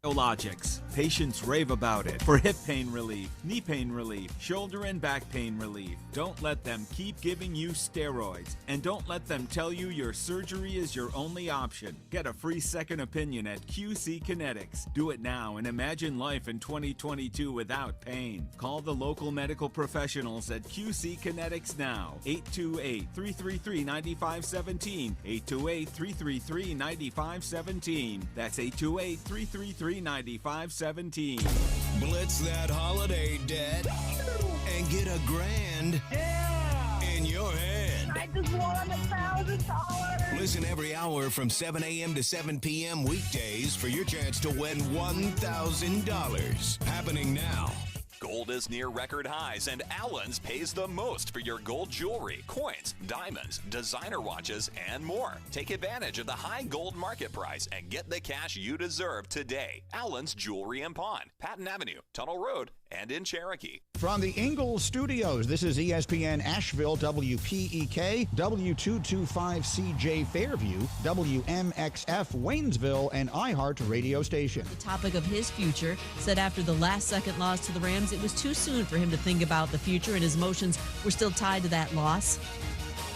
Biologics. Patients rave about it for hip pain relief, knee pain relief, shoulder and back pain relief. Don't let them keep giving you steroids, and don't let them tell you your surgery is your only option. Get a free second opinion at QC Kinetics. Do it now and imagine life in 2022 without pain. Call the local medical professionals at QC Kinetics now. 828-333-9517. 828-333-9517. That's 828-333-9517. Blitz that holiday debt and get a grand in your hand. I just won $1,000. Listen every hour from 7 a.m. to 7 p.m. weekdays for your chance to win $1,000. Happening now. Gold is near record highs, and Allen's pays the most for your gold jewelry, coins, diamonds, designer watches, and more. Take advantage of the high gold market price and get the cash you deserve today. Allen's Jewelry and Pawn, Patton Avenue, Tunnel Road, and in Cherokee. From the Ingalls Studios, this is ESPN Asheville, WPEK, W225CJ Fairview, WMXF Waynesville, and iHeart radio station. The topic of his future said after the last-second loss to the Rams, it was too soon for him to think about the future, and his emotions were still tied to that loss.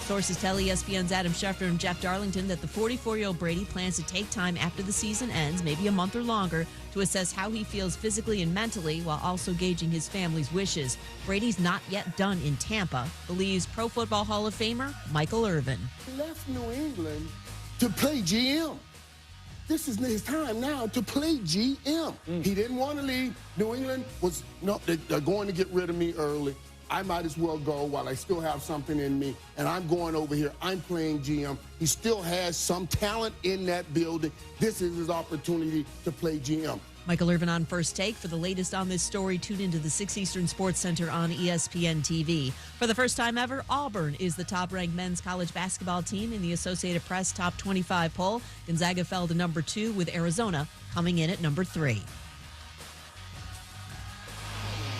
Sources tell ESPN's Adam Schefter and Jeff Darlington that the 44-year-old Brady plans to take time after the season ends, maybe a month or longer, to assess how he feels physically and mentally while also gauging his family's wishes. Brady's not yet done in Tampa, believes Pro Football Hall of Famer Michael Irvin. He left New England to play GM. This is his time now to play GM. He didn't want to leave. New England was, no, they're going to get rid of me early. I might as well go while I still have something in me, and I'm going over here. I'm playing GM. He still has some talent in that building. This is his opportunity to play GM. Michael Irvin on First Take. For the latest on this story, tune into the 6 Eastern Sports Center on ESPN TV. For the first time ever, Auburn is the top-ranked men's college basketball team in the Associated Press Top 25 poll. Gonzaga fell to number 2, with Arizona coming in at number 3.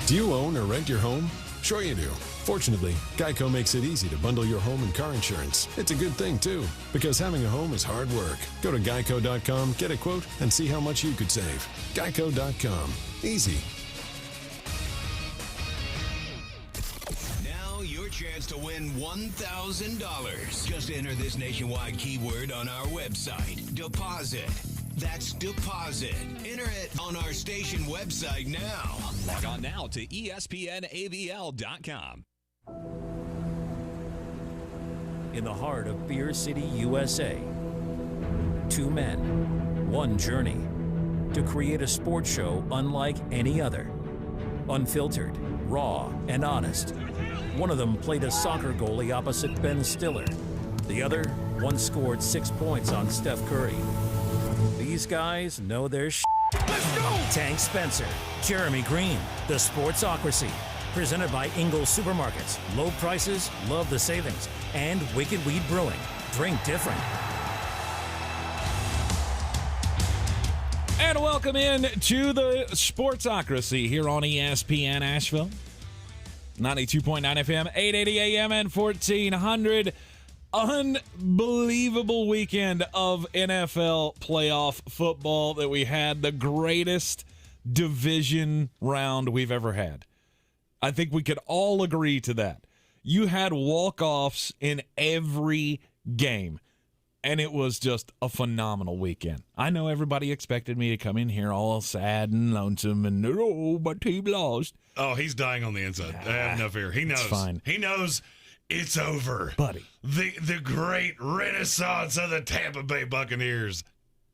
Do you own or rent your home? Sure you do. Fortunately, Geico makes it easy to bundle your home and car insurance. It's a good thing, too, because having a home is hard work. Go to geico.com, get a quote, and see how much you could save. Geico.com. Easy. Now your chance to win $1,000. Just enter this nationwide keyword on our website. Deposit. That's deposit. Enter it on our station website now. Log on now to ESPNABL.com. In the heart of Beer City, USA, 2 men, 1 journey to create a sports show unlike any other. Unfiltered, raw, and honest. One of them played a soccer goalie opposite Ben Stiller. The other once scored 6 points on Steph Curry. These guys know their shit. Let's go! Tank Spencer, Jeremy Greene, the Sportsocracy. Presented by Ingalls Supermarkets. Low prices, love the savings. And Wicked Weed Brewing. Drink different. And welcome in to the Sportsocracy here on ESPN Asheville. 92.9 FM, 880 AM, and 1400. Unbelievable weekend of NFL playoff football that we had. The greatest division round we've ever had. I think we could all agree to that. You had walk-offs in every game, and it was just a phenomenal weekend. I know everybody expected me to come in here all sad and lonesome and, oh, my team lost. Oh, he's dying on the inside. I have no fear. He knows. It's fine. He knows it's over. Buddy. The great renaissance of the Tampa Bay Buccaneers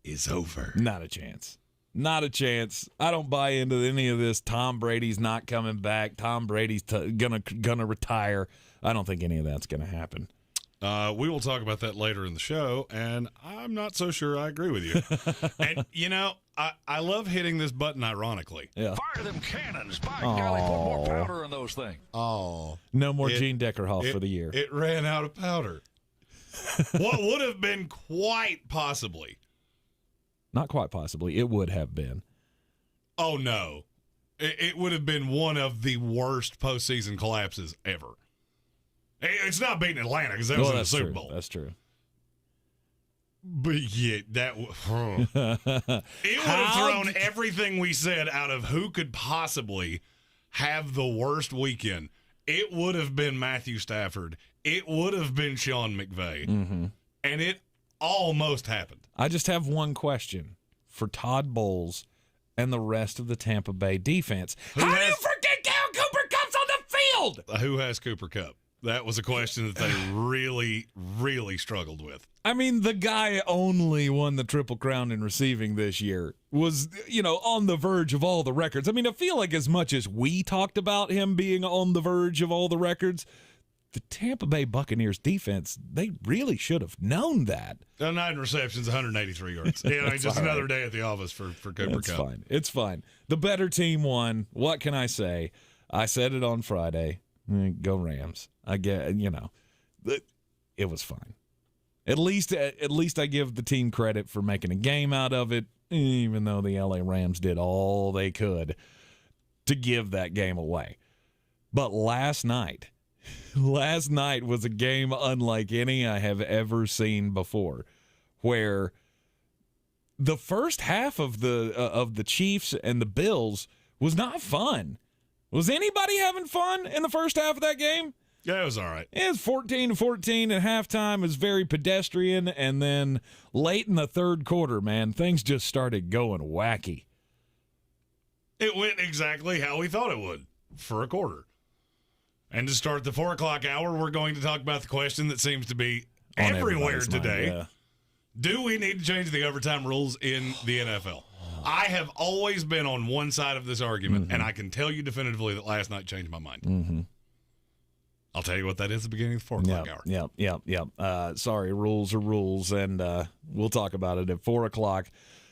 is over. Not a chance. Not a chance. I don't buy into any of this. Tom Brady's not coming back. Tom Brady's gonna retire. I don't think any of that's gonna happen. We will talk about that later in the show, and I'm not so sure I agree with you. And, you know, I love hitting this button ironically. Yeah. Fire them cannons. By golly, put more powder in those things. Oh. No more Gene Deckerhoff for the year. It ran out of powder. What would have been quite possibly. Not quite possibly. It would have been. Oh, no. It would have been one of the worst postseason collapses ever. It's not beating Atlanta because that was in the Super Bowl. That's true. But yeah, it would have thrown everything we said out of who could possibly have the worst weekend. It would have been Matthew Stafford. It would have been Sean McVay. Mm-hmm. And it almost happened. I just have one question for Todd Bowles and the rest of the Tampa Bay defense. How do you forget Gary Cooper Cup's on the field? Who has Cooper Kupp? That was a question that they really, really struggled with. I mean, the guy only won the Triple Crown in receiving this year. Was, on the verge of all the records. I mean, I feel like as much as we talked about him being on the verge of all the records, the Tampa Bay Buccaneers defense, they really should have known that. 9 receptions, 183 yards. Just another day at the office for Cooper Kupp. It's fine. The better team won. What can I say? I said it on Friday. Go Rams. I get, it was fine. At least I give the team credit for making a game out of it, even though the LA Rams did all they could to give that game away. But last night was a game unlike any I have ever seen before, where the first half of the Chiefs and the Bills was not fun. Was anybody having fun in the first half of that game? Yeah, it was all right. It was 14-14 at halftime. It was very pedestrian, and then late in the third quarter, man, things just started going wacky. It went exactly how we thought it would for a quarter. And to start the 4 o'clock hour, we're going to talk about the question that seems to be on everywhere today. Mind, yeah. Do we need to change the overtime rules in the NFL? I have always been on one side of this argument, and I can tell you definitively that last night changed my mind. Mm-hmm. I'll tell you what that is at the beginning of the 4 o'clock hour. Yep. Sorry, rules are rules, and we'll talk about it at 4 o'clock.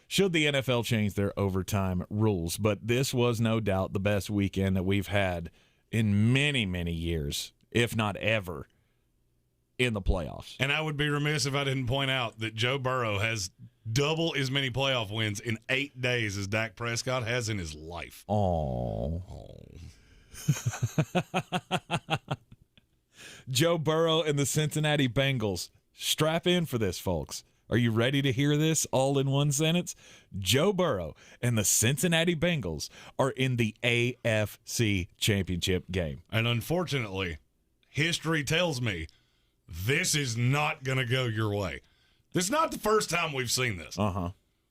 Should the NFL change their overtime rules? But this was no doubt the best weekend that we've had in many, many years, if not ever, in the playoffs. And I would be remiss if I didn't point out that Joe Burrow has double as many playoff wins in 8 days as Dak Prescott has in his life. Oh. Joe Burrow and the Cincinnati Bengals. Strap in for this, folks. Are you ready to hear this all in one sentence? Joe Burrow and the Cincinnati Bengals are in the AFC Championship game. And unfortunately, history tells me this is not going to go your way. This is not the first time we've seen this.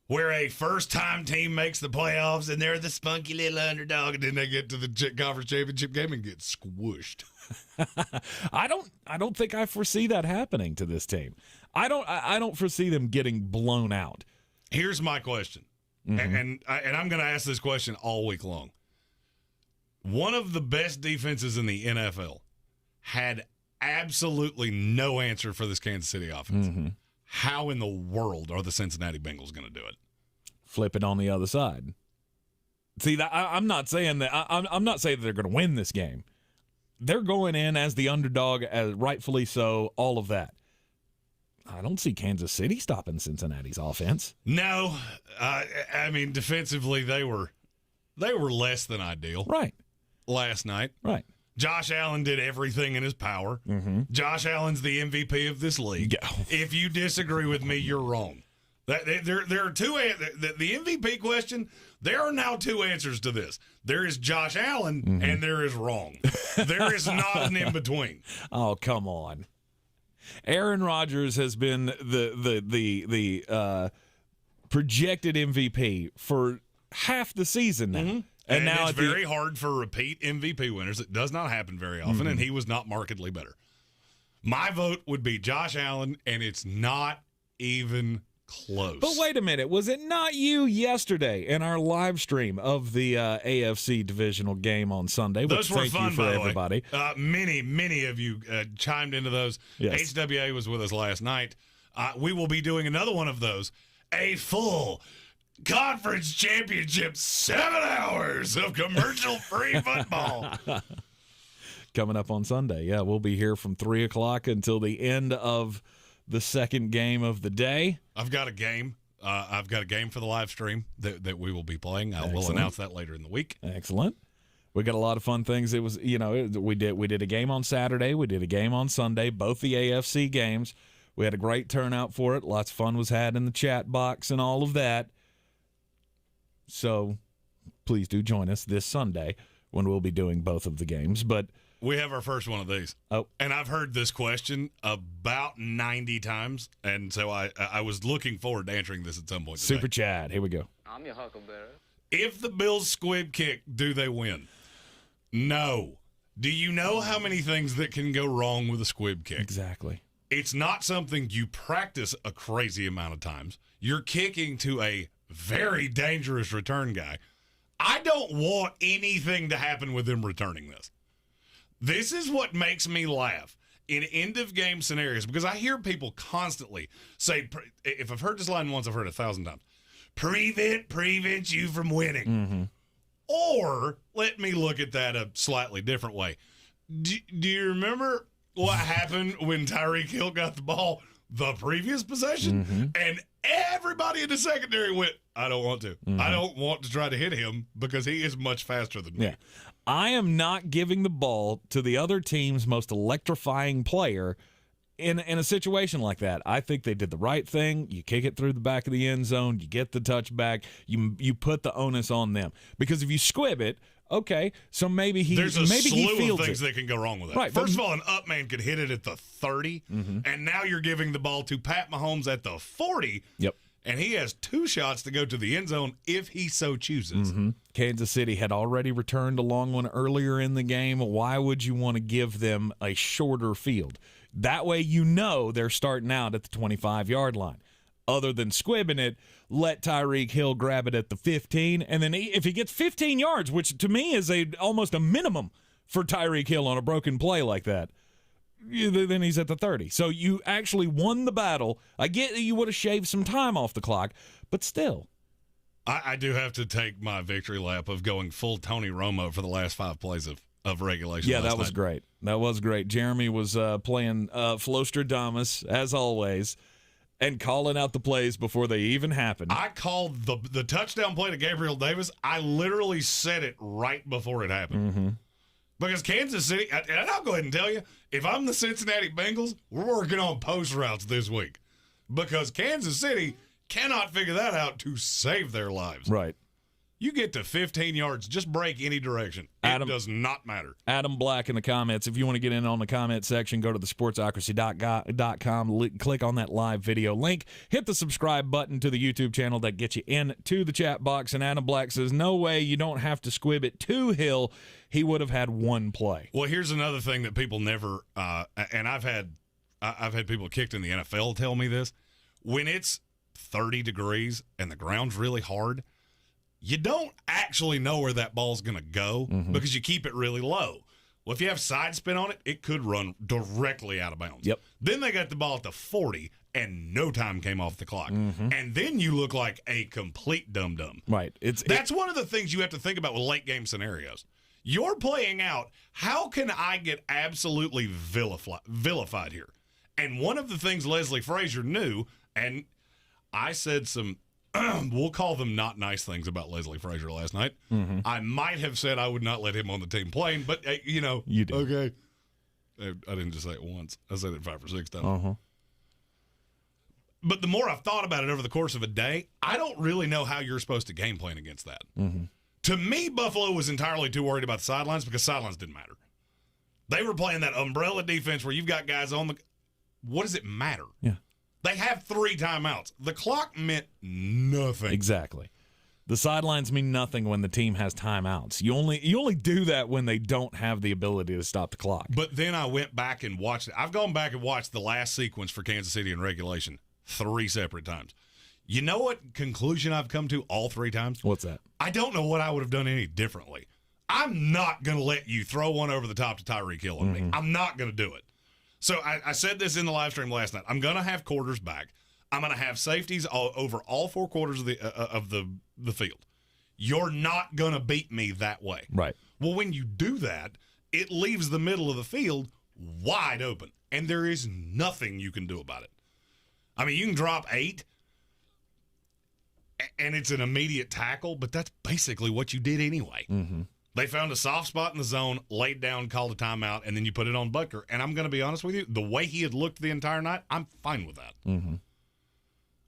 Where a first-time team makes the playoffs and they're the spunky little underdog, and then they get to the conference championship game and get squished. I don't think I foresee that happening to this team. I don't foresee them getting blown out. Here's my question, and I'm going to ask this question all week long. One of the best defenses in the NFL had absolutely no answer for this Kansas City offense. How in the world are the Cincinnati Bengals going to do it? Flip it on the other side. See, I'm not saying that. I'm not saying that they're going to win this game. They're going in as the underdog, as rightfully so. All of that. I don't see Kansas City stopping Cincinnati's offense. No, I mean defensively they were less than ideal. Right. Last night. Right. Josh Allen did everything in his power. Josh Allen's the MVP of this league. Yeah. If you disagree with me, you're wrong. There are two. The MVP question. There are now two answers to this. There is Josh Allen, and there is wrong. There is not an in between. Oh, come on. Aaron Rodgers has been the projected MVP for half the season now. And now it's very hard for repeat MVP winners. It does not happen very often, and he was not markedly better. My vote would be Josh Allen, and it's not even close. But wait a minute. Was it not you yesterday in our live stream of the AFC divisional game on Sunday? Those were thank fun, you for by everybody. The way. Many of you chimed into those. Yes. HWA was with us last night. We will be doing another one of those. A full conference championship, 7 hours of commercial-free football. Coming up on Sunday. Yeah, we'll be here from 3 o'clock until the end of the second game of the day. I've got a game. I've got a game for the live stream that we will be playing. I will announce that later in the week. Excellent. We got a lot of fun things. It was, we did a game on Saturday. We did a game on Sunday, both the AFC games. We had a great turnout for it. Lots of fun was had in the chat box and all of that. So please do join us this Sunday when we'll be doing both of the games. But we have our first one of these. Oh. And I've heard this question about 90 times, and so I was looking forward to answering this at some point today. Super Chad, here we go. I'm your huckleberry. If the Bills squib kick, do they win? No. Do you know how many things that can go wrong with a squib kick? Exactly. It's not something you practice a crazy amount of times. You're kicking to a very dangerous return guy. I don't want anything to happen with them returning this. This is what makes me laugh in end-of-game scenarios, because I hear people constantly say, if I've heard this line once, I've heard it 1,000 times, prevents you from winning. Mm-hmm. Or let me look at that a slightly different way. Do you remember what happened when Tyreek Hill got the ball the previous possession? Mm-hmm. And everybody in the secondary went, I don't want to. Mm-hmm. I don't want to try to hit him because he is much faster than me. Yeah. I am not giving the ball to the other team's most electrifying player in a situation like that. I think they did the right thing. You kick it through the back of the end zone. You get the touchback. You put the onus on them. Because if you squib it, okay, so maybe he There's a slew of things it. that can go wrong with that. Right, First of all, an up man could hit it at the 30, Mm-hmm. and now you're giving the ball to Pat Mahomes at the 40. Yep. And he has 2 shots to go to the end zone if he so chooses. Mm-hmm. Kansas City had already returned a long one earlier in the game. Why would you want to give them a shorter field? That way you know they're starting out at the 25-yard line. Other than squibbing it, let Tyreek Hill grab it at the 15, and then if he gets 15 yards, which to me is almost a minimum for Tyreek Hill on a broken play like that, then he's at the 30. So you actually won the battle. I get that you would have shaved some time off the clock, but still. I do have to take my victory lap of going full Tony Romo for the last 5 plays of regulation. Yeah, that was great. That was great. Jeremy was playing Flostradamus, as always, and calling out the plays before they even happened. I called the touchdown play to Gabriel Davis. I literally said it right before it happened. Mm-hmm. Because Kansas City, and I'll go ahead and tell you, if I'm the Cincinnati Bengals, we're working on post routes this week. Because Kansas City cannot figure that out to save their lives. Right. You get to 15 yards, just break any direction. It does not matter. Adam Black in the comments. If you want to get in on the comment section, go to the sportsocracy.com, click on that live video link, hit the subscribe button to the YouTube channel that gets you into the chat box. And Adam Black says, no way, you don't have to squib it to Hill. He would have had one play. Well, here's another thing that people never, and I've had people kicked in the NFL tell me this. When it's 30 degrees and the ground's really hard, you don't actually know where that ball's going to go because you keep it really low. Well, if you have side spin on it, it could run directly out of bounds. Yep. Then they got the ball at the 40, and no time came off the clock. And then you look like a complete dum-dum. Right. That's one of the things you have to think about with late-game scenarios. You're playing out, how can I get absolutely vilified here? And one of the things Leslie Frazier knew, and I said some we'll call them not nice things about Leslie Frazier last night. I might have said I would not let him on the team playing, but, you did. Okay. I didn't just say it once. I said it 5 or 6 times. But the more I've thought about it over the course of a day, I don't really know how you're supposed to game plan against that. To me, Buffalo was entirely too worried about the sidelines because sidelines didn't matter. They were playing that umbrella defense where you've got guys on the – what does it matter? Yeah. They have 3 timeouts. The clock meant nothing. Exactly. The sidelines mean nothing when the team has timeouts. You only do that when they don't have the ability to stop the clock. But then I went back and watched it. I've gone back and watched the last sequence for Kansas City in regulation 3 separate times. You know what conclusion I've come to all 3 times? What's that? I don't know what I would have done any differently. I'm not going to let you throw one over the top to Tyreek Hill on me. I'm not going to do it. So I said this in the live stream last night. I'm going to have quarters back. I'm going to have safeties over all 4 quarters of the field. You're not going to beat me that way. Right. Well, when you do that, it leaves the middle of the field wide open, and there is nothing you can do about it. I mean, you can drop 8, and it's an immediate tackle, but that's basically what you did anyway. They found a soft spot in the zone, laid down, called a timeout, and then you put it on Butker. And I'm going to be honest with you, the way he had looked the entire night, I'm fine with that. Mm-hmm.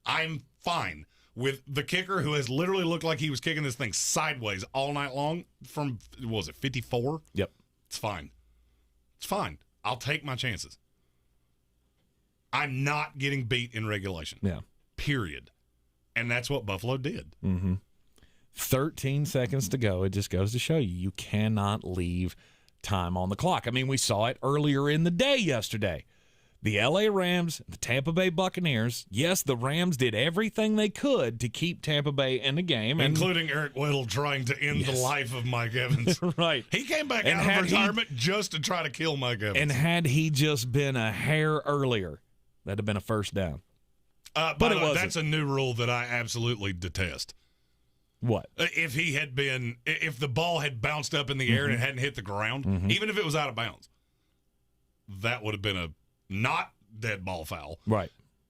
I'm fine with the kicker who has literally looked like he was kicking this thing sideways all night long from, what was it, 54? Yep. It's fine. It's fine. I'll take my chances. I'm not getting beat in regulation. Yeah. Period. And that's what Buffalo did. Mm-hmm. 13 seconds to go. It just goes to show you cannot leave time on the clock. I mean, we saw it earlier in the day yesterday. The L.A. Rams, the Tampa Bay Buccaneers, yes, the Rams did everything they could to keep Tampa Bay in the game. Including Eric Weddle trying to end the life of Mike Evans. Right. He came back out of retirement just to try to kill Mike Evans. And had he just been a hair earlier, that'd have been a first down. But it wasn't. That's a new rule that I absolutely detest. What? If the ball had bounced up in the air and it hadn't hit the ground, even if it was out of bounds, that would have been a not dead ball foul. Right.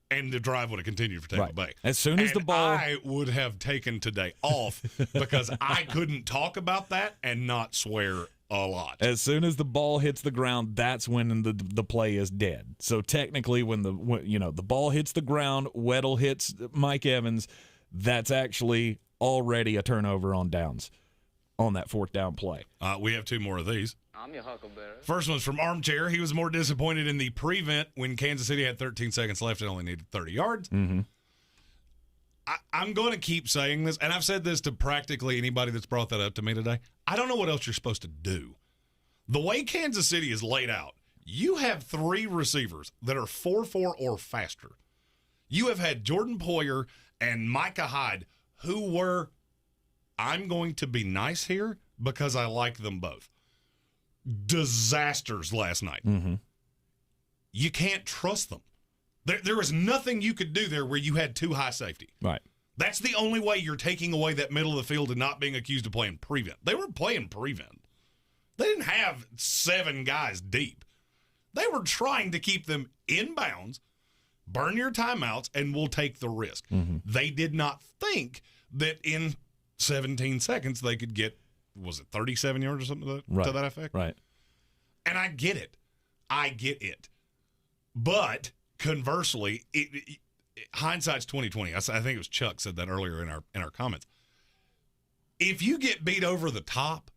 And the drive would have continued for Tampa Bay. As soon as the ball... I would have taken today off because I couldn't talk about that and not swear a lot. As soon as the ball hits the ground, that's when the play is dead. So technically when the ball hits the ground, Weddle hits Mike Evans, that's actually already a turnover on downs on that fourth down play. We have two more of these. I'm your huckleberry. First one's from Armchair. He was more disappointed in the prevent when Kansas City had 13 seconds left and only needed 30 yards. Mm-hmm. I'm going to keep saying this, and I've said this to practically anybody that's brought that up to me today. I don't know what else you're supposed to do. The way Kansas City is laid out, you have three receivers that are 4.4 or faster. You have had Jordan Poyer and Micah Hyde, who were, I'm going to be nice here because I like them both, disasters last night. Mm-hmm. You can't trust them. There was nothing you could do there where you had too high safety. Right. That's the only way you're taking away that middle of the field and not being accused of playing prevent. They were playing prevent. They didn't have 7 guys deep. They were trying to keep them in bounds, burn your timeouts, and we'll take the risk. Mm-hmm. They did not think that in 17 seconds they could get, was it 37 yards or something to that effect? Right. And I get it. But conversely, hindsight's 20/20. I think it was Chuck said that earlier in our comments. If you get beat over the top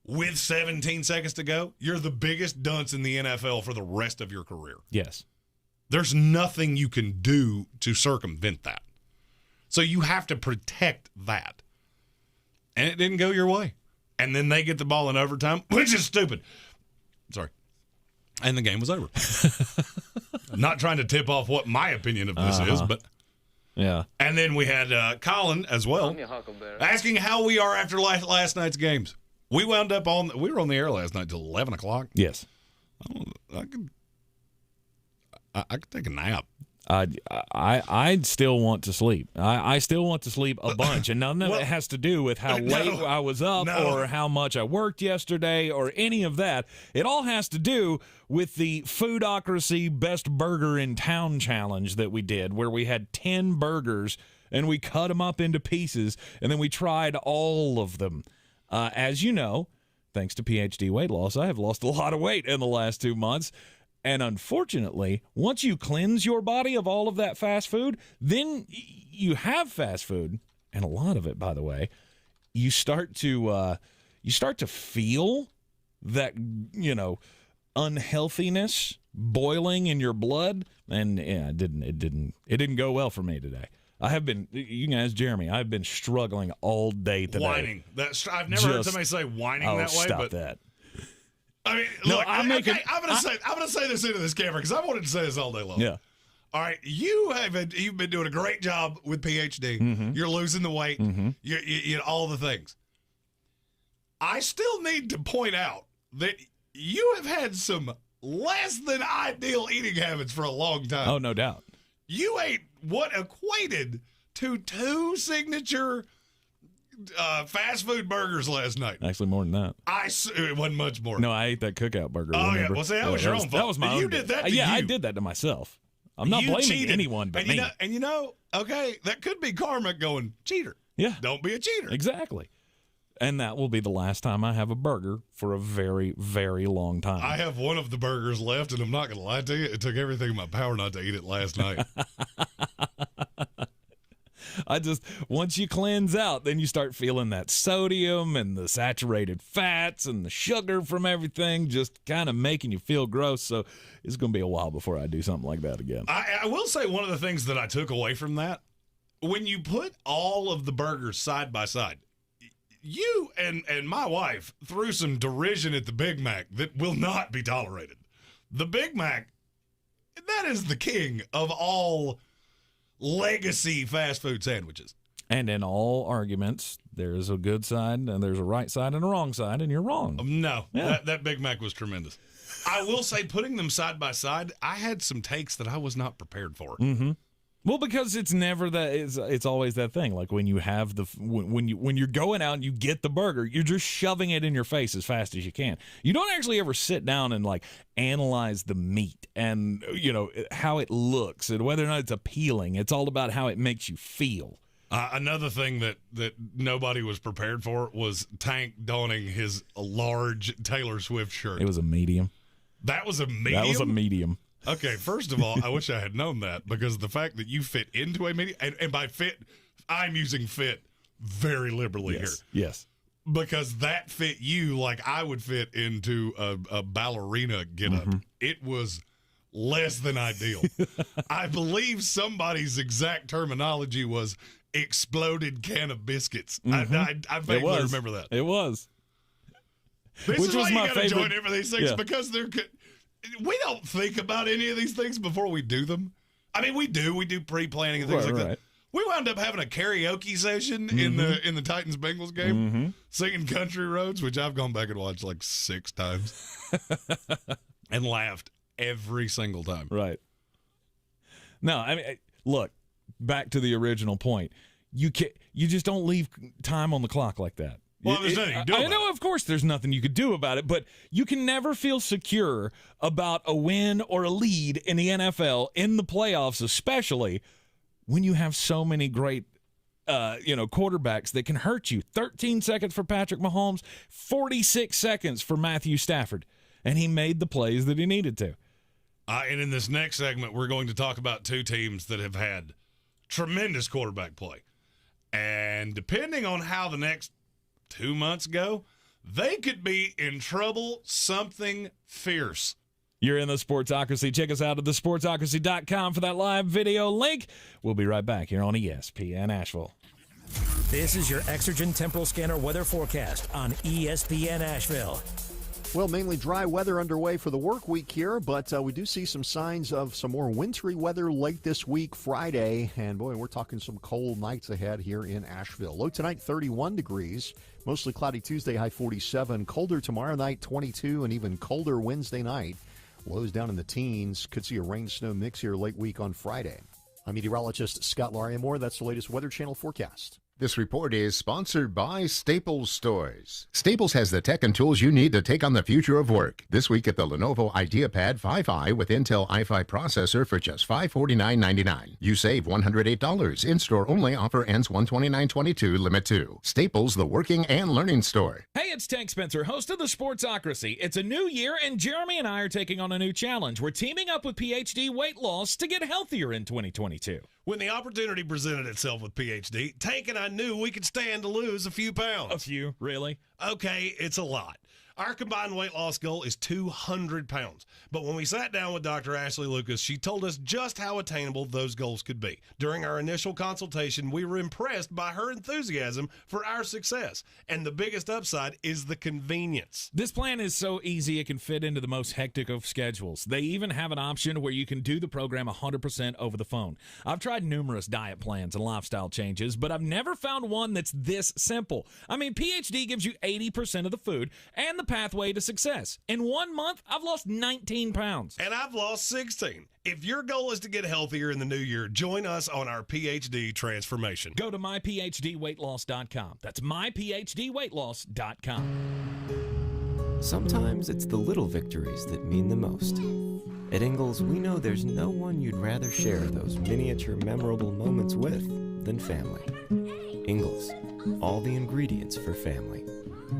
with 17 seconds to go, you're the biggest dunce in the NFL for the rest of your career. Yes. There's nothing you can do to circumvent that. So you have to protect that. And it didn't go your way. And then they get the ball in overtime, which is stupid. Sorry. And the game was over. I'm not trying to tip off what my opinion of this is, but yeah. And then we had Colin as well asking how we are after last night's games. We wound up we were on the air last night till 11 o'clock. Yes. I could take a nap. I'd still want to sleep. I still want to sleep a bunch, and none of it has to do with how late I was up or how much I worked yesterday or any of that. It all has to do with the Foodocracy Best Burger in Town challenge that we did, where we had 10 burgers and we cut them up into pieces, and then we tried all of them. As you know, thanks to PhD weight loss, I have lost a lot of weight in the last 2 months. And unfortunately, once you cleanse your body of all of that fast food, then you have fast food, and a lot of it, by the way. You start to feel that unhealthiness boiling in your blood, and yeah, it didn't go well for me today. I have been, you guys, Jeremy, I've been struggling all day today. Whining. I've never heard somebody say whining that way. Stop that. I mean, no, look, I'm gonna say this into this camera because I wanted to say this all day long. Yeah. All right, you've been doing a great job with PhD. Mm-hmm. You're losing the weight. Mm-hmm. You all the things. I still need to point out that you have had some less than ideal eating habits for a long time. Oh, no doubt. You ate what equated to 2 signature fast food burgers last night. Actually, more than that. It wasn't much more. No, I ate that cookout burger. Oh, remember? yeah. Well, see, that was your own fault. That was my own. You did that to you. Yeah, I did that to myself. I'm not blaming cheated. anyone but me. Okay, that could be karma going, cheater. Yeah. Don't be a cheater. Exactly. And that will be the last time I have a burger for a very, very long time. I have one of the burgers left, and I'm not going to lie to you. It took everything in my power not to eat it last night. Once you cleanse out, then you start feeling that sodium and the saturated fats and the sugar from everything just kind of making you feel gross. So it's going to be a while before I do something like that again. I will say one of the things that I took away from that, when you put all of the burgers side by side, you and my wife threw some derision at the Big Mac that will not be tolerated. The Big Mac, that is the king of all legacy fast food sandwiches. And in all arguments, there's a good side and there's a right side and a wrong side, and you're wrong. No, that Big Mac was tremendous. I will say, putting them side by side, I had some takes that I was not prepared for. Mm-hmm. Well, because it's never that. It's always that thing. Like when you have when you're going out and you get the burger, you're just shoving it in your face as fast as you can. You don't actually ever sit down and like analyze the meat and how it looks and whether or not it's appealing. It's all about how it makes you feel. Another thing that nobody was prepared for was Tank donning his large Taylor Swift shirt. It was a medium. That was a medium? That was a medium. Okay, first of all, I wish I had known that, because the fact that you fit into a medium, and by fit, I'm using fit very liberally here. Yes. Because that fit you like I would fit into a ballerina get-up. Mm-hmm. It was less than ideal. I believe somebody's exact terminology was exploded can of biscuits. Mm-hmm. I vaguely remember that. It was. This is why you got to join in for these things, because we don't think about any of these things before we do them. I mean, we do pre-planning and things like that. We wound up having a karaoke session in the Titans Bengals game, singing Country Roads, which I've gone back and watched like 6 times and laughed every single time. Right. No, I mean, look, back to the original point. You just don't leave time on the clock like that. Well, there's nothing you can do about it. I know, of course, there's nothing you could do about it, but you can never feel secure about a win or a lead in the NFL, in the playoffs especially, when you have so many great quarterbacks that can hurt you. 13 seconds for Patrick Mahomes, 46 seconds for Matthew Stafford, and he made the plays that he needed to. And in this next segment, we're going to talk about 2 teams that have had tremendous quarterback play. And depending on how the next 2 months go, they could be in trouble, something fierce. You're in the Sportsocracy. Check us out at thesportsocracy.com for that live video link. We'll be right back here on ESPN Asheville. This is your Exergen Temporal Scanner weather forecast on ESPN Asheville. Well, mainly dry weather underway for the work week here, but we do see some signs of some more wintry weather late this week, Friday. And, boy, we're talking some cold nights ahead here in Asheville. Low tonight, 31 degrees. Mostly cloudy Tuesday, high 47. Colder tomorrow night, 22, and even colder Wednesday night. Lows down in the teens. Could see a rain-snow mix here late week on Friday. I'm meteorologist Scott Lariamore. That's the latest Weather Channel forecast. This report is sponsored by Staples Stores. Staples has the tech and tools you need to take on the future of work. This week at the Lenovo IdeaPad 5i with Intel i5 processor for just $549.99. You save $108. In-store only. Offer ends 1/29/22. Limit 2. Staples, the working and learning store. Hey, it's Tank Spencer, host of the Sportsocracy. It's a new year, and Jeremy and I are taking on a new challenge. We're teaming up with PhD Weight Loss to get healthier in 2022. When the opportunity presented itself with PhD, Tank and I knew we could stand to lose a few pounds. A few? Really? Okay, it's a lot. Our combined weight loss goal is 200 pounds. But when we sat down with Dr. Ashley Lucas, she told us just how attainable those goals could be. During our initial consultation, we were impressed by her enthusiasm for our success. And the biggest upside is the convenience. This plan is so easy it can fit into the most hectic of schedules. They even have an option where you can do the program 100% over the phone. I've tried numerous diet plans and lifestyle changes, but I've never found one that's this simple. I mean, PhD gives you 80% of the food and the pathway to success. In 1 month, I've lost 19 pounds. And I've lost 16. If your goal is to get healthier in the new year, join us on our PhD transformation. Go to myphdweightloss.com. That's myphdweightloss.com. Sometimes it's the little victories that mean the most. At Ingalls, we know there's no one you'd rather share those miniature memorable moments with than family. Ingalls, all the ingredients for family.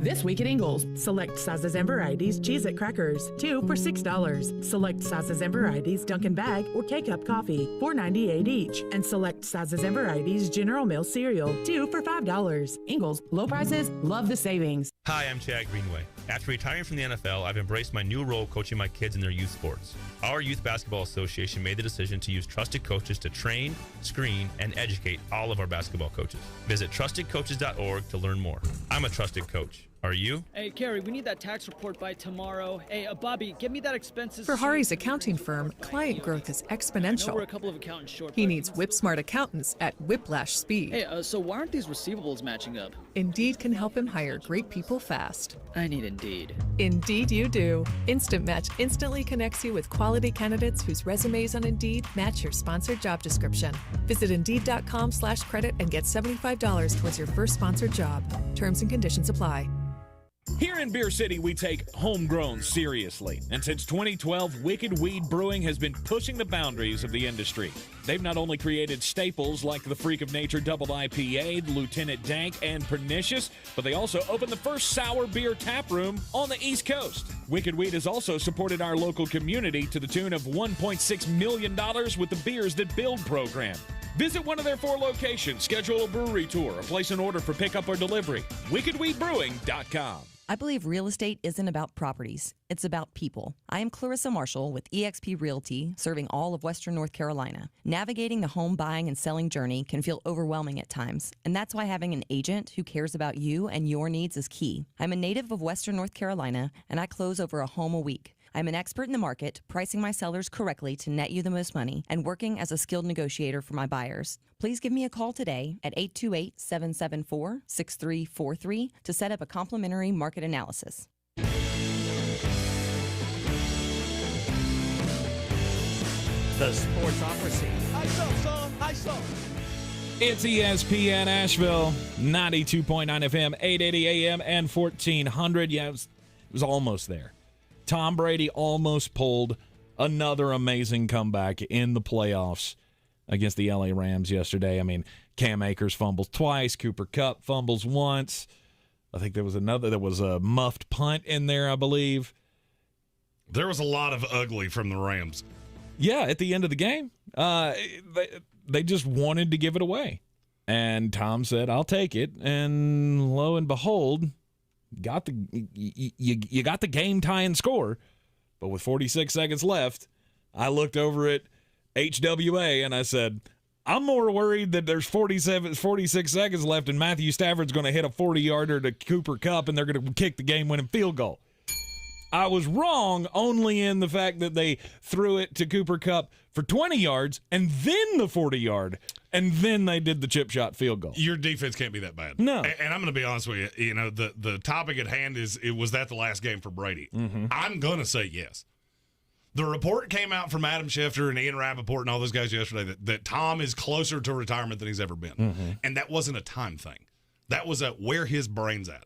This week at Ingalls, select sizes and varieties Cheez-It crackers, 2 for $6. Select sizes and varieties Dunkin' Bag or K-Cup coffee, $4.98 each. And select sizes and varieties General Mills cereal, 2 for $5. Ingalls, low prices, love the savings. Hi, I'm Chad Greenway. After retiring from the NFL, I've embraced my new role coaching my kids in their youth sports. Our Youth Basketball Association made the decision to use trusted coaches to train, screen, and educate all of our basketball coaches. Visit trustedcoaches.org to learn more. I'm a trusted coach. Are you? Hey, Carrie, we need that tax report by tomorrow. Hey, Bobby, get me that expenses. For Hari's accounting firm, client growth is exponential. We're a couple of accountants short. He needs whip-smart accountants at whiplash speed. Hey, so why aren't these receivables matching up? Indeed can help him hire great people fast. I need Indeed. Indeed you do. Instant Match instantly connects you with quality candidates whose resumes on Indeed match your sponsored job description. Visit Indeed.com/credit and get $75 towards your first sponsored job. Terms and conditions apply. Here in Beer City, we take homegrown seriously. And since 2012, Wicked Weed Brewing has been pushing the boundaries of the industry. They've not only created staples like the Freak of Nature Double IPA, Lieutenant Dank, and Pernicious, but they also opened the first sour beer tap room on the East Coast. Wicked Weed has also supported our local community to the tune of $1.6 million with the Beers That Build program. Visit one of their 4 locations, schedule a brewery tour, or place an order for pickup or delivery. WickedWeedBrewing.com. I believe real estate isn't about properties. It's about people. I am Clarissa Marshall with eXp Realty, serving all of Western North Carolina. Navigating the home buying and selling journey can feel overwhelming at times, and that's why having an agent who cares about you and your needs is key. I'm a native of Western North Carolina, and I close over a home a week. I'm an expert in the market, pricing my sellers correctly to net you the most money, and working as a skilled negotiator for my buyers. Please give me a call today at 828-774-6343 to set up a complimentary market analysis. The Sportsocracy. It's ESPN Asheville, 92.9 FM, 880 AM, and 1400. Yeah, it was almost there. Tom Brady almost pulled another amazing comeback in the playoffs against the LA Rams yesterday. I mean, Cam Akers fumbles twice, Cooper Kupp fumbles once. I think there was a muffed punt in there, I believe. There was a lot of ugly from the Rams. Yeah, at the end of the game. They just wanted to give it away. And Tom said, I'll take it. And lo and behold, you got the game tying score, but with 46 seconds left, I looked over at HWA and I said, I'm more worried that there's 46 seconds left and Matthew Stafford's going to hit a 40-yarder to Cooper Kupp and they're going to kick the game-winning field goal. I was wrong only in the fact that they threw it to Cooper Kupp for 20 yards and then the 40-yard, and then they did the chip shot field goal. Your defense can't be that bad. No. And I'm going to be honest with you. You know, the topic at hand is, was that the last game for Brady? Mm-hmm. I'm going to say yes. The report came out from Adam Schefter and Ian Rappaport and all those guys yesterday that Tom is closer to retirement than he's ever been. Mm-hmm. And that wasn't a time thing. That was where his brain's at.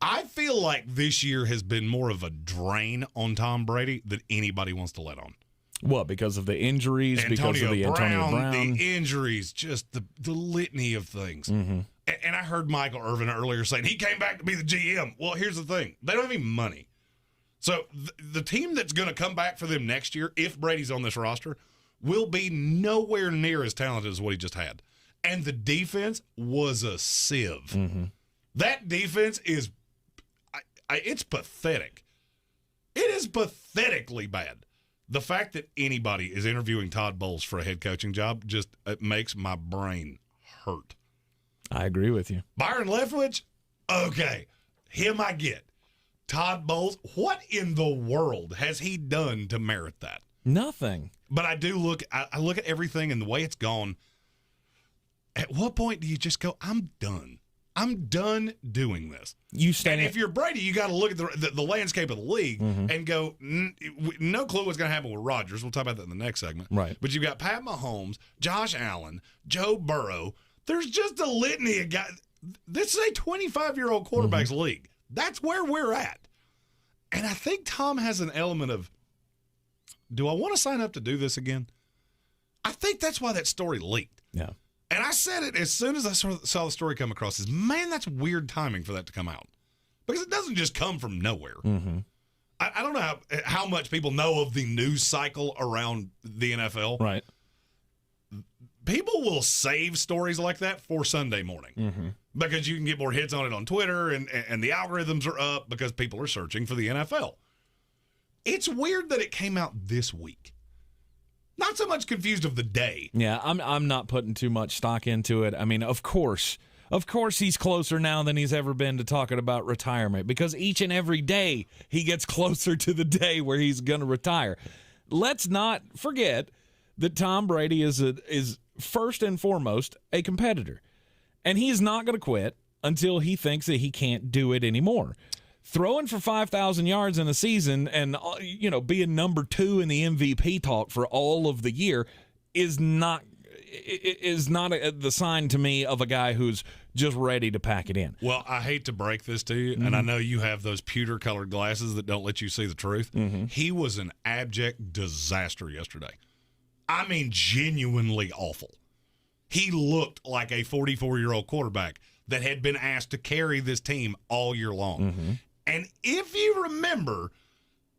I feel like this year has been more of a drain on Tom Brady than anybody wants to let on. What, because of the injuries? Antonio because of the Antonio Brown? The injuries, just the litany of things. Mm-hmm. And I heard Michael Irvin earlier saying he came back to be the GM. Well, here's the thing. They don't have any money. So the team that's going to come back for them next year, if Brady's on this roster, will be nowhere near as talented as what he just had. And the defense was a sieve. Mm-hmm. That defense is it's pathetic. It is pathetically bad. The fact that anybody is interviewing Todd Bowles for a head coaching job just it makes my brain hurt. I agree with you. Byron Leftwich, okay, him I get. Todd Bowles, what in the world has he done to merit that? Nothing. But I do look at everything and the way it's gone. At what point do you just go, I'm done? I'm done doing this. And if you're Brady, you got to look at the landscape of the league and go, no clue what's going to happen with Rodgers. We'll talk about that in the next segment. Right. But you've got Pat Mahomes, Josh Allen, Joe Burrow. There's just a litany of guys. This is a 25-year-old quarterback's league. That's where we're at. And I think Tom has an element of, do I want to sign up to do this again? I think that's why that story leaked. Yeah. And I said it as soon as I saw the story come across. Man, that's weird timing for that to come out. Because it doesn't just come from nowhere. Mm-hmm. I don't know how much people know of the news cycle around the NFL. Right. People will save stories like that for Sunday morning. Mm-hmm. Because you can get more hits on it on Twitter, and the algorithms are up because people are searching for the NFL. It's weird that it came out this week. Not so much confused of the day. Yeah, I'm not putting too much stock into it. I mean, of course he's closer now than he's ever been to talking about retirement, because each and every day he gets closer to the day where he's going to retire. Let's not forget that Tom Brady is first and foremost a competitor, and he's not going to quit until he thinks that he can't do it anymore. Throwing for 5,000 yards in a season and, being number 2 in the MVP talk for all of the year is not the sign to me of a guy who's just ready to pack it in. Well, I hate to break this to you, and I know you have those pewter-colored glasses that don't let you see the truth. Mm-hmm. He was an abject disaster yesterday. I mean, genuinely awful. He looked like a 44-year-old quarterback that had been asked to carry this team all year long. Mm-hmm. And if you remember,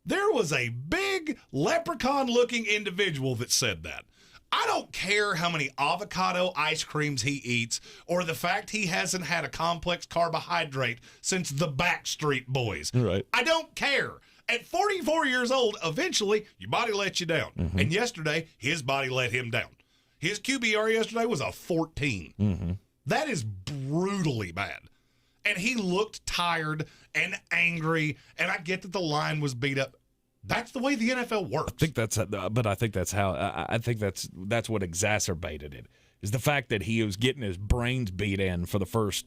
there was a big leprechaun-looking individual that said that. I don't care how many avocado ice creams he eats or the fact he hasn't had a complex carbohydrate since the Backstreet Boys. Right. I don't care. At 44 years old, eventually, your body lets you down. Mm-hmm. And yesterday, his body let him down. His QBR yesterday was a 14. Mm-hmm. That is brutally bad. And he looked tired and angry, and I get that the line was beat up. That's the way the NFL works. I think that's what exacerbated it, is the fact that he was getting his brains beat in for the first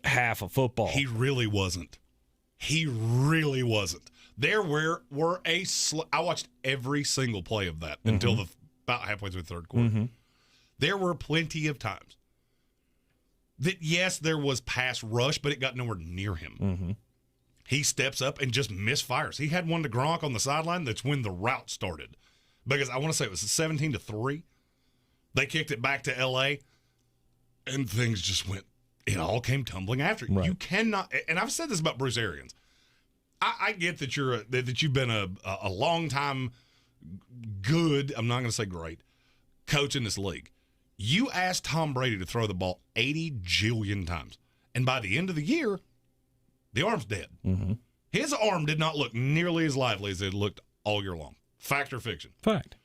half of football. He really wasn't. There were I watched every single play of that until about halfway through the third quarter. Mm-hmm. There were plenty of times that, yes, there was pass rush, but it got nowhere near him. Mm-hmm. He steps up and just misfires. He had one to Gronk on the sideline. That's when the route started. Because I want to say it was 17-3. They kicked it back to L.A., and things just went, it all came tumbling after. Right. You cannot, and I've said this about Bruce Arians. I get that you've been a long time good, I'm not going to say great, coach in this league. You asked Tom Brady to throw the ball 80 jillion times. And by the end of the year, the arm's dead. Mm-hmm. His arm did not look nearly as lively as it looked all year long. Fact or fiction? Fact.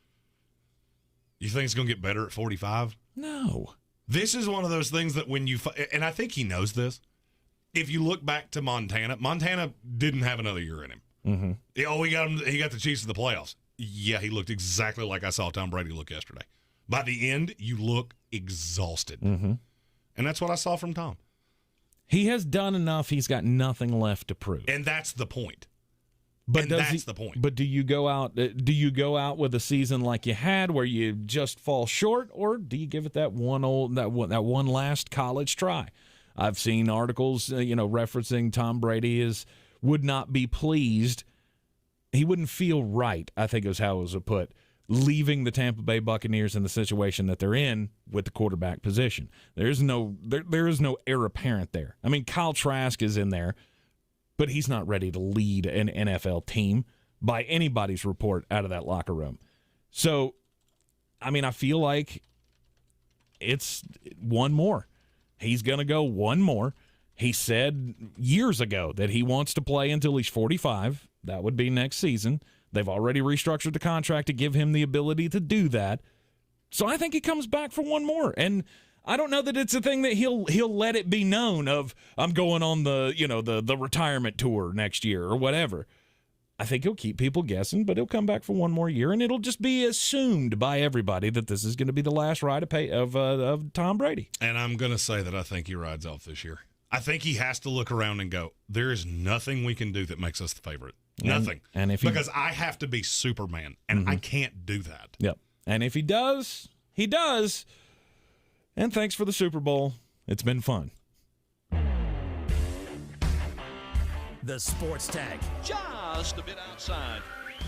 You think it's going to get better at 45? No. This is one of those things that when you – and I think he knows this. If you look back to Montana didn't have another year in him. Mm-hmm. Oh, he got the Chiefs in the playoffs. Yeah, he looked exactly like I saw Tom Brady look yesterday. By the end, you look exhausted. Mm-hmm. And that's what I saw from Tom. He has done enough. He's got nothing left to prove. And that's the point. But that's the point. But do you go out with a season like you had where you just fall short, or do you give it that one last college try? I've seen articles, referencing Tom Brady would not be pleased. He wouldn't feel right, I think is how it was put, leaving the Tampa Bay Buccaneers in the situation that they're in with the quarterback position. There is no heir apparent there. I mean, Kyle Trask is in there, but he's not ready to lead an NFL team by anybody's report out of that locker room. So, I mean, I feel like it's one more. He's going to go one more. He said years ago that he wants to play until he's 45. That would be next season. They've already restructured the contract to give him the ability to do that. So I think he comes back for one more. And I don't know that it's a thing that he'll let it be known of, I'm going on the retirement tour next year or whatever. I think he'll keep people guessing, but he'll come back for one more year, and it'll just be assumed by everybody that this is going to be the last ride of Tom Brady. And I'm going to say that I think he rides off this year. I think he has to look around and go, there is nothing we can do that makes us the favorite. Nothing. Because I have to be Superman, and I can't do that. Yep. And if he does, he does. And thanks for the Super Bowl. It's been fun. The Sports Tag. Just a bit outside.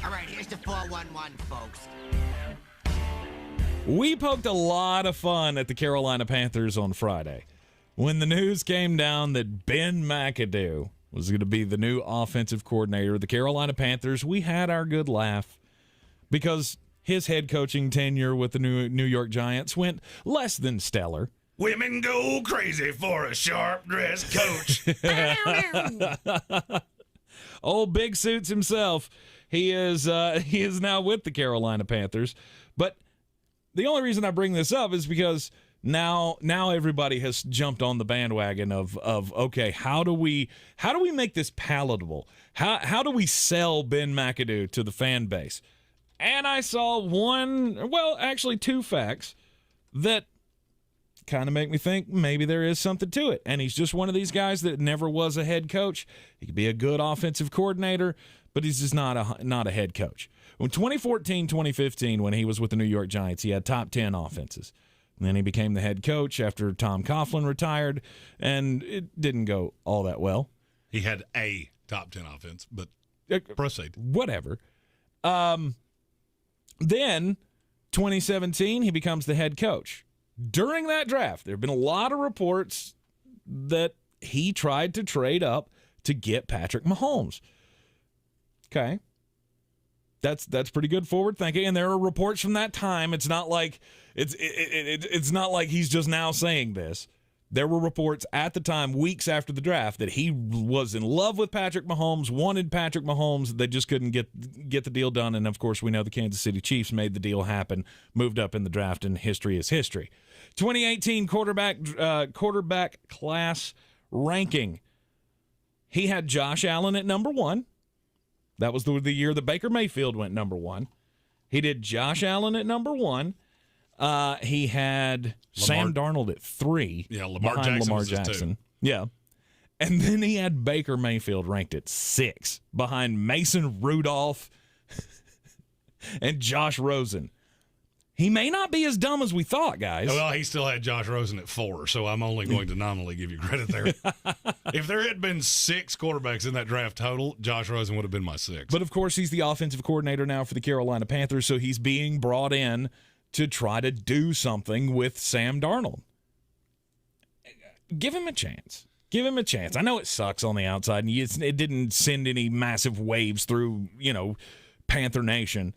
All right, here's the 411, folks. We poked a lot of fun at the Carolina Panthers on Friday when the news came down that Ben McAdoo was going to be the new offensive coordinator of the Carolina Panthers. We had our good laugh because his head coaching tenure with the New York Giants went less than stellar. Women go crazy for a sharp-dressed coach. Old Big Suits himself. He is now with the Carolina Panthers. But the only reason I bring this up is because now everybody has jumped on the bandwagon of okay, how do we make this palatable? How do we sell Ben McAdoo to the fan base? And I saw two facts that kind of make me think maybe there is something to it. And he's just one of these guys that never was a head coach. He could be a good offensive coordinator, but he's just not a head coach. In 2014, 2015, when he was with the New York Giants, he had top 10 offenses. And then he became the head coach after Tom Coughlin retired, and it didn't go all that well. He had a top 10 offense, but proceed. Whatever. Then, 2017, he becomes the head coach. During that draft, there have been a lot of reports that he tried to trade up to get Patrick Mahomes. Okay. That's pretty good forward thinking, and there are reports from that time. It's not like it's not like he's just now saying this. There were reports at the time, weeks after the draft, that he was in love with Patrick Mahomes, wanted Patrick Mahomes. They just couldn't get the deal done. And, of course, we know the Kansas City Chiefs made the deal happen, moved up in the draft, and history is history. 2018 quarterback class ranking. He had Josh Allen at number 1. That was the year that Baker Mayfield went number 1. He did Josh Allen at number 1. He had Sam Darnold at 3. Yeah, Lamar Jackson. Yeah. And then he had Baker Mayfield ranked at 6 behind Mason Rudolph and Josh Rosen. He may not be as dumb as we thought, guys. Well, he still had Josh Rosen at 4, so I'm only going to nominally give you credit there. If there had been 6 quarterbacks in that draft total, Josh Rosen would have been my 6th. But, of course, he's the offensive coordinator now for the Carolina Panthers, so he's being brought in to try to do something with Sam Darnold. Give him a chance. Give him a chance. I know it sucks on the outside, and it didn't send any massive waves through, Panther Nation.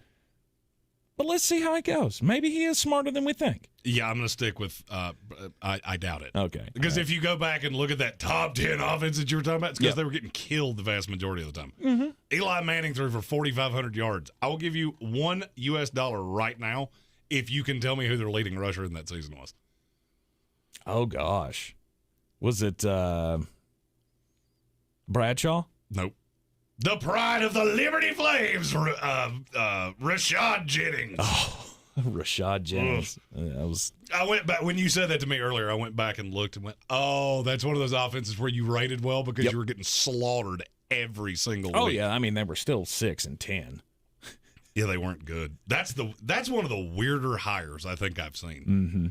But let's see how it goes. Maybe he is smarter than we think. Yeah, I'm going to stick with I doubt it. Okay. Because if you go back and look at that top 10 offense that you were talking about, it's because they were getting killed the vast majority of the time. Mm-hmm. Eli Manning threw for 4,500 yards. I will give you $1 right now if you can tell me who their leading rusher in that season was. Oh, gosh. Was it Bradshaw? Nope. The pride of the Liberty Flames, Rashad Jennings. Oh, Rashad Jennings. I went back when you said that to me earlier. I went back and looked and went, "Oh, that's one of those offenses where you rated well because you were getting slaughtered every single week." Oh yeah, I mean they were still 6 and 10. Yeah, they weren't good. That's one of the weirder hires I think I've seen. Mm-hmm.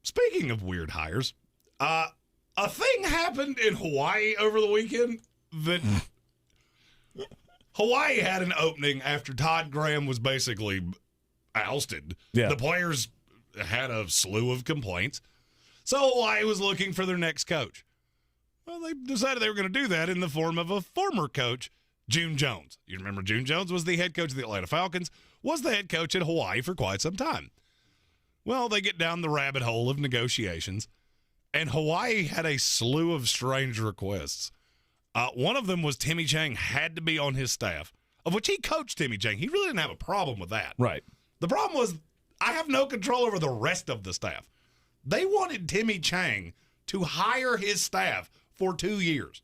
Speaking of weird hires, a thing happened in Hawaii over the weekend that. Hawaii had an opening after Todd Graham was basically ousted. Yeah. The players had a slew of complaints. So Hawaii was looking for their next coach. Well, they decided they were going to do that in the form of a former coach, June Jones. You remember June Jones was the head coach of the Atlanta Falcons, was the head coach at Hawaii for quite some time. Well, they get down the rabbit hole of negotiations, and Hawaii had a slew of strange requests. One of them was Timmy Chang had to be on his staff, of which he coached Timmy Chang. He really didn't have a problem with that. Right. The problem was I have no control over the rest of the staff. They wanted Timmy Chang to hire his staff for 2 years.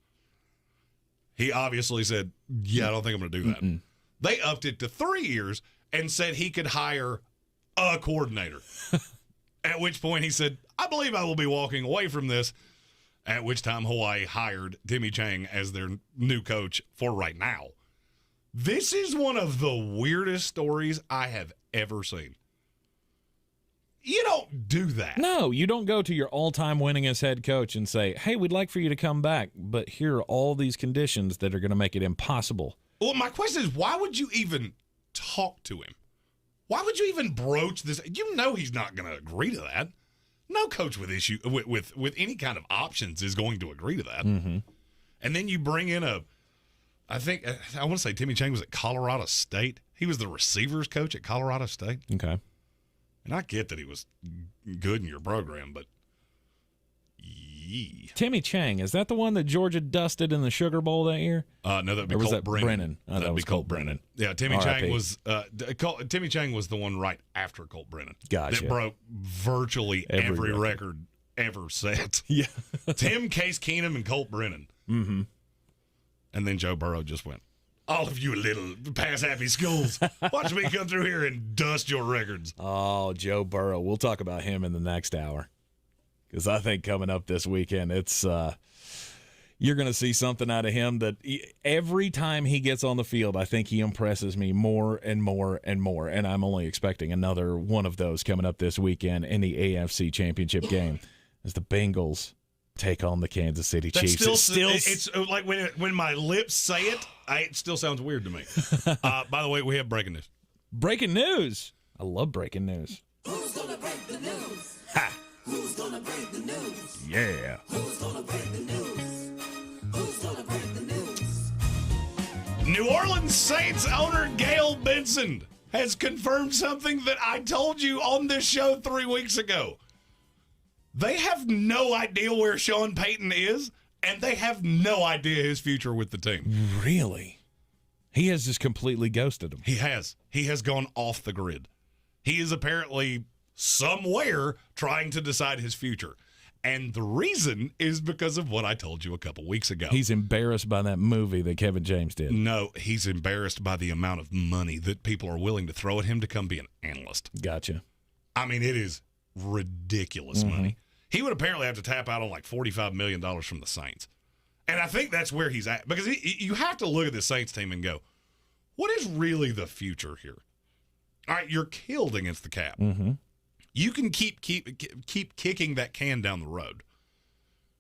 He obviously said, yeah, I don't think I'm going to do that. Mm-mm. They upped it to 3 years and said he could hire a coordinator. At which point he said, I believe I will be walking away from this. At which time Hawaii hired Timmy Chang as their new coach for right now. This is one of the weirdest stories I have ever seen. You don't do that. No, you don't go to your all-time winningest head coach and say, hey, we'd like for you to come back, but here are all these conditions that are going to make it impossible. Well, my question is, why would you even talk to him? Why would you even broach this? You know he's not going to agree to that. No coach with any kind of options is going to agree to that. Mm-hmm. And then you bring in I want to say Timmy Chang was at Colorado State. He was the receivers coach at Colorado State. Okay. And I get that he was good in your program, but yee. Timmy Chang, is that the one that Georgia dusted in the Sugar Bowl that year? No, that'd be or was Colt that Brennan. Oh, that was Colt Brennan. Yeah, Timmy R.I.P. Chang was Timmy Chang was the one right after Colt Brennan. Gotcha. That broke virtually every record ever set. Yeah. Tim, Case Keenum, and Colt Brennan. Mm-hmm. And then Joe Burrow just went, all of you little pass-happy schools, watch me come through here and dust your records. Oh, Joe Burrow. We'll talk about him in the next hour. Because I think coming up this weekend, it's you're going to see something out of him that every time he gets on the field, I think he impresses me more and more and more. And I'm only expecting another one of those coming up this weekend in the AFC Championship game as the Bengals take on the Kansas City Chiefs. It's like when my lips say it, it still sounds weird to me. By the way, we have breaking news. Breaking news. I love breaking news. Who's gonna break the news? Ha! Who's gonna break the news? Yeah. Who's gonna break the news? Who's gonna break the news? New Orleans Saints owner Gail Benson has confirmed something that I told you on this show 3 weeks ago. They have no idea where Sean Payton is, and they have no idea his future with the team. Really? He has just completely ghosted him. He has. He has gone off the grid. He is apparently somewhere trying to decide his future. And the reason is because of what I told you a couple weeks ago. He's embarrassed by that movie that Kevin James did. No, he's embarrassed by the amount of money that people are willing to throw at him to come be an analyst. Gotcha. I mean, it is ridiculous money. He would apparently have to tap out on like $45 million from the Saints. And I think that's where he's at. Because you have to look at the Saints team and go, what is really the future here? All right, you're killed against the cap. Mm-hmm. You can keep kicking that can down the road.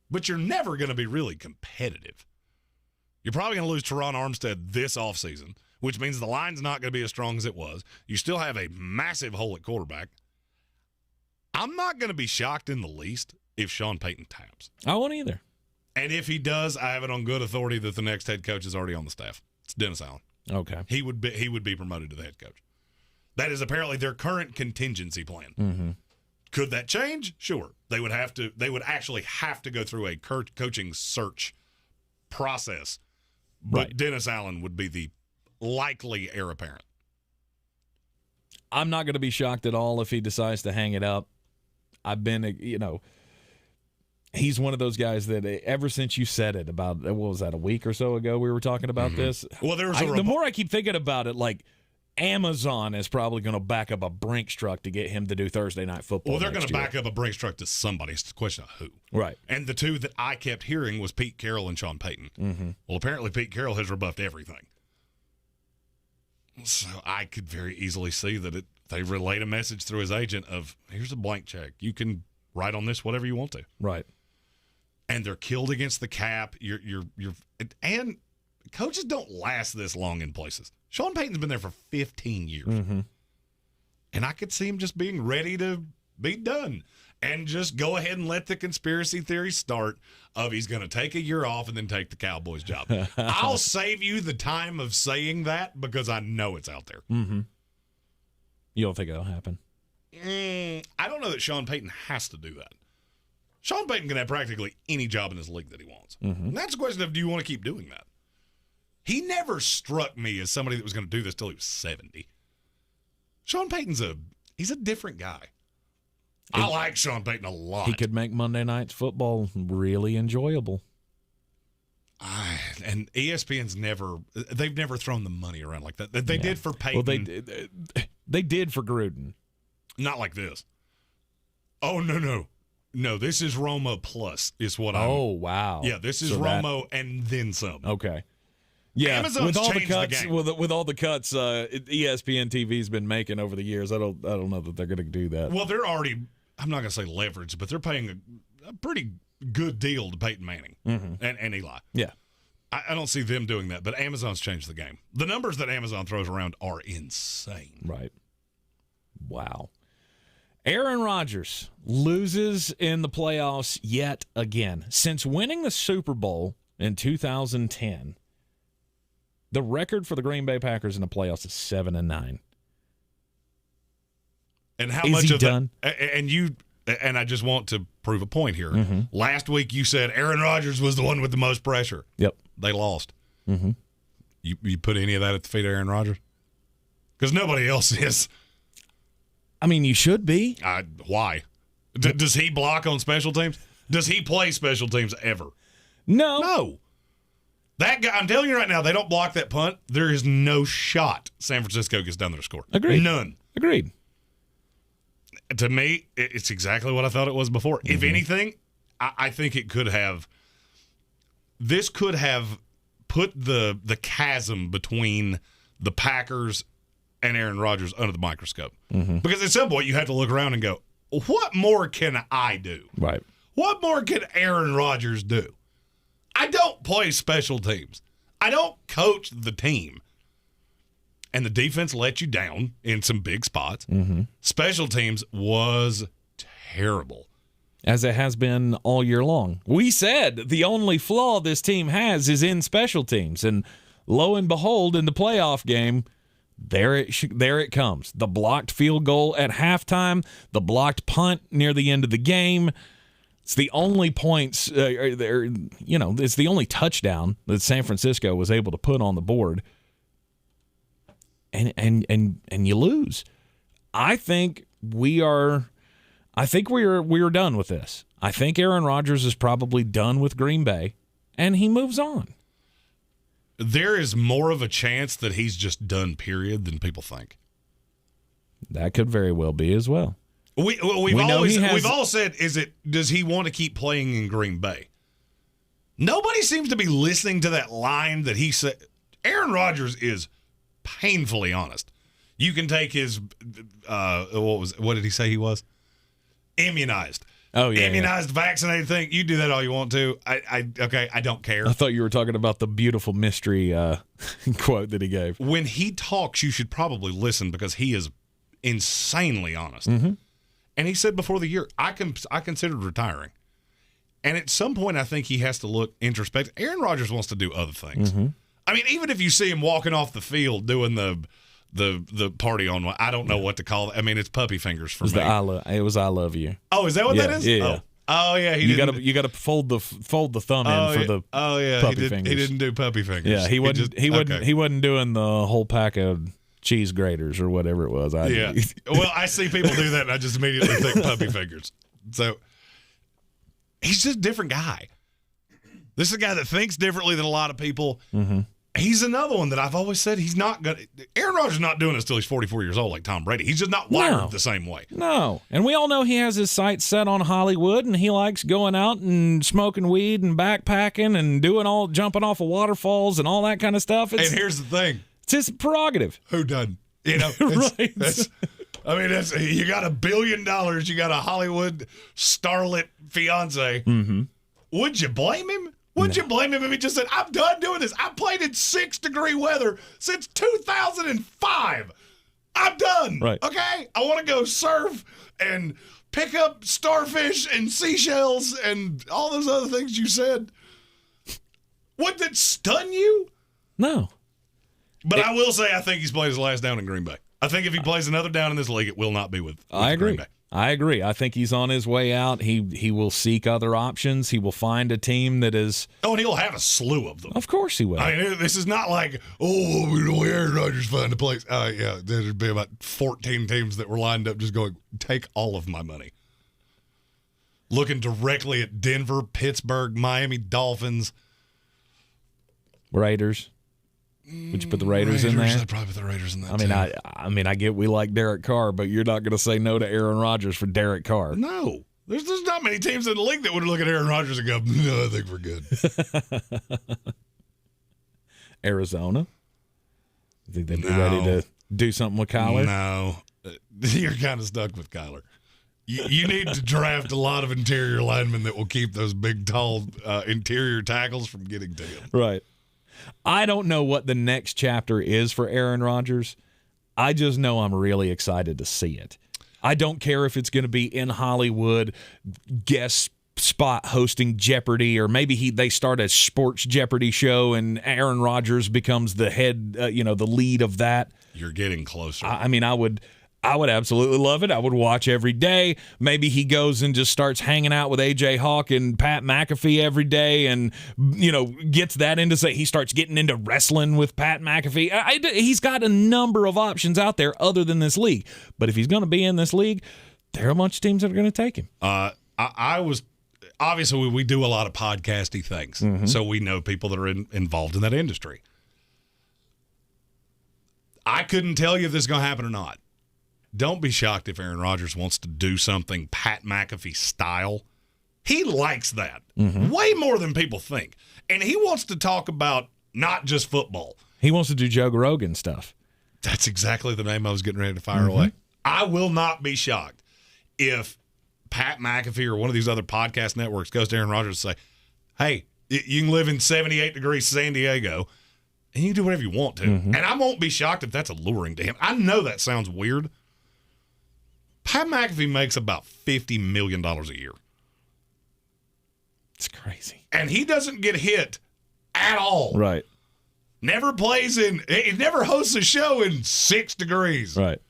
But you're never going to be really competitive. You're probably going to lose Teron Armstead this offseason, which means the line's not going to be as strong as it was. You still have a massive hole at quarterback. I'm not going to be shocked in the least if Sean Payton taps. I won't either. And if he does, I have it on good authority that the next head coach is already on the staff. It's Dennis Allen. Okay. He would be promoted to the head coach. That is apparently their current contingency plan. Mm-hmm. Could that change? Sure. They would actually have to go through a coaching search process. But Right. Dennis Allen would be the likely heir apparent. I'm not going to be shocked at all if he decides to hang it up. I've been, he's one of those guys that ever since you said it about, what was that, a week or so ago we were talking about this? Well, there was the more I keep thinking about it, like Amazon is probably going to back up a Brinks truck to get him to do Thursday Night Football. Well, they're going next to year. back up a Brinks truck to somebody. It's the question of who. Right. And the two that I kept hearing was Pete Carroll and Sean Payton. Mm-hmm. Well, apparently Pete Carroll has rebuffed everything. So I could very easily see that they relayed a message through his agent of, here's a blank check. You can write on this whatever you want to. Right. And they're killed against the cap. And coaches don't last this long in places. Sean Payton's been there for 15 years. Mm-hmm. And I could see him just being ready to be done and just go ahead and let the conspiracy theory start of he's going to take a year off and then take the Cowboys job. I'll save you the time of saying that because I know it's out there. Mm-hmm. You don't think it'll happen? I don't know that Sean Payton has to do that. Sean Payton can have practically any job in this league that he wants. Mm-hmm. And that's a question of, do you want to keep doing that? He never struck me as somebody that was going to do this till he was 70. Sean Payton's he's a different guy. I like Sean Payton a lot. He could make Monday Night Football really enjoyable. And ESPN's they've never thrown the money around like that. They did for Payton. Well, they did for Gruden. Not like this. Oh, no. No, this is Romo plus is what Oh, wow. Yeah, this is Romo and then some. Okay. Yeah, Amazon's with all the changed cuts, the game. with all the cuts, ESPN TV's been making over the years. I don't know that they're going to do that. Well, they're already, I'm not going to say leveraged, but they're paying a pretty good deal to Peyton Manning and Eli. Yeah. I don't see them doing that, but Amazon's changed the game. The numbers that Amazon throws around are insane. Right. Wow. Aaron Rodgers loses in the playoffs yet again. Since winning the Super Bowl in 2010, the record for the Green Bay Packers in the playoffs is 7-9. And how Is much he of done? that? And I just want to prove a point here. Mm-hmm. Last week you said Aaron Rodgers was the one with the most pressure. Yep. They lost. Mm-hmm. You put any of that at the feet of Aaron Rodgers? Because nobody else is. I mean, you should be. Why? Does he block on special teams? Does he play special teams ever? No. No. That guy, I'm telling you right now, they don't block that punt. There is no shot San Francisco gets down there to score. Agreed. None. Agreed. To me, it's exactly what I thought it was before. If anything, I think it could have. This could have put the chasm between the Packers and Aaron Rodgers under the microscope. Mm-hmm. Because at some point you have to look around and go, what more can I do? Right. What more can Aaron Rodgers do? I don't play special teams. I don't coach the team. And the defense let you down in some big spots. Mm-hmm. Special teams was terrible. As it has been all year long. We said the only flaw this team has is in special teams. And lo and behold, in the playoff game, there it comes. The blocked field goal at halftime, the blocked punt near the end of the game. It's the only points, it's the only touchdown that San Francisco was able to put on the board. And you lose. I think we are done with this. I think Aaron Rodgers is probably done with Green Bay, and he moves on. There is more of a chance that he's just done, period, than people think. That could very well be as well. We've all said, does he want to keep playing in Green Bay? Nobody seems to be listening to that line that he said. Aaron Rodgers is painfully honest. You can take his what did he say he was? Immunized. Oh yeah, immunized, vaccinated thing. You do that all you want to. I don't care. I thought you were talking about the beautiful mystery quote that he gave. When he talks, you should probably listen because he is insanely honest. Mm-hmm. And he said before the year, I considered retiring. And at some point, I think he has to look introspective. Aaron Rodgers wants to do other things. Mm-hmm. I mean, even if you see him walking off the field doing the party on, I don't know what to call it. I mean, it's puppy fingers for me. It was I love you. Oh, is that what that is? Yeah. Oh yeah. You gotta fold the thumb in for the puppy fingers. He didn't do puppy fingers. Yeah, he wasn't doing the whole pack of cheese graters or whatever it was. Well, I see people do that, and I just immediately think puppy fingers. So he's just a different guy. This is a guy that thinks differently than a lot of people. Mm-hmm. He's another one that I've always said he's not going to. Aaron Rodgers is not doing this until he's 44 years old like Tom Brady. He's just not wired the same way. No. And we all know he has his sights set on Hollywood, and he likes going out and smoking weed and backpacking and jumping off of waterfalls and all that kind of stuff. And here's the thing. It's his prerogative. Who doesn't? You know, right. You got $1 billion. You got a Hollywood starlet fiance. Mm-hmm. Would you blame him? Would you blame him if he just said, I'm done doing this? I've played in 6-degree weather since 2005. I'm done. Right. Okay? I want to go surf and pick up starfish and seashells and all those other things you said. Would that stun you? No. But I will say I think he's played his last down in Green Bay. I think if he plays another down in this league, it will not be with I agree. Green Bay. I agree. I think he's on his way out. He will seek other options. He will find a team that is. Oh, and he'll have a slew of them. Of course he will. I mean, this is not like, Aaron Rodgers find a place. Yeah, there'd be about 14 teams that were lined up just going, take all of my money. Looking directly at Denver, Pittsburgh, Miami Dolphins. Raiders. Would you put the Raiders in there? I'd probably put the Raiders in that. I get we like Derek Carr, but you're not going to say no to Aaron Rodgers for Derek Carr. No. There's not many teams in the league that would look at Aaron Rodgers and go, no, I think we're good. Arizona? You think they'd be ready to do something with Kyler? No. You're kind of stuck with Kyler. You need to draft a lot of interior linemen that will keep those big, tall interior tackles from getting to him. Right. I don't know what the next chapter is for Aaron Rodgers. I just know I'm really excited to see it. I don't care if it's going to be in Hollywood, guest spot hosting Jeopardy, or maybe they start a sports Jeopardy show and Aaron Rodgers becomes the head, the lead of that. You're getting closer. I mean, I would absolutely love it. I would watch every day. Maybe he goes and just starts hanging out with AJ Hawk and Pat McAfee every day, and gets that into he starts getting into wrestling with Pat McAfee. He's got a number of options out there other than this league. But if he's going to be in this league, there are a bunch of teams that are going to take him. Obviously, we do a lot of podcasty things, so we know people that are involved in that industry. I couldn't tell you if this is going to happen or not. Don't be shocked if Aaron Rodgers wants to do something Pat McAfee style. He likes that way more than people think. And he wants to talk about not just football. He wants to do Joe Rogan stuff. That's exactly the name I was getting ready to fire away. I will not be shocked if Pat McAfee or one of these other podcast networks goes to Aaron Rodgers and say, hey, you can live in 78 degrees San Diego and you can do whatever you want to. And I won't be shocked if that's alluring to him. I know that sounds weird. Pat McAfee makes about $50 million a year. It's crazy. And he doesn't get hit at all. Right. He never hosts a show in 6 degrees. Right.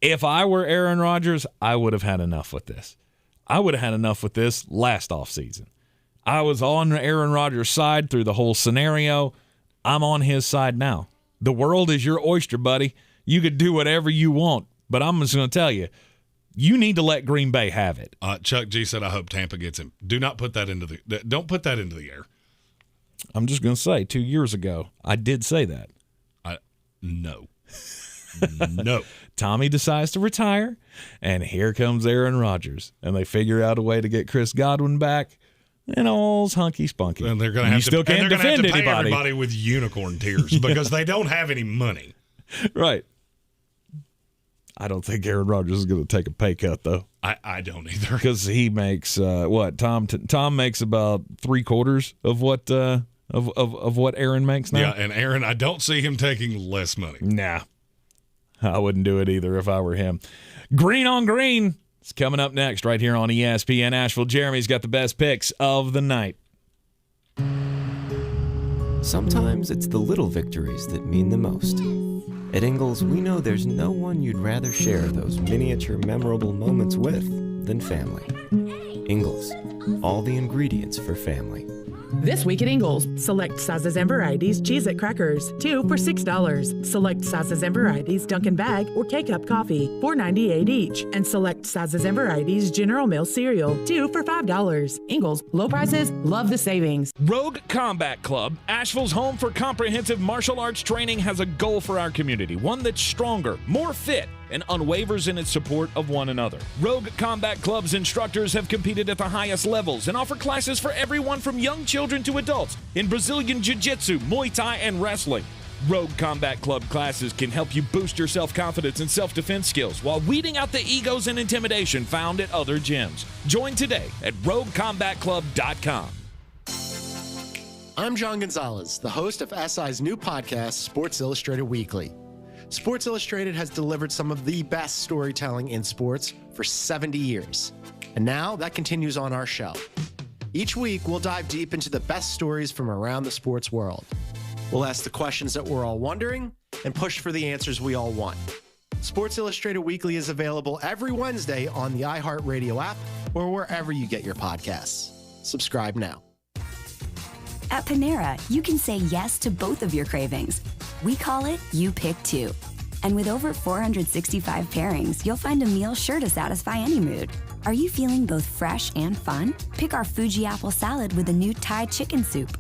If I were Aaron Rodgers, I would have had enough with this. I would have had enough with this last offseason. I was on Aaron Rodgers' side through the whole scenario. I'm on his side now. The world is your oyster, buddy. You could do whatever you want, but I'm just going to tell you, you need to let Green Bay have it. Chuck G said, I hope Tampa gets him. Don't put that into the air. I'm just going to say, 2 years ago, I did say that. No. No. Tommy decides to retire, and here comes Aaron Rodgers, and they figure out a way to get Chris Godwin back, and all's hunky spunky. And they're going to have to pay everybody with unicorn tears because they don't have any money. Right. I don't think Aaron Rodgers is going to take a pay cut, though. I don't either. Because he makes what? Tom makes about 3/4 of what of what Aaron makes now. Yeah, and Aaron, I don't see him taking less money. Nah, I wouldn't do it either if I were him. Greene on Greene is coming up next right here on ESPN Asheville. Jeremy's got the best picks of the night. Sometimes it's the little victories that mean the most. At Ingalls, we know there's no one you'd rather share those miniature memorable moments with than family. Ingalls, all the ingredients for family. This week at Ingalls, select sizes and varieties Cheez-It crackers, 2 for $6. Select sizes and varieties Dunkin' Bag or K-Cup coffee, $4.98 each. And select sizes and varieties General Mills cereal, 2 for $5. Ingalls, low prices, love the savings. Rogue Combat Club, Asheville's home for comprehensive martial arts training, has a goal for our community, one that's stronger, more fit, and unwavers in its support of one another. Rogue Combat Club's instructors have competed at the highest levels and offer classes for everyone from young children to adults in Brazilian Jiu-Jitsu, Muay Thai, and wrestling. Rogue Combat Club classes can help you boost your self-confidence and self-defense skills while weeding out the egos and intimidation found at other gyms. Join today at roguecombatclub.com. I'm John Gonzalez, the host of SI's new podcast, Sports Illustrated Weekly. Sports Illustrated has delivered some of the best storytelling in sports for 70 years. And now that continues on our show. Each week, we'll dive deep into the best stories from around the sports world. We'll ask the questions that we're all wondering and push for the answers we all want. Sports Illustrated Weekly is available every Wednesday on the iHeartRadio app or wherever you get your podcasts. Subscribe now. At Panera, you can say yes to both of your cravings. We call it You Pick Two. And with over 465 pairings, you'll find a meal sure to satisfy any mood. Are you feeling both fresh and fun? Pick our Fuji apple salad with a new Thai chicken soup.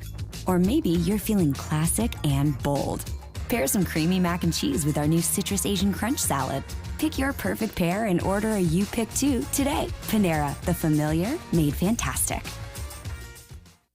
Or maybe you're feeling classic and bold. Pair some creamy mac and cheese with our new Citrus Asian Crunch salad. Pick your perfect pair and order a You Pick Two today. Panera, the familiar made fantastic.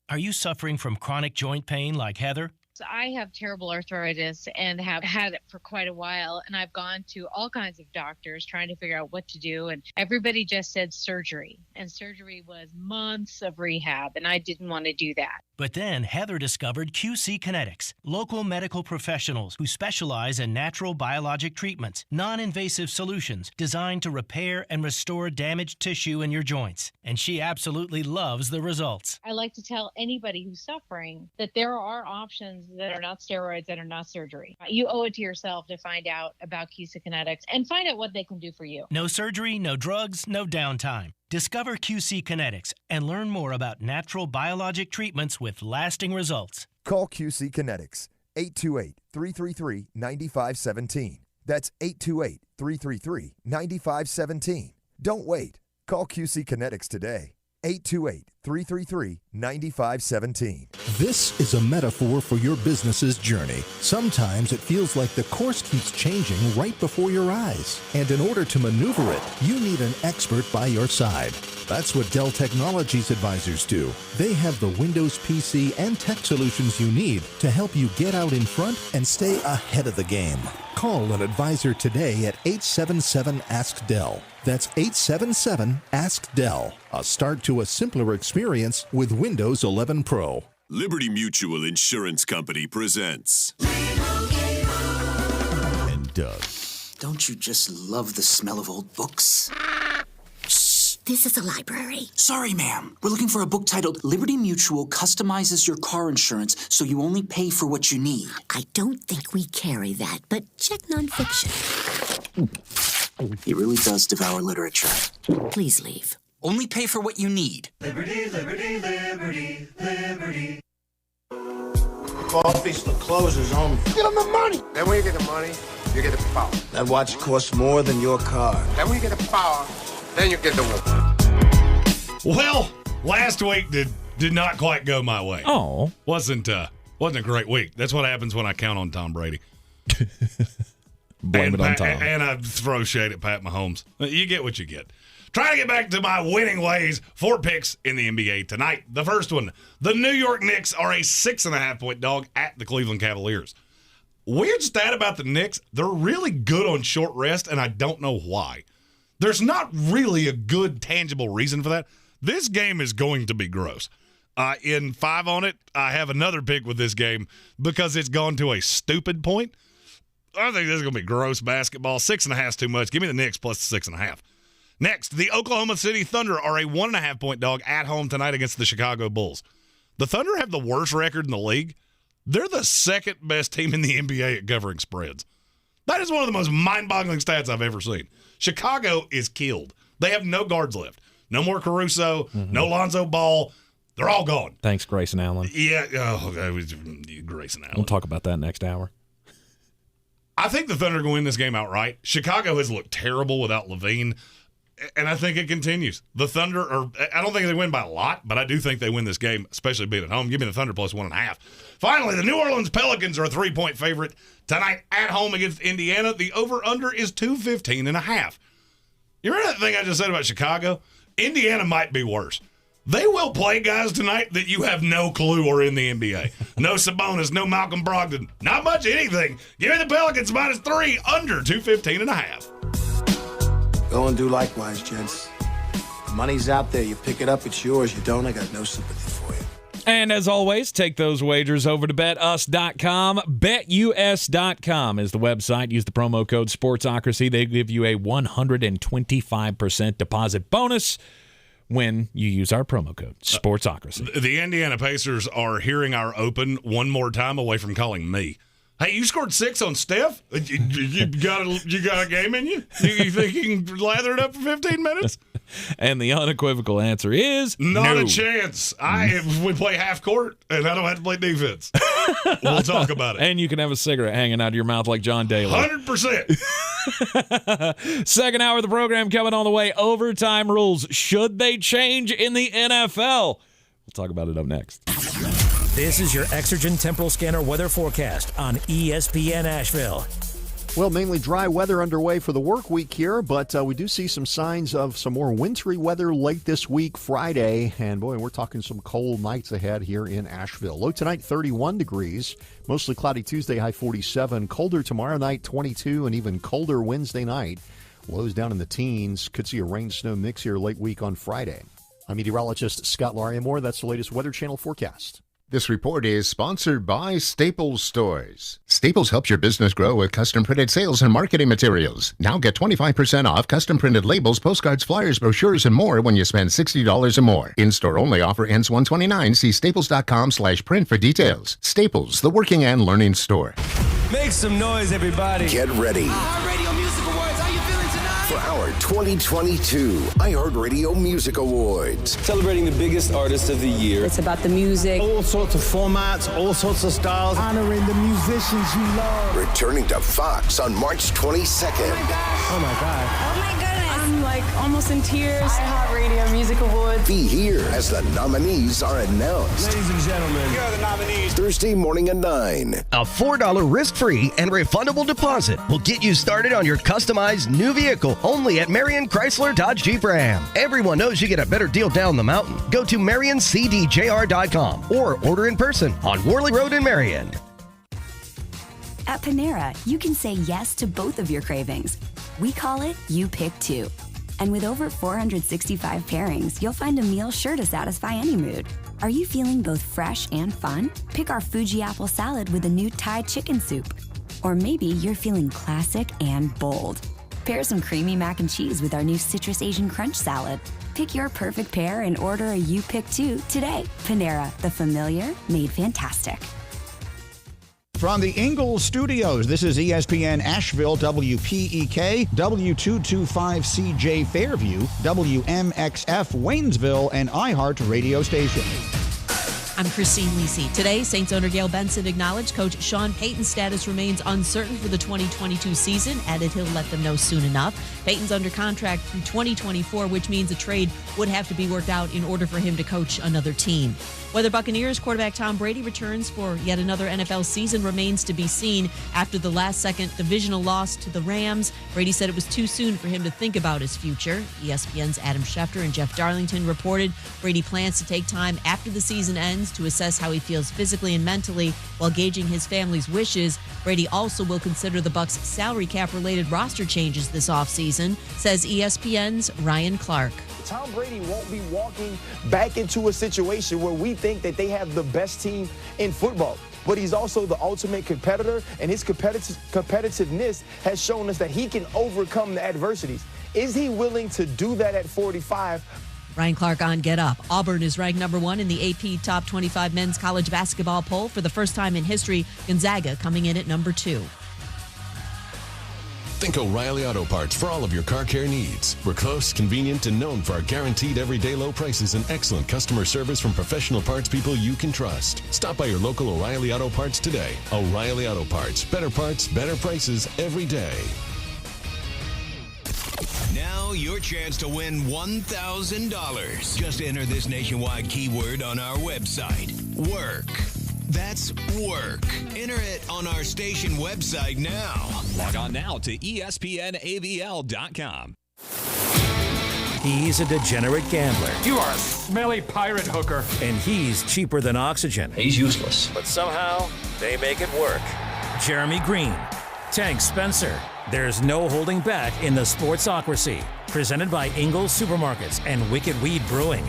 Are you suffering from chronic joint pain like Heather? I have terrible arthritis and have had it for quite a while, and I've gone to all kinds of doctors trying to figure out what to do, and everybody just said surgery, and surgery was months of rehab, and I didn't want to do that. But then Heather discovered QC Kinetics, local medical professionals who specialize in natural biologic treatments, non-invasive solutions designed to repair and restore damaged tissue in your joints. And she absolutely loves the results. I like to tell anybody who's suffering that there are options that are not steroids, that are not surgery. You owe it to yourself to find out about QC Kinetics and find out what they can do for you. No surgery, no drugs, no downtime. Discover QC Kinetics and learn more about natural biologic treatments with lasting results. Call QC Kinetics, 828-333-9517. That's 828-333-9517. Don't wait. Call QC Kinetics today. 828-333-9517. This is a metaphor for your business's journey. Sometimes it feels like the course keeps changing right before your eyes. And in order to maneuver it, you need an expert by your side. That's what Dell Technologies advisors do. They have the Windows PC and tech solutions you need to help you get out in front and stay ahead of the game. Call an advisor today at 877-ASK-DELL. That's 877-ASK-DELL. A start to a simpler experience with Windows 11 Pro. Liberty Mutual Insurance Company presents. And Doug. Don't you just love the smell of old books? Shh, this is a library. Sorry, ma'am. We're looking for a book titled Liberty Mutual Customizes Your Car Insurance So You Only Pay for What You Need. I don't think we carry that, but check nonfiction. He really does devour literature. Please leave. Only pay for what you need. Liberty, liberty, liberty, liberty. Coffee still closes on. Get them the money. Then when you get the money, you get the power. That watch costs more than your car. Then when you get the power, then you get the woman. Well, last week did not quite go my way. Oh, wasn't a great week. That's what happens when I count on Tom Brady. Blame it on Tom. And I throw shade at Pat Mahomes. You get what you get. Trying to get back to my winning ways. 4 picks in the NBA tonight. The first one, the New York Knicks are a 6.5-point dog at the Cleveland Cavaliers. Weird stat about the Knicks, they're really good on short rest, and I don't know why. There's not really a good, tangible reason for that. This game is going to be gross. In 5 on it, I have another pick with this game because it's gone to a stupid point. I think this is going to be gross basketball. 6.5 is too much. Give me the Knicks plus the 6.5. Next, the Oklahoma City Thunder are a 1.5-point dog at home tonight against the Chicago Bulls. The Thunder have the worst record in the league. They're the second best team in the NBA at covering spreads. That is one of the most mind-boggling stats I've ever seen. Chicago is killed. They have no guards left. No more Caruso, no Lonzo Ball. They're all gone. Thanks, Grayson Allen. Yeah, Grayson Allen. We'll talk about that next hour. I think the Thunder are going to win this game outright. Chicago has looked terrible without Levine, and I think it continues. The Thunder I don't think they win by a lot, but I do think they win this game, especially being at home. Give me the Thunder plus 1.5. Finally, the New Orleans Pelicans are a 3-point favorite tonight at home against Indiana. The over-under is 215.5. You remember that thing I just said about Chicago? Indiana might be worse. They will play guys tonight that you have no clue are in the NBA. No Sabonis, no Malcolm Brogdon, not much anything. Give me the Pelicans minus 3, under 215.5. Go and do likewise, gents. The money's out there. You pick it up, it's yours. You don't, I got no sympathy for you. And as always, take those wagers over to betus.com. Betus.com is the website. Use the promo code Sportsocracy. They give you a 125% deposit bonus when you use our promo code, Sportsocracy. The Indiana Pacers are hearing our open one more time away from calling me. Hey, you scored 6 on Steph? You got a game in you? You think you can lather it up for 15 minutes? And the unequivocal answer is not no. a chance. We play half court, and I don't have to play defense. We'll talk about it. And you can have a cigarette hanging out of your mouth like John Daly. 100%. Second hour of the program coming on the way. Overtime rules. Should they change in the NFL? We'll talk about it up next. This is your Exergen Temporal Scanner weather forecast on ESPN Asheville. Well, mainly dry weather underway for the work week here, but we do see some signs of some more wintry weather late this week, Friday. And boy, we're talking some cold nights ahead here in Asheville. Low tonight, 31 degrees. Mostly cloudy Tuesday, high 47. Colder tomorrow night, 22, and even colder Wednesday night. Lows down in the teens. Could see a rain-snow mix here late week on Friday. I'm meteorologist Scott Lariamore. That's the latest Weather Channel forecast. This report is sponsored by Staples Stores. Staples helps your business grow with custom printed sales and marketing materials. Now get 25% off custom printed labels, postcards, flyers, brochures, and more when you spend $60 or more. In-store only offer ends 1/29. See staples.com/print for details. Staples, the working and learning store. Make some noise, everybody. Get ready Radio Music Awards, how you feeling tonight? for our 2022 iHeartRadio Music Awards. Celebrating the biggest artists of the year. It's about the music. All sorts of formats, all sorts of styles. Honoring the musicians you love. Returning to Fox on March 22nd. Oh my God. Oh my goodness. I'm like almost in tears. iHeartRadio Music Awards. Be here as the nominees are announced. Ladies and gentlemen, here are the nominees. Thursday morning at 9. A $4 risk-free and refundable deposit will get you started on your customized new vehicle only at Marion Chrysler Dodge Jeep Ram. Everyone knows you get a better deal down the mountain. Go to MarionCDJR.com or order in person on Worley Road in Marion. At Panera, you can say yes to both of your cravings. We call it You Pick Two. And with over 465 pairings, you'll find a meal sure to satisfy any mood. Are you feeling both fresh and fun? Pick our Fuji apple salad with a new Thai chicken soup. Or maybe you're feeling classic and bold. Pair some creamy mac and cheese with our new Citrus Asian Crunch salad. Pick your perfect pair and order a You Pick Two today. Panera, the familiar made fantastic. From the Ingalls Studios, this is ESPN Asheville, WPEK, W225CJ Fairview, WMXF Waynesville, and iHeart radio station. I'm Christine Lisi. Today, Saints owner Gail Benson acknowledged Coach Sean Payton's status remains uncertain for the 2022 season, added he'll let them know soon enough. Payton's under contract through 2024, which means a trade would have to be worked out in order for him to coach another team. Whether Buccaneers quarterback Tom Brady returns for yet another NFL season remains to be seen. After the last-second divisional loss to the Rams, Brady said it was too soon for him to think about his future. ESPN's Adam Schefter and Jeff Darlington reported Brady plans to take time after the season ends to assess how he feels physically and mentally while gauging his family's wishes. Brady also will consider the Bucs' salary cap-related roster changes this offseason, says ESPN's Ryan Clark. Tom Brady won't be walking back into a situation where we think that they have the best team in football. But he's also the ultimate competitor, and his competitiveness has shown us that he can overcome the adversities. Is he willing to do that at 45? Ryan Clark on Get Up. Auburn is ranked number 1 in the AP Top 25 men's college basketball poll for the first time in history. Gonzaga coming in at number 2. Think O'Reilly Auto Parts for all of your car care needs. We're close, convenient, and known for our guaranteed everyday low prices and excellent customer service from professional parts people you can trust. Stop by your local O'Reilly Auto Parts today. O'Reilly Auto Parts. Better parts, better prices every day. Now your chance to win $1,000. Just enter this nationwide keyword on our website. Work. That's work. Enter it on our station website now. Log on now to ESPNABL.com. He's a degenerate gambler. You are a smelly pirate hooker. And he's cheaper than oxygen. He's useless. But somehow, they make it work. Jeremy Greene, Tank Spencer. There's no holding back in the Sportsocracy. Presented by Ingalls Supermarkets and Wicked Weed Brewing.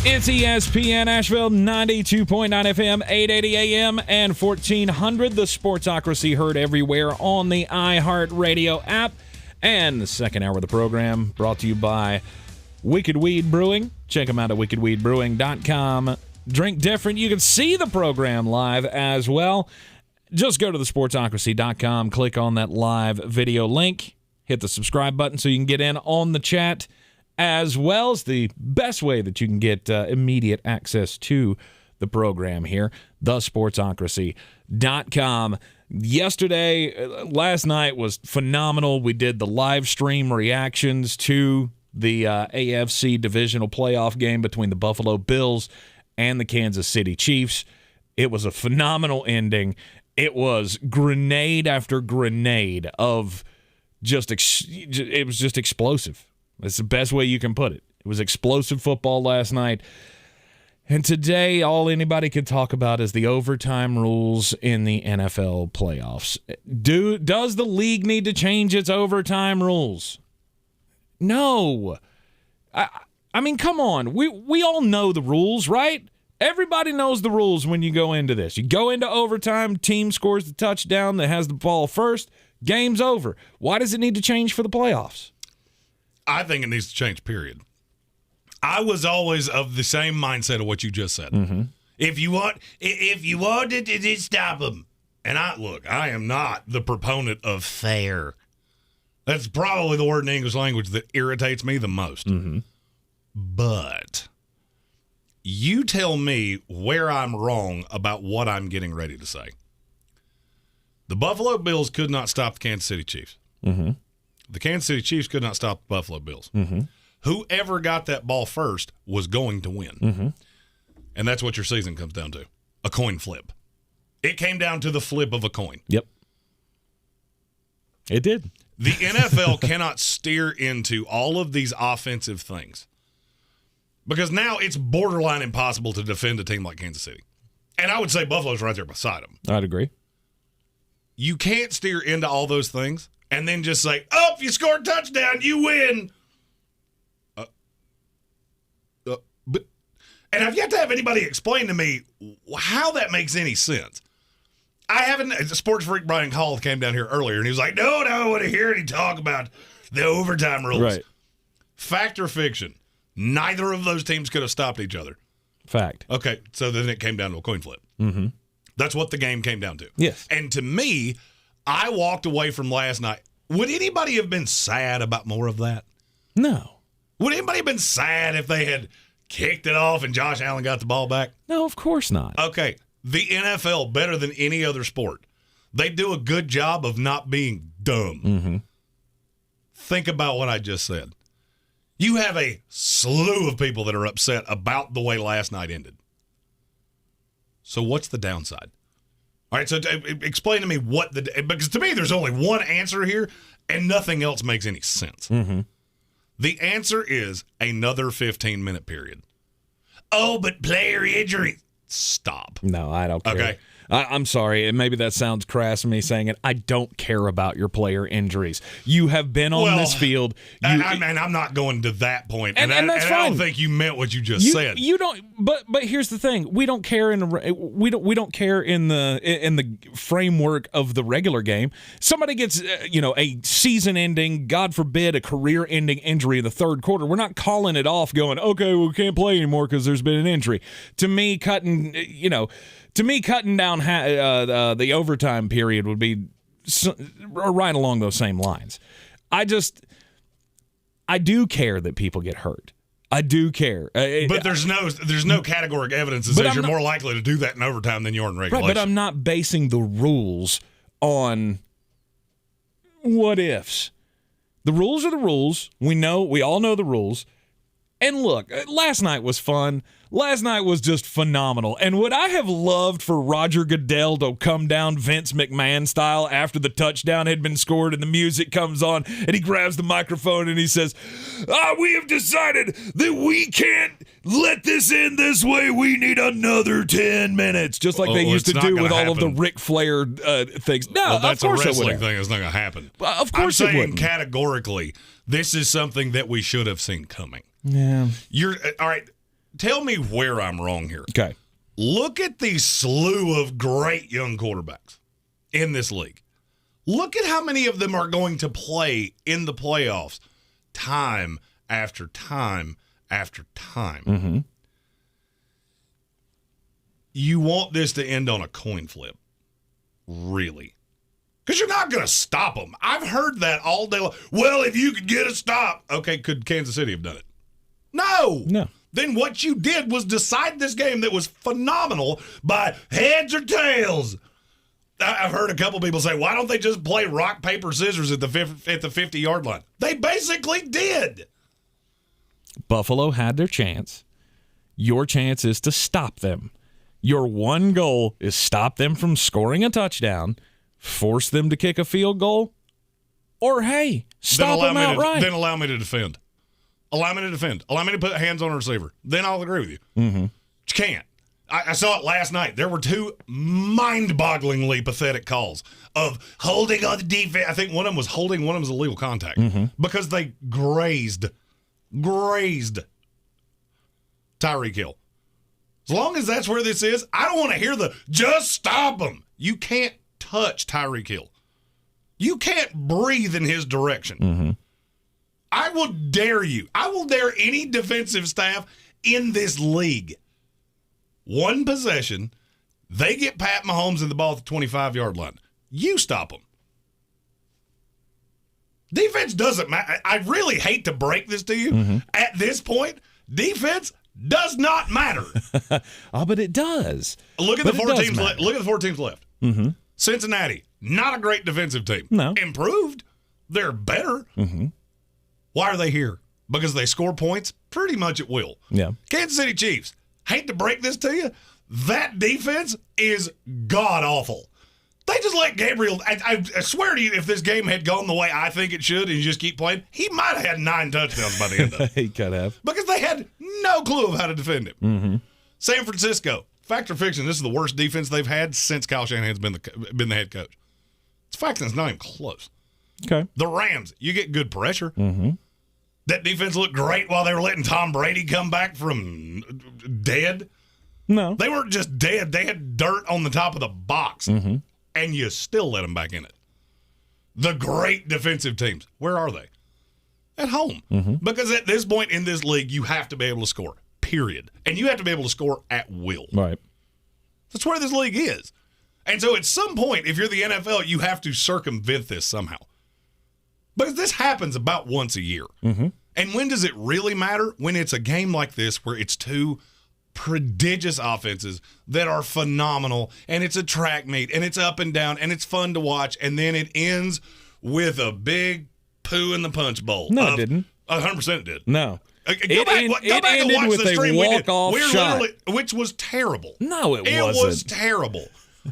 It's ESPN Asheville, 92.9 FM, 880 AM, and 1400. The Sportsocracy heard everywhere on the iHeartRadio app. And the second hour of the program brought to you by Wicked Weed Brewing. Check them out at wickedweedbrewing.com. Drink different. You can see the program live as well. Just go to thesportsocracy.com, click on that live video link, hit the subscribe button so you can get in on the chat, as well as the best way that you can get immediate access to the program here, thesportsocracy.com. Last night was phenomenal. We did the live stream reactions to the AFC divisional playoff game between the Buffalo Bills and the Kansas City Chiefs. It was a phenomenal ending, it was grenade after grenade of it was just explosive. That's the best way you can put it. It was explosive football last night. And today, all anybody can talk about is the overtime rules in the NFL playoffs. Does the league need to change its overtime rules? No. I mean, come on. We all know the rules, right? Everybody knows the rules when you go into this. You go into overtime, team scores the touchdown that has the ball first, game's over. Why does it need to change for the playoffs? I think it needs to change, period. I was always of the same mindset of what you just said. Mm-hmm. If you wanted to stop them, and I am not the proponent of fair. That's probably the word in the English language that irritates me the most. Mm-hmm. But you tell me where I'm wrong about what I'm getting ready to say. The Buffalo Bills could not stop the Kansas City Chiefs. Mm-hmm. The Kansas City Chiefs could not stop the Buffalo Bills. Mm-hmm. Whoever got that ball first was going to win. Mm-hmm. And that's what your season comes down to. A coin flip. It came down to the flip of a coin. Yep. It did. The NFL cannot steer into all of these offensive things because now it's borderline impossible to defend a team like Kansas City. And I would say Buffalo's right there beside them. I'd agree. You can't steer into all those things and then just say, if you score a touchdown, you win. And I've yet to have anybody explain to me how that makes any sense. I haven't. Sports freak Brian Hall came down here earlier, and he was like, no, I want to hear any talk about the overtime rules. Right. Fact or fiction? Neither of those teams could have stopped each other. Fact. Okay, so then it came down to a coin flip. Mm-hmm. That's what the game came down to. Yes. And to me, I walked away from last night. Would anybody have been sad about more of that? No. Would anybody have been sad if they had kicked it off and Josh Allen got the ball back? No, of course not. Okay. The NFL, better than any other sport, they do a good job of not being dumb. Mm-hmm. Think about what I just said. You have a slew of people that are upset about the way last night ended. So what's the downside? All right, so explain to me because to me there's only one answer here and nothing else makes any sense. Mm-hmm. The answer is another 15-minute period. Oh, but player injury. Stop. No, I don't care. Okay. I'm sorry, and maybe that sounds crass, me saying it. I don't care about your player injuries. You have been on this field. I'm not going to that point, and that's fine. I don't think you meant what you just said. You don't. But here's the thing: we don't care in the framework of the regular game. Somebody gets a season-ending, God forbid, a career-ending injury in the third quarter. We're not calling it off, going, okay, we can't play anymore because there's been an injury. To me, cutting down the overtime period would be right along those same lines. I do care that people get hurt. I do care. But there's no categorical evidence that says you're more likely to do that in overtime than you are in regulation. Right, but I'm not basing the rules on what ifs. The rules are the rules. We all know the rules. And look, last night was fun. Last night was just phenomenal. And would I have loved for Roger Goodell to come down Vince McMahon style after the touchdown had been scored and the music comes on and he grabs the microphone and he says, we have decided that we can't let this end this way. We need another 10 minutes. Just like they used to do with all of the Ric Flair things. No, that's of course a wrestling thing. It's not going to happen. Of course I'm it saying wouldn't. Categorically, this is something that we should have seen coming. Yeah. All right. Tell me where I'm wrong here. Okay. Look at the slew of great young quarterbacks in this league. Look at how many of them are going to play in the playoffs time after time after time. Mm-hmm. You want this to end on a coin flip. Really? Because you're not going to stop them. I've heard that all day long. Well, if you could get a stop. Okay, could Kansas City have done it? No. Then what you did was decide this game that was phenomenal by heads or tails. I've heard a couple people say, why don't they just play rock, paper, scissors at the 50-yard line? They basically did. Buffalo had their chance. Your chance is to stop them. Your one goal is stop them from scoring a touchdown, force them to kick a field goal, or, hey, stop them outright. Then allow me to defend. Allow me to defend. Allow me to put hands on a receiver. Then I'll agree with you. Mm-hmm. But you can't. I saw it last night. There were two mind-bogglingly pathetic calls of holding on the defense. I think one of them was holding, one of them was illegal contact because they grazed Tyreek Hill. As long as that's where this is, I don't want to hear the just stop him. You can't touch Tyreek Hill. You can't breathe in his direction. Mm-hmm. I will dare you. I will dare any defensive staff in this league. One possession, they get Pat Mahomes in the ball at the 25-yard line. You stop them. Defense doesn't matter. I really hate to break this to you. At this point, defense does not matter. Oh, but it does. Look at the four teams left. Look at the 4 teams left. Mm-hmm. Cincinnati, not a great defensive team. No. Improved. They're better. Mm-hmm. Why are they here? Because they score points pretty much at will. Yeah. Kansas City Chiefs, hate to break this to you, that defense is god-awful. They just let Gabriel, I swear to you, if this game had gone the way I think it should and you just keep playing, he might have had 9 touchdowns by the end of it. He could have. Because they had no clue of how to defend him. Mm-hmm. San Francisco, fact or fiction, this is the worst defense they've had since Kyle Shanahan's been the head coach. It's fact and it's not even close. Okay. The Rams, you get good pressure. Mm-hmm. That defense looked great while they were letting Tom Brady come back from dead. No. They weren't just dead. They had dirt on the top of the box. Mm-hmm. And you still let them back in it. The great defensive teams, where are they? At home. Mm-hmm. Because at this point in this league, you have to be able to score, period. And you have to be able to score at will. Right. That's where this league is. And so at some point, if you're the NFL, you have to circumvent this somehow. Because this happens about once a year. Mm-hmm. And when does it really matter? When it's a game like this where it's two prodigious offenses that are phenomenal, and it's a track meet, and it's up and down, and it's fun to watch, and then it ends with a big poo in the punch bowl. No, it didn't. 100% it did. No. Go back and watch with the stream a we did. walk-off shot. Which was terrible. No, it wasn't. It was terrible.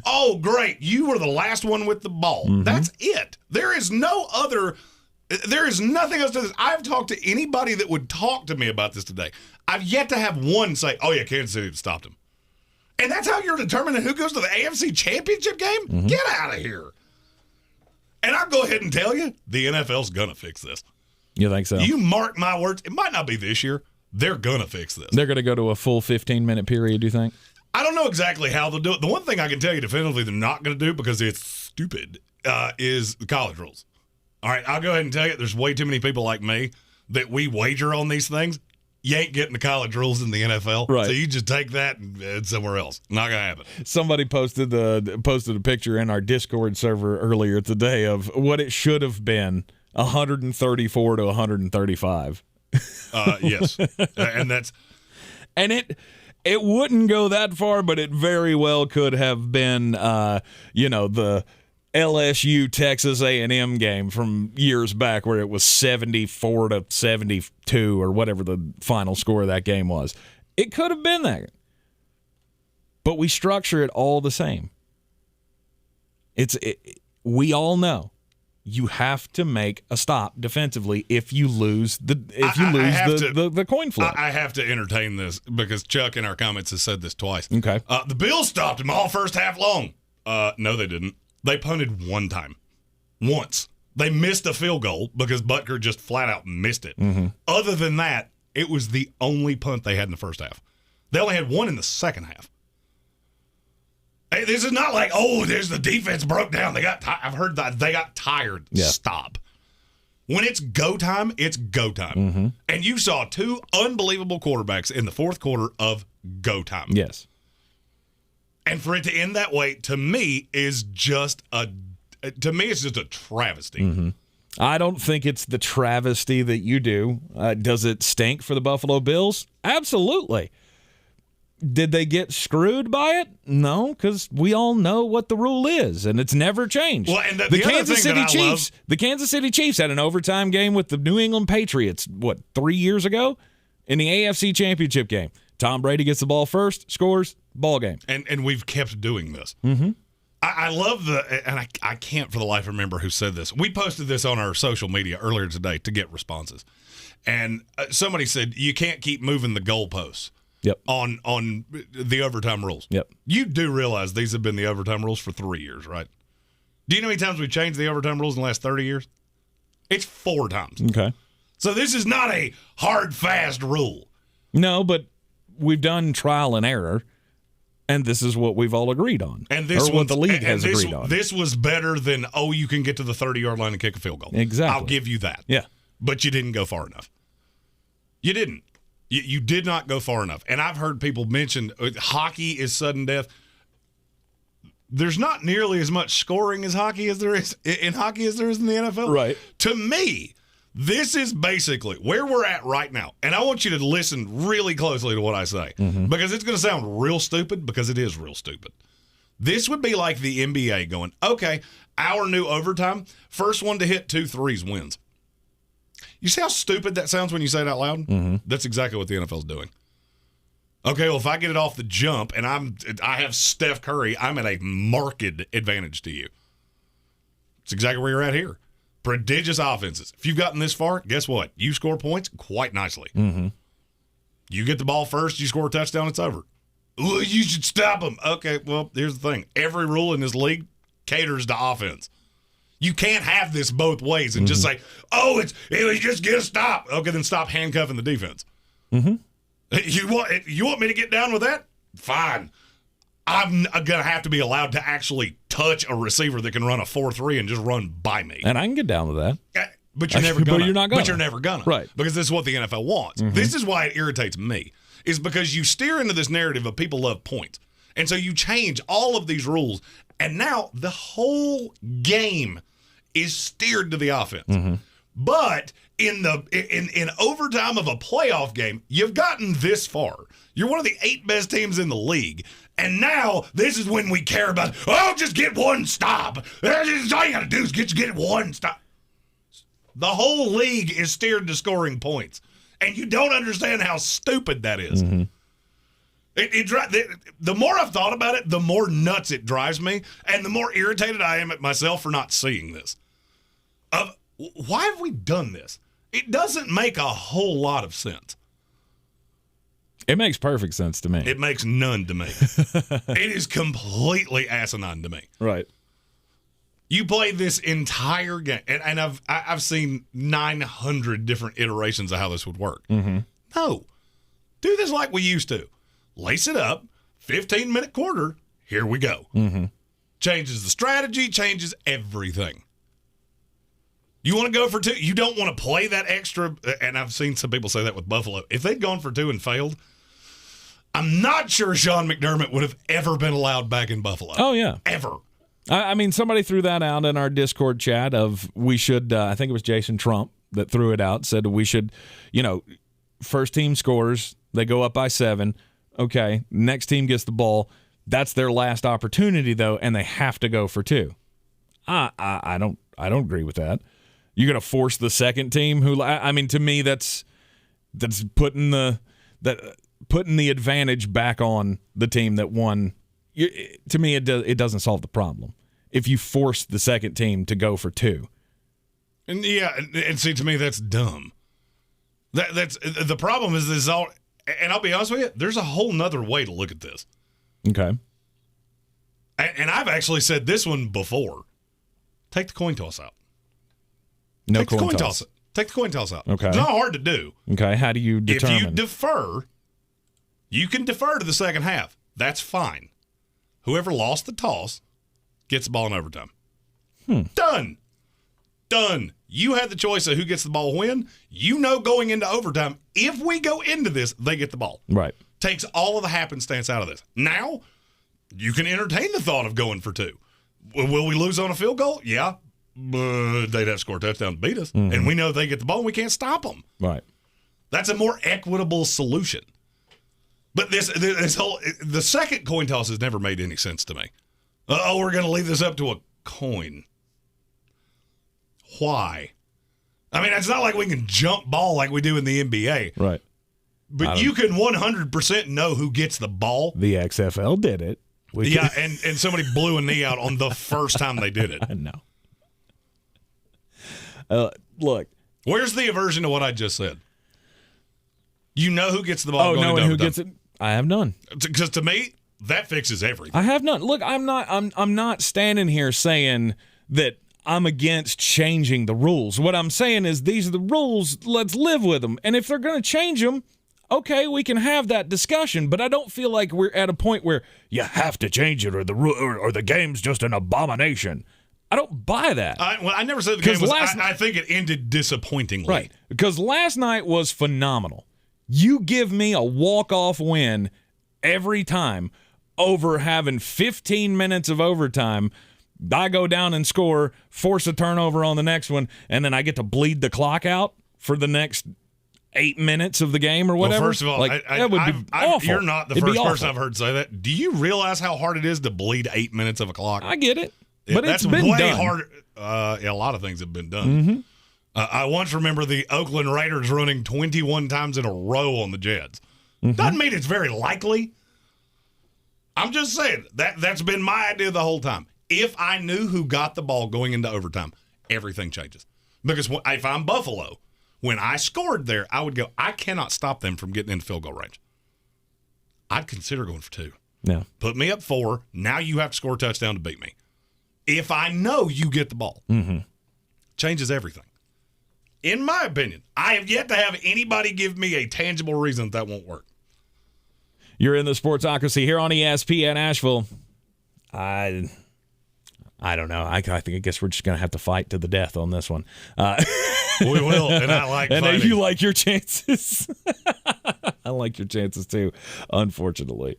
Oh, great. You were the last one with the ball. Mm-hmm. That's it. There is nothing else to this. I've talked to anybody that would talk to me about this today. I've yet to have one say, oh, yeah, Kansas City stopped him. And that's how you're determining who goes to the AFC Championship game? Mm-hmm. Get out of here. And I'll go ahead and tell you, the NFL's going to fix this. You think so? You mark my words. It might not be this year. They're going to fix this. They're going to go to a full 15-minute period, do you think? I don't know exactly how they'll do it. The one thing I can tell you definitively they're not going to do because it's stupid is the college rules. All right, I'll go ahead and tell you, there's way too many people like me that we wager on these things. You ain't getting the college rules in the NFL. Right. So you just take that and it's somewhere else. Not going to happen. Somebody posted a picture in our Discord server earlier today of what it should have been, 134 to 135. Yes. And that's... And it wouldn't go that far, but it very well could have been, the LSU Texas A&M game from years back where it was 74 to 72 or whatever the final score of that game was. It could have been that. But we structure it all the same. We all know you have to make a stop defensively if you lose the coin flip. I have to entertain this because Chuck in our comments has said this twice. Okay. The Bills stopped him all first half long. No, they didn't. They punted one time. Once. They missed a field goal because Butker just flat out missed it. Mm-hmm. Other than that, it was the only punt they had in the first half. They only had one in the second half. Hey, this is not like, there's the defense broke down. I've heard that they got tired. Yeah. Stop. When it's go time, it's go time. Mm-hmm. And you saw two unbelievable quarterbacks in the fourth quarter of go time. Yes. And for it to end that way, to me, is just it's just a travesty. Mm-hmm. I don't think it's the travesty that you do. Does it stink for the Buffalo Bills? Absolutely. Did they get screwed by it? No, because we all know what the rule is, and it's never changed. Well, and the Kansas City Chiefs had an overtime game with the New England Patriots, 3 years ago? In the AFC Championship game. Tom Brady gets the ball first, scores, ball game. And we've kept doing this. Mm-hmm. I love and I can't for the life remember who said this. We posted this on our social media earlier today to get responses. And somebody said, you can't keep moving the goalposts. Yep. On the overtime rules. Yep. You do realize these have been the overtime rules for 3 years, right? Do you know how many times we've changed the overtime rules in the last 30 years? It's 4 times. Okay. So this is not a hard, fast rule. No, but we've done trial and error, and this is what we've all agreed on. And this or what the league has agreed on. This was better than, you can get to the 30-yard line and kick a field goal. Exactly. I'll give you that. Yeah. But you didn't go far enough. You didn't. You did not go far enough. And I've heard people mention hockey is sudden death. There's not nearly as much scoring as hockey as there is in hockey as there is in the NFL. Right. To me, this is basically where we're at right now. And I want you to listen really closely to what I say because it's going to sound real stupid because it is real stupid. This would be like the NBA going, okay, our new overtime, first one to hit 2 threes wins. You see how stupid that sounds when you say it out loud? Mm-hmm. That's exactly what the NFL's doing. Okay, well, if I get it off the jump and I have Steph Curry, I'm at a marked advantage to you. It's exactly where you're at here. Prodigious offenses. If you've gotten this far, guess what? You score points quite nicely. Mm-hmm. You get the ball first, you score a touchdown, it's over. Ooh, you should stop them. Okay, well, here's the thing. Every rule in this league caters to offense. You can't have this both ways and just say, just get a stop. Okay, then stop handcuffing the defense. Mm-hmm. You want me to get down with that? Fine. I'm going to have to be allowed to actually touch a receiver that can run a 4-3 and just run by me. And I can get down with that. But you're never going to. But you're not going to. But you're never going to. Right. Because this is what the NFL wants. Mm-hmm. This is why it irritates me, is because you steer into this narrative of people love points. And so you change all of these rules, and now the whole game is steered to the offense. Mm-hmm. But in overtime of a playoff game, you've gotten this far. You're one of the 8 best teams in the league. And now this is when we care about, just get one stop. That's all you got to do is get one stop. The whole league is steered to scoring points. And you don't understand how stupid that is. Mm-hmm. The more I've thought about it, the more nuts it drives me, and the more irritated I am at myself for not seeing this. Why have we done this? It doesn't make a whole lot of sense. It makes perfect sense to me. It makes none to me. It is completely asinine to me. Right. You play this entire game, and I've seen 900 different iterations of how this would work. Mm-hmm. No. Do this like we used to. Lace it up, 15-minute quarter, here we go. Mm-hmm. Changes the strategy, changes everything. You want to go for 2? You don't want to play that extra, and I've seen some people say that with Buffalo. If they'd gone for 2 and failed, I'm not sure Sean McDermott would have ever been allowed back in Buffalo. Oh, yeah. Ever. I mean, somebody threw that out in our Discord chat of we should, I think it was Jason Trump that threw it out, said we should, first team scores, they go up by 7. Okay, next team gets the ball. That's their last opportunity, though, and they have to go for 2. I don't agree with that. You're going to force the second team who, to me, that's putting the advantage back on the team that won. To me, it doesn't solve the problem if you force the second team to go for 2. And and see, to me, that's dumb. That's the problem is this all. And I'll be honest with you, there's a whole nother way to look at this. Okay. And I've actually said this one before. Take the coin toss out. Take the coin toss. Take the coin toss out. Okay. It's not hard to do. Okay. How do you determine? If you defer, you can defer to the second half. That's fine. Whoever lost the toss gets the ball in overtime. Done. You had the choice of who gets the ball when. Going into overtime, if we go into this, they get the ball. Right. Takes all of the happenstance out of this. Now, you can entertain the thought of going for 2. Will we lose on a field goal? Yeah. But they'd have to score a touchdown to beat us. Mm-hmm. And we know they get the ball and we can't stop them. Right. That's a more equitable solution. But the second coin toss has never made any sense to me. We're going to leave this up to a coin. Why? I mean, it's not like we can jump ball like we do in the NBA. Right. But you can 100% know who gets the ball. The XFL did it. And somebody blew a knee out on the first time they did it. I know. Look. Where's the aversion to what I just said? You know who gets the ball. Knowing who gets it? I have none. Because to me, that fixes everything. I have none. Look, I'm not standing here saying that I'm against changing the rules. What I'm saying is these are the rules. Let's live with them. And if they're going to change them, okay, we can have that discussion. But I don't feel like we're at a point where you have to change it or the game's just an abomination. I don't buy that. I never said the game was. I think it ended disappointingly. Right. Because last night was phenomenal. You give me a walk-off win every time over having 15 minutes of overtime. I go down and score, force a turnover on the next one, and then I get to bleed the clock out for the next 8 minutes of the game or whatever. Well, first of all, that would be awful. You're not the first person I've heard say that. Do you realize how hard it is to bleed 8 minutes of a clock? I get it, but that's it's been way done. harder. A lot of things have been done. Mm-hmm. I once remember the Oakland Raiders running 21 times in a row on the Jets. Mm-hmm. Doesn't mean it's very likely. I'm just saying that's been my idea the whole time. If I knew who got the ball going into overtime, everything changes. Because if I'm Buffalo, when I scored there, I would go, I cannot stop them from getting into field goal range. I'd consider going for 2. Yeah. Put me up 4. Now you have to score a touchdown to beat me. If I know you get the ball, changes everything. In my opinion, I have yet to have anybody give me a tangible reason that won't work. You're in the Sportsocracy here on ESPN Asheville. I don't know. I guess we're just going to have to fight to the death on this one. We will, and I like and fighting. You like your chances. I like your chances too, unfortunately.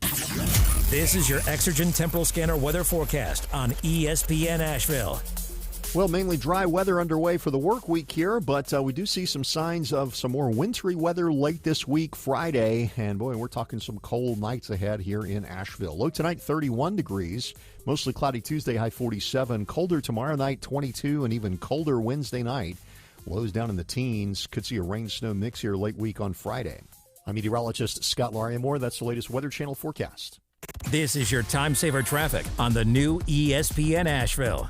This is your Exergen Temporal Scanner weather forecast on ESPN Asheville. Well, mainly dry weather underway for the work week here, but we do see some signs of some more wintry weather late this week, Friday. And, boy, we're talking some cold nights ahead here in Asheville. Low tonight, 31 degrees. Mostly cloudy Tuesday, high 47. Colder tomorrow night, 22, and even colder Wednesday night. Lows down in the teens. Could see a rain-snow mix here late week on Friday. I'm meteorologist Scott Lariamore. That's the latest Weather Channel forecast. This is your time saver traffic on the new ESPN Asheville.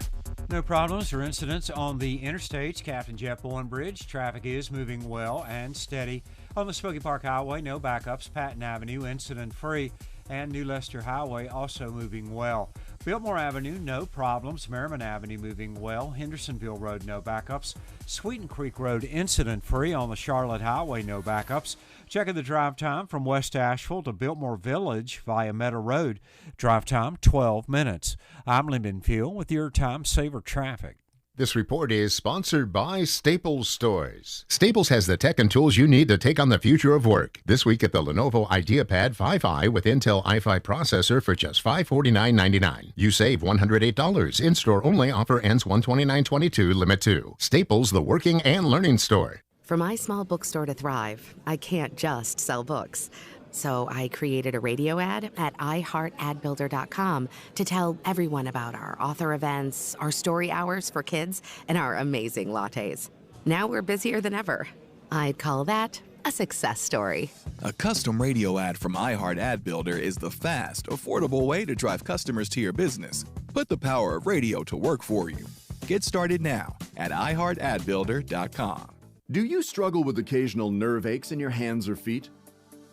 No problems or incidents on the interstates. Captain Jeff Bowen Bridge. Traffic is moving well and steady. On the Smoky Park Highway, no backups. Patton Avenue, incident-free. And New Leicester Highway also moving well. Biltmore Avenue, no problems. Merriman Avenue moving well. Hendersonville Road, no backups. Sweeten Creek Road, incident-free. On the Charlotte Highway, no backups. Checking the drive time from West Asheville to Biltmore Village via Meadow Road. Drive time, 12 minutes. I'm Lyndon Field with your Time Saver Traffic. This report is sponsored by Staples Stores. Staples has the tech and tools you need to take on the future of work. This week at the Lenovo IdeaPad 5i with Intel i5 processor for just $549.99. You save $108. In-store only. Offer ends 1/29/22. Limit 2. Staples, the working and learning store. For my small bookstore to thrive, I can't just sell books. So I created a radio ad at iHeartAdBuilder.com to tell everyone about our author events, our story hours for kids, and our amazing lattes. Now we're busier than ever. I'd call that a success story. A custom radio ad from iHeart Ad Builder is the fast, affordable way to drive customers to your business. Put the power of radio to work for you. Get started now at iHeartAdBuilder.com. Do you struggle with occasional nerve aches in your hands or feet?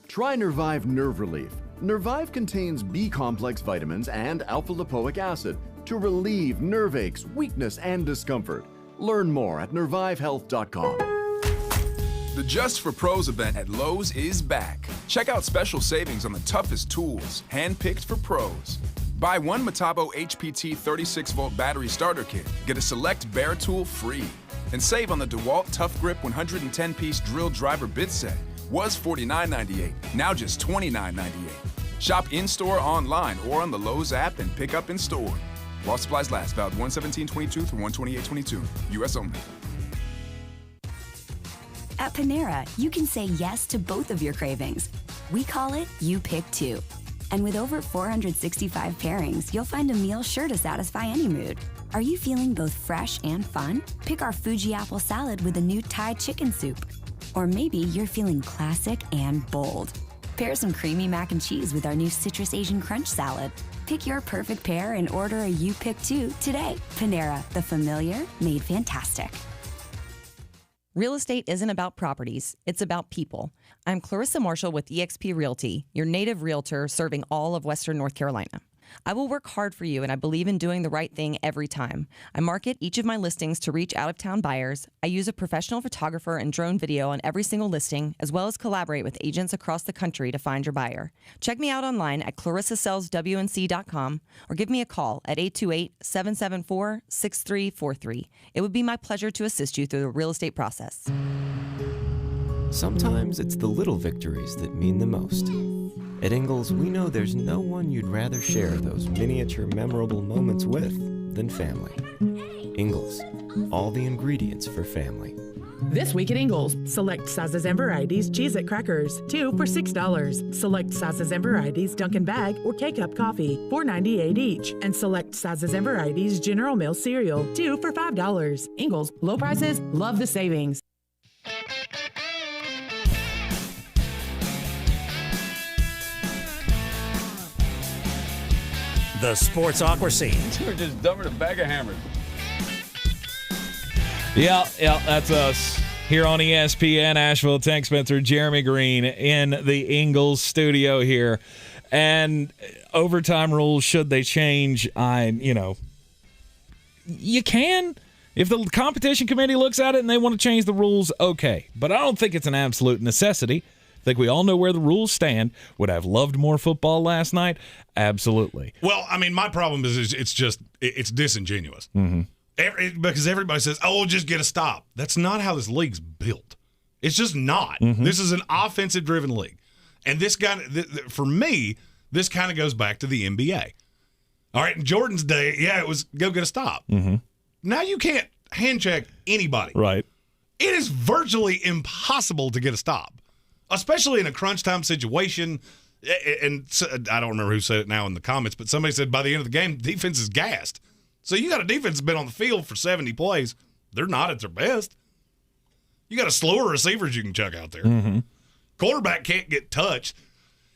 Try Nervive Nerve Relief. Nervive contains B-complex vitamins and alpha-lipoic acid to relieve nerve aches, weakness, and discomfort. Learn more at nervivehealth.com. The Just for Pros event at Lowe's is back. Check out special savings on the toughest tools, hand-picked for pros. Buy one Metabo HPT 36-volt battery starter kit, get a select bare tool free, and save on the DeWalt Tough Grip 110-piece drill driver bit set. Was $49.98, now just $29.98. Shop in-store, online, or on the Lowe's app and pick up in store. While supplies last, valid 1/17/22 through 1/28/22. U.S. only. At Panera, you can say yes to both of your cravings. We call it You Pick Two. And with over 465 pairings, you'll find a meal sure to satisfy any mood. Are you feeling both fresh and fun? Pick our Fuji apple salad with a new Thai chicken soup. Or maybe you're feeling classic and bold. Pair some creamy mac and cheese with our new Citrus Asian Crunch Salad. Pick your perfect pair and order a You Pick Two today. Panera, the familiar made fantastic. Real estate isn't about properties, it's about people. I'm Clarissa Marshall with eXp Realty, your native realtor serving all of Western North Carolina. I will work hard for you, and I believe in doing the right thing every time. I market each of my listings to reach out-of-town buyers. I use a professional photographer and drone video on every single listing, as well as collaborate with agents across the country to find your buyer. Check me out online at clarissasellswnc.com or give me a call at 828-774-6343. It would be my pleasure to assist you through the real estate process. Sometimes it's the little victories that mean the most. At Ingalls, we know there's no one you'd rather share those miniature memorable moments with than family. Ingalls, all the ingredients for family. This week at Ingalls, select sizes and varieties Cheez-It crackers, 2 for $6. Select sizes and varieties Dunkin' Bag or K-Cup coffee, $4.98 each. And select sizes and varieties General Mills cereal, 2 for $5. Ingalls, low prices, love the savings. The Sportsocracy. We're just dumping a bag of hammers. Yeah, that's us here on ESPN Asheville. Tank Spencer, Jeremy Greene in the Ingalls studio here. And overtime rules, should they change? You can. If the competition committee looks at it and they want to change the rules, okay. But I don't think it's an absolute necessity. I think we all know where the rules stand. Would I have loved more football last night? Absolutely. Well, I mean, my problem is it's disingenuous. Mm-hmm. Because everybody says, oh, just get a stop. That's not how this league's built. It's just not. Mm-hmm. This is an offensive-driven league. And this guy, for me, this kind of goes back to the NBA. All right, in Jordan's day, it was go get a stop. Mm-hmm. Now you can't hand check anybody. Right. It is virtually impossible to get a stop, especially in a crunch time situation. And I don't remember who said it now in the comments, but somebody said by the end of the game, defense is gassed. So you got a defense that's been on the field for 70 plays. They're not at their best. You got a slower receivers you can chuck out there. Mm-hmm. Quarterback can't get touched.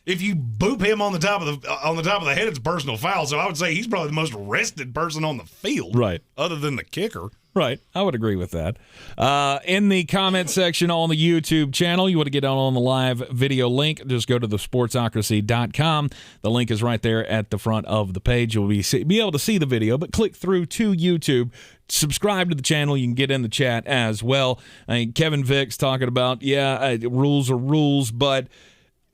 If you boop him on the top of the head, it's a personal foul. So I would say he's probably the most rested person on the field, right? Other than the kicker. Right. I would agree with that. In the comment section on the YouTube channel, you want to get on the live video link, just go to thesportsocracy.com. The link is right there at the front of the page. You'll be able to see the video, but click through to YouTube. Subscribe to the channel. You can get in the chat as well. Kevin Vick's talking about, rules are rules, but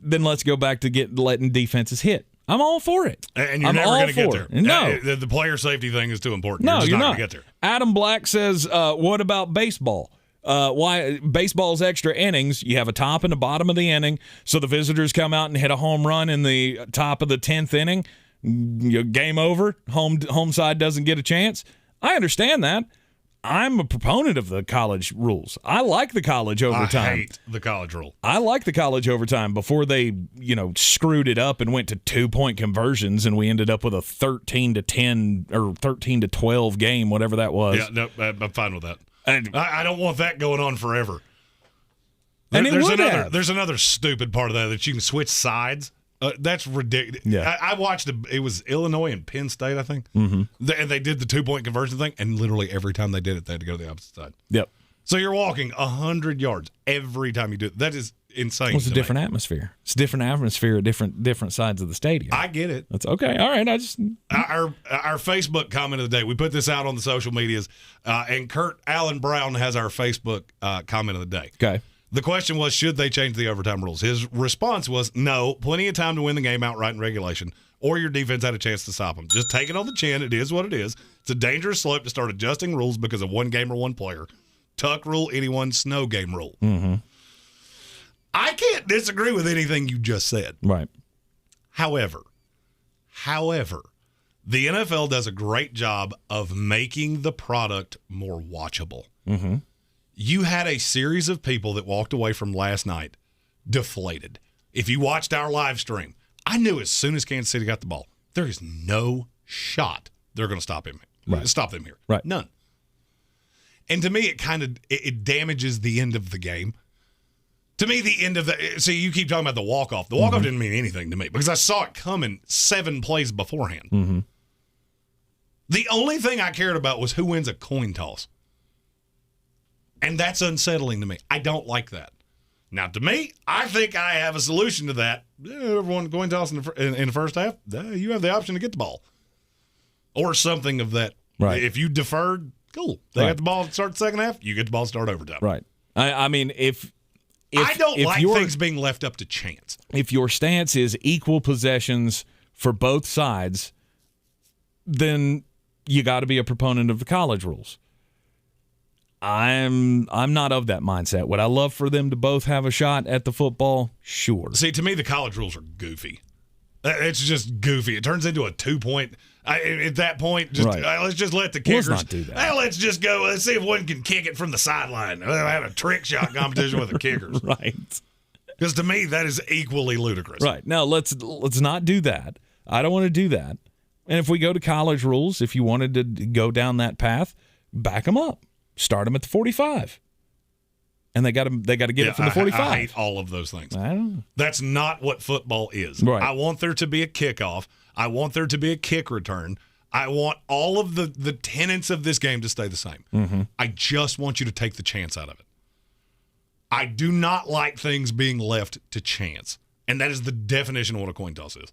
then let's go back to letting defenses hit. I'm all for it. And you're never going to get there. No. The player safety thing is too important. No, you're not going to get there. Adam Black says, what about baseball? Why baseball's extra innings, you have a top and a bottom of the inning, so the visitors come out and hit a home run in the top of the 10th inning. Game over. Home side doesn't get a chance. I understand that. I'm a proponent of the college rules. I like the college overtime. I hate the college rule. I like the college overtime before they, screwed it up and went to 2-point conversions, and we ended up with a 13-10 or 13-12 game, whatever that was. Yeah, no, I'm fine with that. I don't want that going on forever. There's another stupid part of that you can switch sides. That's ridiculous. Yeah. I watched it was Illinois and Penn State, I think. Mm-hmm. And they did the 2-point conversion thing, and literally every time they did it, they had to go to the opposite side. Yep. So you're walking 100 yards every time you do it. That is insane. Well, it's a different atmosphere. It's a different atmosphere at different sides of the stadium. I get it. That's okay. All right. Our Facebook comment of the day. We put this out on the social medias, and Kurt Allen Brown has our Facebook comment of the day. Okay. The question was, should they change the overtime rules? His response was, no, plenty of time to win the game outright in regulation, or your defense had a chance to stop them. Just take it on the chin. It is what it is. It's a dangerous slope to start adjusting rules because of one game or one player. Tuck rule, anyone, snow game rule. Mm-hmm. I can't disagree with anything you just said. Right. However, the NFL does a great job of making the product more watchable. Mm-hmm. You had a series of people that walked away from last night deflated. If you watched our live stream, I knew as soon as Kansas City got the ball, there is no shot they're going to stop them here. Right. None. And to me, it damages the end of the game To me, the end of the – see, you keep talking about the walk-off. The walk-off didn't mean anything to me because I saw it coming 7 plays beforehand. Mm-hmm. The only thing I cared about was who wins a coin toss. And that's unsettling to me. I don't like that. Now, to me, I think I have a solution to that. Everyone coin toss in the first half, you have the option to get the ball. Or something of that. Right. If you deferred, cool. They got the ball to start the second half, you get the ball to start overtime. Right. I mean, if I don't like things being left up to chance. If your stance is equal possessions for both sides, then you got to be a proponent of the college rules. I'm not of that mindset. Would I love for them to both have a shot at the football? Sure. See, to me, the college rules are goofy. It's just goofy. It turns into a 2-point. At that point, just let's just let the kickers. Let's not do that. Let's just go. Let's see if one can kick it from the sideline. We'll have a trick shot competition with the kickers. Right. Because to me, that is equally ludicrous. Right. No, let's not do that. I don't want to do that. And if we go to college rules, if you wanted to go down that path, back them up. Start them at the 45. And they got to get it from the 45. I hate all of those things. I don't know. That's not what football is. Right. I want there to be a kickoff. I want there to be a kick return. I want all of the tenets of this game to stay the same. Mm-hmm. I just want you to take the chance out of it. I do not like things being left to chance. And that is the definition of what a coin toss is.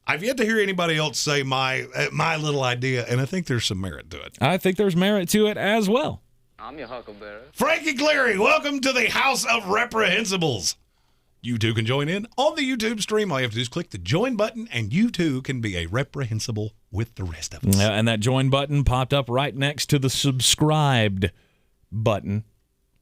I've yet to hear anybody else say my little idea, and I think there's some merit to it. I think there's merit to it as well. I'm your huckleberry. Frankie Cleary, welcome to the House of Reprehensibles. You too can join in on the YouTube stream. All you have to do is click the join button, and you too can be a reprehensible with the rest of us. And that join button popped up right next to the subscribed button,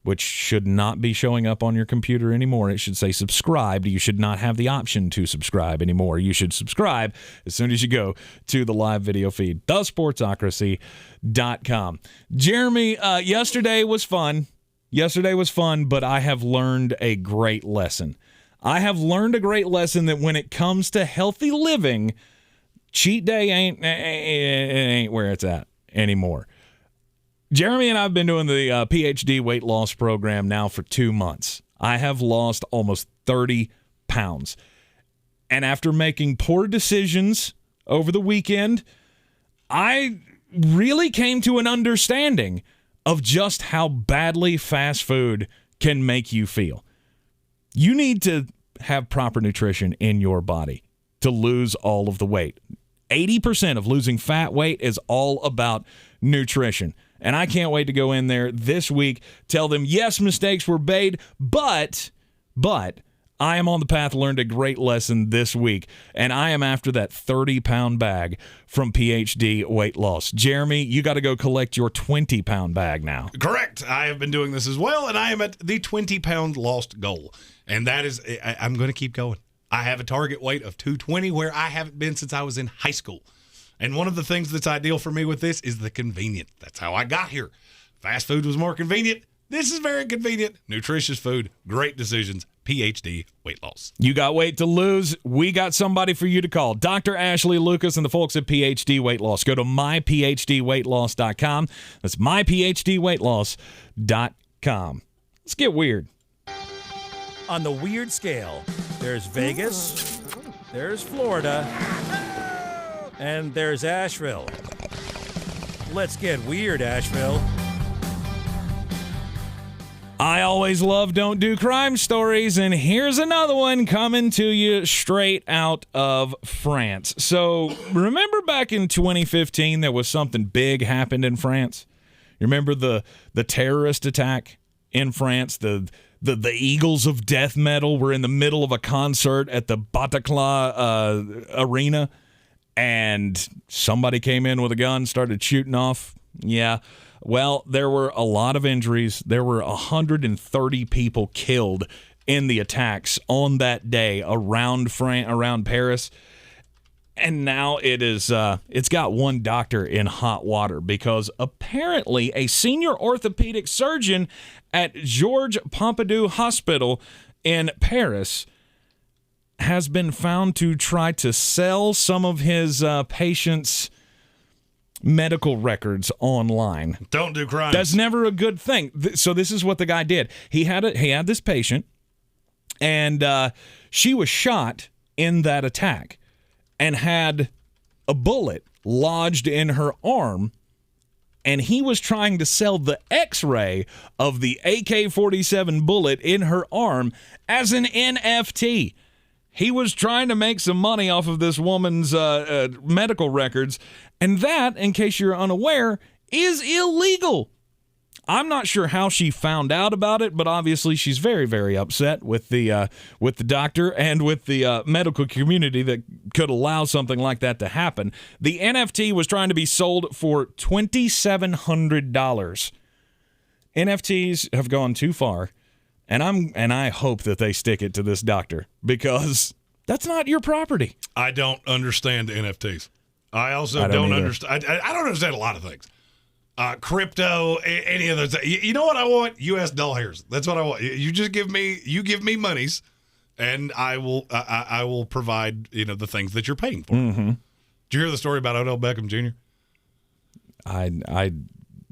which should not be showing up on your computer anymore. It should say subscribed. You should not have the option to subscribe anymore. You should subscribe as soon as you go to the live video feed, thesportsocracy.com. Jeremy, yesterday was fun. But I have learned a great lesson. I have learned a great lesson that when it comes to healthy living, cheat day ain't where it's at anymore. Jeremy and I have been doing the PhD weight loss program now for 2 months. I have lost almost 30 pounds. And after making poor decisions over the weekend, I really came to an understanding of just how badly fast food can make you feel. You need to have proper nutrition in your body to lose all of the weight. 80% of losing fat weight is all about nutrition. And I can't wait to go in there this week, tell them, yes, mistakes were made, but I am on the path, learned a great lesson this week, and I am after that 30-pound bag from PhD Weight Loss. Jeremy, you got to go collect your 20-pound bag now. Correct. I have been doing this as well, and I am at the 20-pound lost goal. And that is, I'm going to keep going. I have a target weight of 220 where I haven't been since I was in high school. And one of the things that's ideal for me with this is the convenience. That's how I got here. Fast food was more convenient. This is very convenient. Nutritious food. Great decisions. PhD Weight Loss. You got weight to lose. We got somebody for you to call. Dr. Ashley Lucas and the folks at PhD Weight Loss. Go to myphdweightloss.com. That's myphdweightloss.com. Let's get weird. On the weird scale, there's Vegas, there's Florida, and there's Asheville. Let's get weird, Asheville. I always love Don't Do Crime stories, and here's another one coming to you straight out of France. So remember back in 2015, there was something big happened in France? You remember the terrorist attack in France? The Eagles of Death Metal were in the middle of a concert at the Bataclan Arena, and somebody came in with a gun, started shooting off. Yeah. Well, there were a lot of injuries. There were 130 people killed in the attacks on that day around Paris. And now it's got one doctor in hot water because apparently a senior orthopedic surgeon at Georges Pompidou Hospital in Paris has been found to try to sell some of his patients' medical records online. Don't do crimes. That's never a good thing. So this is what the guy did. He had this patient, and she was shot in that attack and had a bullet lodged in her arm, and he was trying to sell the X-ray of the AK-47 bullet in her arm as an NFT. He was trying to make some money off of this woman's medical records, and that, in case you're unaware, is illegal. I'm not sure how she found out about it, but obviously she's very, very upset with the doctor and with the medical community that could allow something like that to happen. The NFT was trying to be sold for $2,700. NFTs have gone too far, and I hope that they stick it to this doctor, because that's not your property. I don't understand NFTs. I also don't understand. I don't understand a lot of things. Crypto, any of those. You know what I want? U.S. doll hairs. That's what I want. You just give me monies, and I will provide the things that you're paying for. Mm-hmm. Did you hear the story about Odell Beckham Jr.? I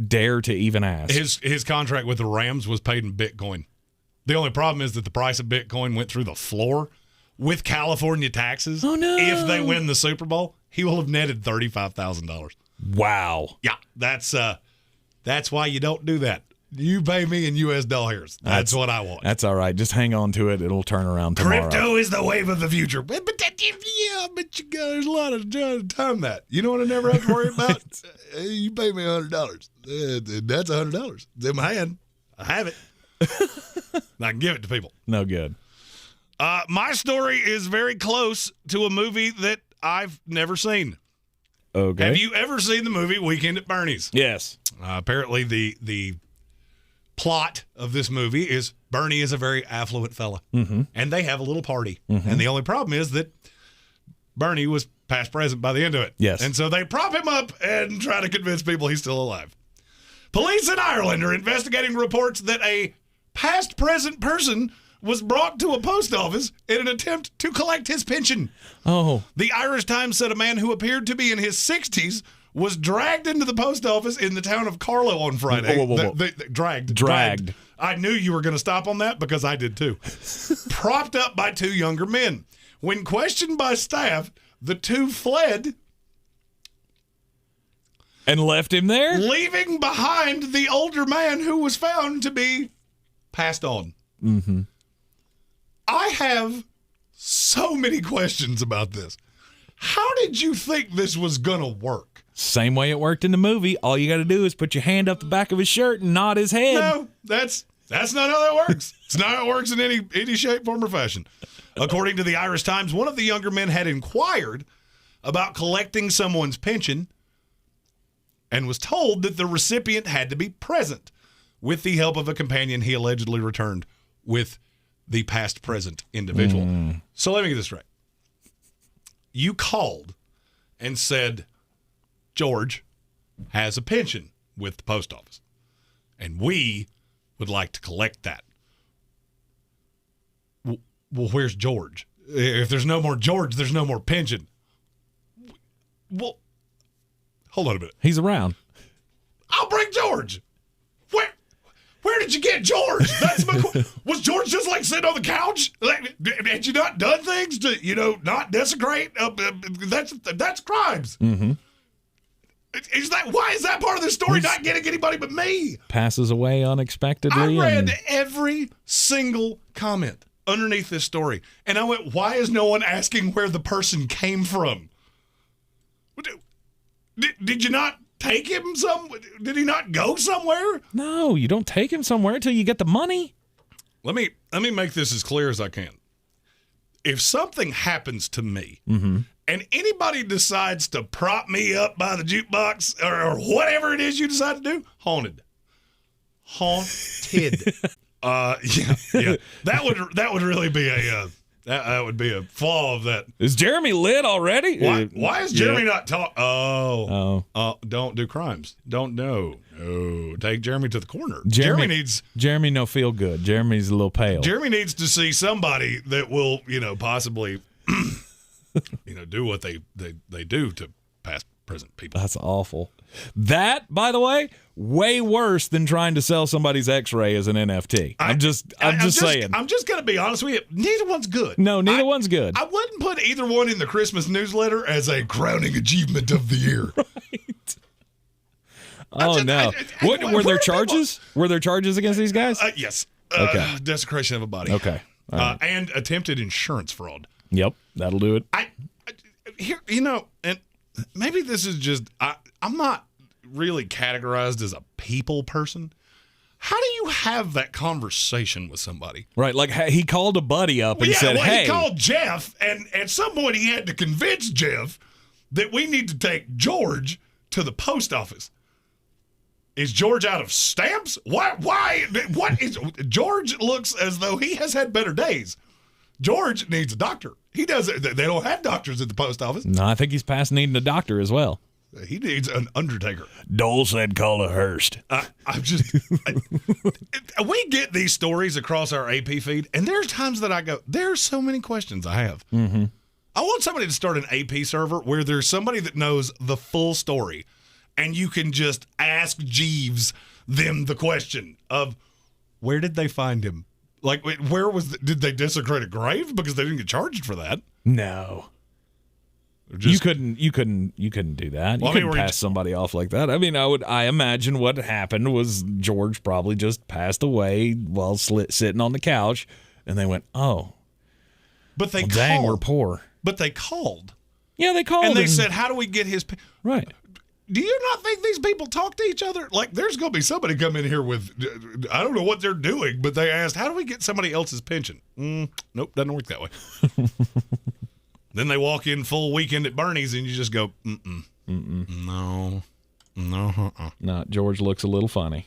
dare to even ask. His contract with the Rams was paid in Bitcoin. The only problem is that the price of Bitcoin went through the floor with California taxes. Oh no! If they win the Super Bowl, he will have netted $35,000. Wow. Yeah, that's why you don't do that. You pay me in U.S. doll hairs. That's what I want. That's all right. Just hang on to it. It'll turn around tomorrow. Crypto is the wave of the future. But there's a lot of time that. You know what I never have to worry about? You pay me $100. That's $100. It's in my hand. I have it. And I can give it to people. No good. My story is very close to a movie that I've never seen. Okay. Have you ever seen the movie Weekend at Bernie's? Yes. Apparently, the plot of this movie is Bernie is a very affluent fella, and they have a little party. And the only problem is that Bernie was past present by the end of it. Yes. And so they prop him up and try to convince people he's still alive. Police in Ireland are investigating reports that a past present person was brought to a post office in an attempt to collect his pension. Oh. The Irish Times said a man who appeared to be in his 60s was dragged into the post office in the town of Carlow on Friday. Whoa. Dragged. I knew you were going to stop on that because I did too. Propped up by two younger men. When questioned by staff, the two fled and left him there, leaving behind the older man who was found to be passed on. Mm-hmm. I have so many questions about this. How did you think this was going to work? Same way it worked in the movie. All you got to do is put your hand up the back of his shirt and nod his head. No, that's not how that works. It's not how it works in any shape, form, or fashion. According to the Irish Times, one of the younger men had inquired about collecting someone's pension and was told that the recipient had to be present with the help of a companion he allegedly returned with the past present individual. So let me get this right. You called and said, George has a pension with the post office, and we would like to collect that. Well, where's George? If there's no more George, there's no more pension. Well, hold on a minute. He's around. I'll bring George. Where did you get George? Was George just like sitting on the couch? Like, had you not done things to, not desecrate? That's crimes. Mm-hmm. Why is that part of the story not getting anybody but me? Passes away unexpectedly. I read every single comment underneath this story, and I went, why is no one asking where the person came from? Did you not take him did he not go somewhere? No, you don't take him somewhere until you get the money. Let me make this as clear as I can. If something happens to me and anybody decides to prop me up by the jukebox or whatever it is you decide to do, haunted. Yeah. That would really be that would be a flaw of that. Is Jeremy lit already? Why is Jeremy not talking? Don't do crimes. Don't know. No, take Jeremy to the corner. Jeremy no feel good. Jeremy's a little pale. Jeremy needs to see somebody that will, possibly, do what they do to prison people. That's awful. That, by the way, way worse than trying to sell somebody's X-ray as an NFT. I'm just saying. I'm just going to be honest with you. Neither one's good. No, neither one's good. I wouldn't put either one in the Christmas newsletter as a crowning achievement of the year. Right. No. Were there charges? Were there charges against these guys? Yes. Okay. Desecration of a body. Okay. All right. And attempted insurance fraud. Yep. That'll do it. Here, and maybe this is just, I'm not really categorized as a people person. How do you have that conversation with somebody? Right, like he called a buddy up and said, hey. He called Jeff, and at some point he had to convince Jeff that we need to take George to the post office. Is George out of stamps? Why? What is George looks as though he has had better days. George needs a doctor. He doesn't. They don't have doctors at the post office. No, I think he's past needing a doctor as well. He needs an undertaker. Dole said call a Hearst. We get these stories across our AP feed, and there's times that I go, there's so many questions I have. Mm-hmm. I want somebody to start an AP server where there's somebody that knows the full story, and you can just ask Jeeves them the question of, where did they find him? Like, where did they desecrate a grave? Because they didn't get charged for that. No. You couldn't do that. You couldn't pass somebody off like that. I mean, I imagine what happened was George probably just passed away while sitting on the couch, and they went, oh. But they called. Dang, we're poor. But they called. Yeah, they called. And they said, how do we get his... Right. Do you not think these people talk to each other? Like, there's going to be somebody come in here with, I don't know what they're doing, but they asked, how do we get somebody else's pension? Nope, doesn't work that way. Then they walk in full weekend at Bernie's, and you just go, no. No, George looks a little funny.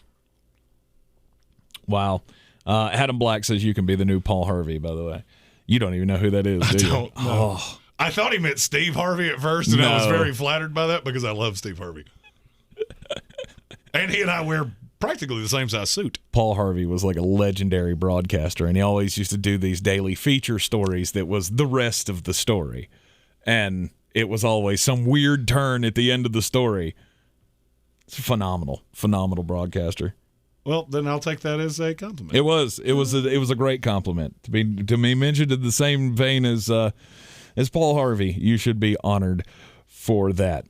Wow. Adam Black says you can be the new Paul Harvey, by the way. You don't even know who that is, do you? I don't know. Oh. I thought he meant Steve Harvey at first, and I was very flattered by that because I love Steve Harvey. And he and I wear practically the same size suit. Paul Harvey was like a legendary broadcaster, and he always used to do these daily feature stories that was the rest of the story. And it was always some weird turn at the end of the story. It's a phenomenal broadcaster. Well, then I'll take that as a compliment. It was a great compliment. To be mentioned in the same vein as Paul Harvey, you should be honored for that.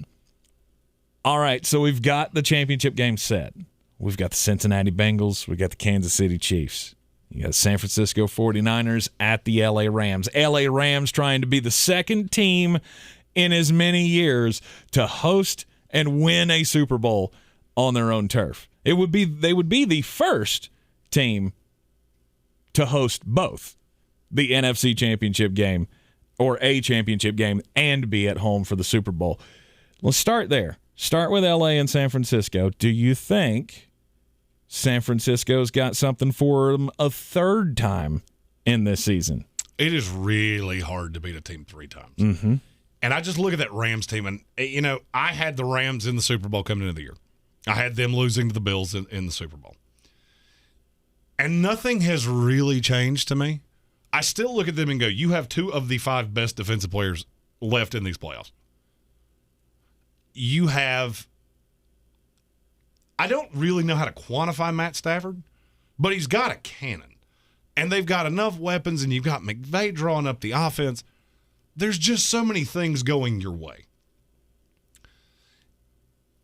All right, so we've got the championship game set. We've got the Cincinnati Bengals. We've got the Kansas City Chiefs. You got San Francisco 49ers at the L.A. Rams. L.A. Rams trying to be the second team in as many years to host and win a Super Bowl on their own turf. They would be the first team to host both the NFC Championship game or a championship game and be at home for the Super Bowl. Let's start there. Start with L.A. and San Francisco. Do you think San Francisco's got something for them a third time in this season? It is really hard to beat a team three times. Mm-hmm. And I just look at that Rams team, and, I had the Rams in the Super Bowl coming into the year. I had them losing to the Bills in the Super Bowl. And nothing has really changed to me. I still look at them and go, you have two of the 5 best defensive players left in these playoffs. You have, I don't really know how to quantify Matt Stafford, but he's got a cannon. And they've got enough weapons, and you've got McVay drawing up the offense. There's just so many things going your way.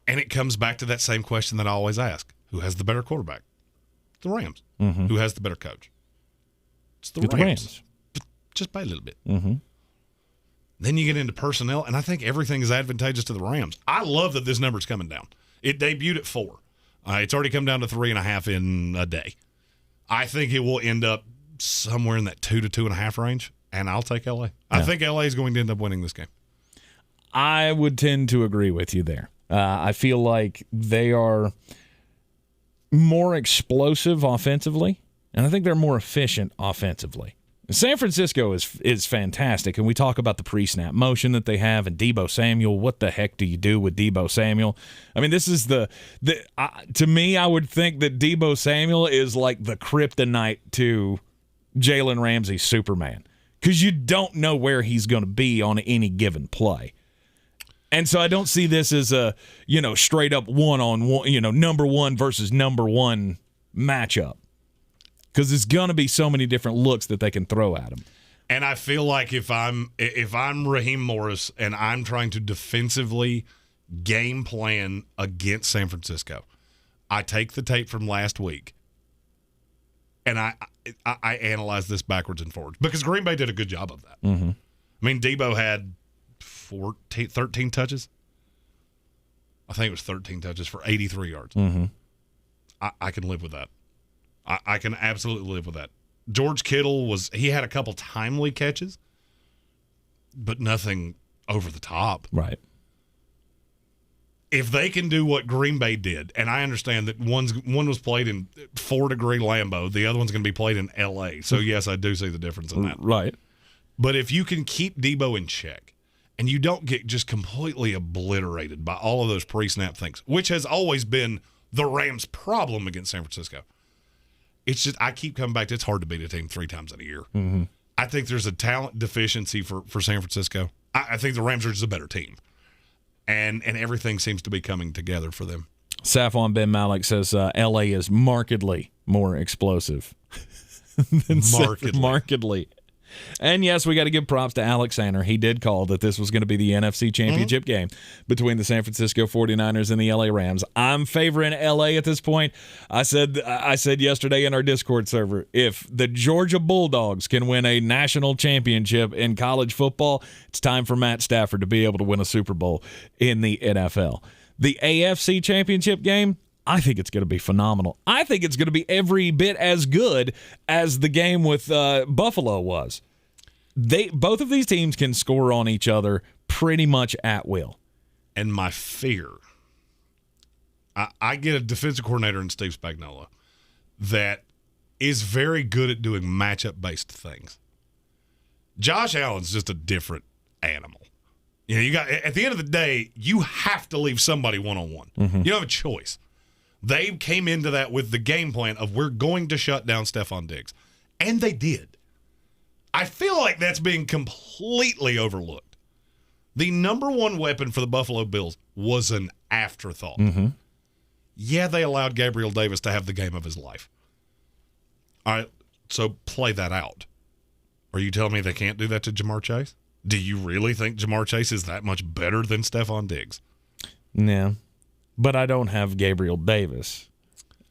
And it comes back to that same question that I always ask. Who has the better quarterback? The Rams. Mm-hmm. Who has the better coach? It's the Rams. Just by a little bit. Mm-hmm. Then you get into personnel, and I think everything is advantageous to the Rams. I love that this number's coming down. It debuted at 4. It's already come down to 3.5 in a day. I think it will end up somewhere in that 2 to 2.5 range, and I'll take L.A. I think L.A. is going to end up winning this game. I would tend to agree with you there. I feel like they are more explosive offensively, and I think they're more efficient offensively. San Francisco is fantastic, and we talk about the pre-snap motion that they have, and Deebo Samuel. What the heck do you do with Deebo Samuel? I mean, this is to me, I would think that Deebo Samuel is like the kryptonite to Jalen Ramsey's Superman, because you don't know where he's going to be on any given play. And so I don't see this as a, straight up one-on-one, number one versus number one matchup. Because there's going to be so many different looks that they can throw at him. And I feel like if I'm Raheem Morris and I'm trying to defensively game plan against San Francisco, I take the tape from last week and I analyze this backwards and forwards because Green Bay did a good job of that. Mm-hmm. I mean, Debo had 13 touches. I think it was 13 touches for 83 yards. Mm-hmm. I can live with that. I can absolutely live with that. George Kittle he had a couple timely catches, but nothing over the top. Right. If they can do what Green Bay did, and I understand that one was played in 4-degree Lambeau, the other one's going to be played in L.A., so yes, I do see the difference in that. Right. But if you can keep Debo in check and you don't get just completely obliterated by all of those pre-snap things, which has always been the Rams' problem against San Francisco, it's just I keep coming back to it's hard to beat a team 3 times in a year. Mm-hmm. I think there's a talent deficiency for San Francisco. I think the Rams are just a better team. And everything seems to be coming together for them. Safwan Ben Malik says L.A. is markedly more explosive. Markedly. And yes, we got to give props to Alexander. He did call that this was going to be the NFC Championship game between the San Francisco 49ers and the LA Rams. I'm favoring LA at this point. I said yesterday in our Discord server, if the Georgia Bulldogs can win a national championship in college football, it's time for Matt Stafford to be able to win a Super Bowl in the NFL. The AFC Championship game, I think it's going to be phenomenal. I think it's going to be every bit as good as the game with Buffalo was. Both of these teams can score on each other pretty much at will. And my fear, I get a defensive coordinator in Steve Spagnuolo that is very good at doing matchup-based things. Josh Allen's just a different animal. You got at the end of the day, you have to leave somebody one-on-one. Mm-hmm. You don't have a choice. They came into that with the game plan of we're going to shut down Stephon Diggs. And they did. I feel like that's being completely overlooked. The number one weapon for the Buffalo Bills was an afterthought. Mm-hmm. Yeah, they allowed Gabriel Davis to have the game of his life. All right, so play that out. Are you telling me they can't do that to Jamar Chase? Do you really think Jamar Chase is that much better than Stephon Diggs? No. But I don't have Gabriel Davis.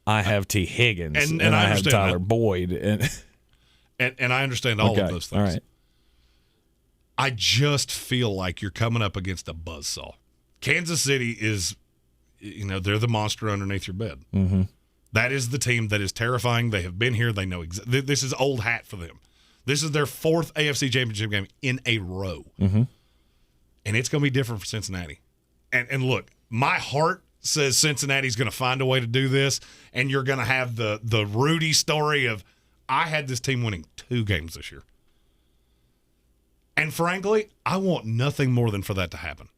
I have T. Higgins, and I have Tyler Boyd. And I understand all of those things. All right. I just feel like you're coming up against a buzzsaw. Kansas City is, they're the monster underneath your bed. Mm-hmm. That is the team that is terrifying. They have been here. They know this is old hat for them. This is their 4th AFC Championship game in a row. Mm-hmm. And it's going to be different for Cincinnati. And look, my heart says Cincinnati's going to find a way to do this, and you're going to have the Rudy story of, I had this team winning 2 games this year. And frankly, I want nothing more than for that to happen.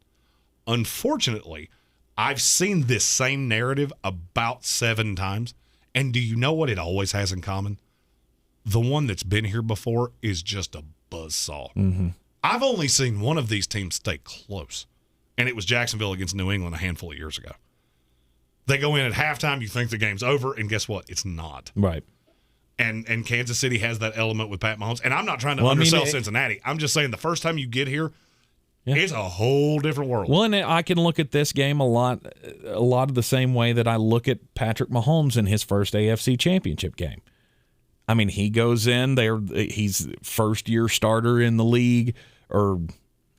Unfortunately, I've seen this same narrative about 7 times, and do you know what it always has in common? The one that's been here before is just a buzzsaw. Mm-hmm. I've only seen one of these teams stay close, and it was Jacksonville against New England a handful of years ago. They go in at halftime, you think the game's over, and guess what? It's not. Right. And Kansas City has that element with Pat Mahomes. And I'm not trying to undersell Cincinnati. I'm just saying the first time you get here, it's a whole different world. Well, and I can look at this game a lot of the same way that I look at Patrick Mahomes in his first AFC Championship game. I mean, he goes in there, he's first-year starter in the league, or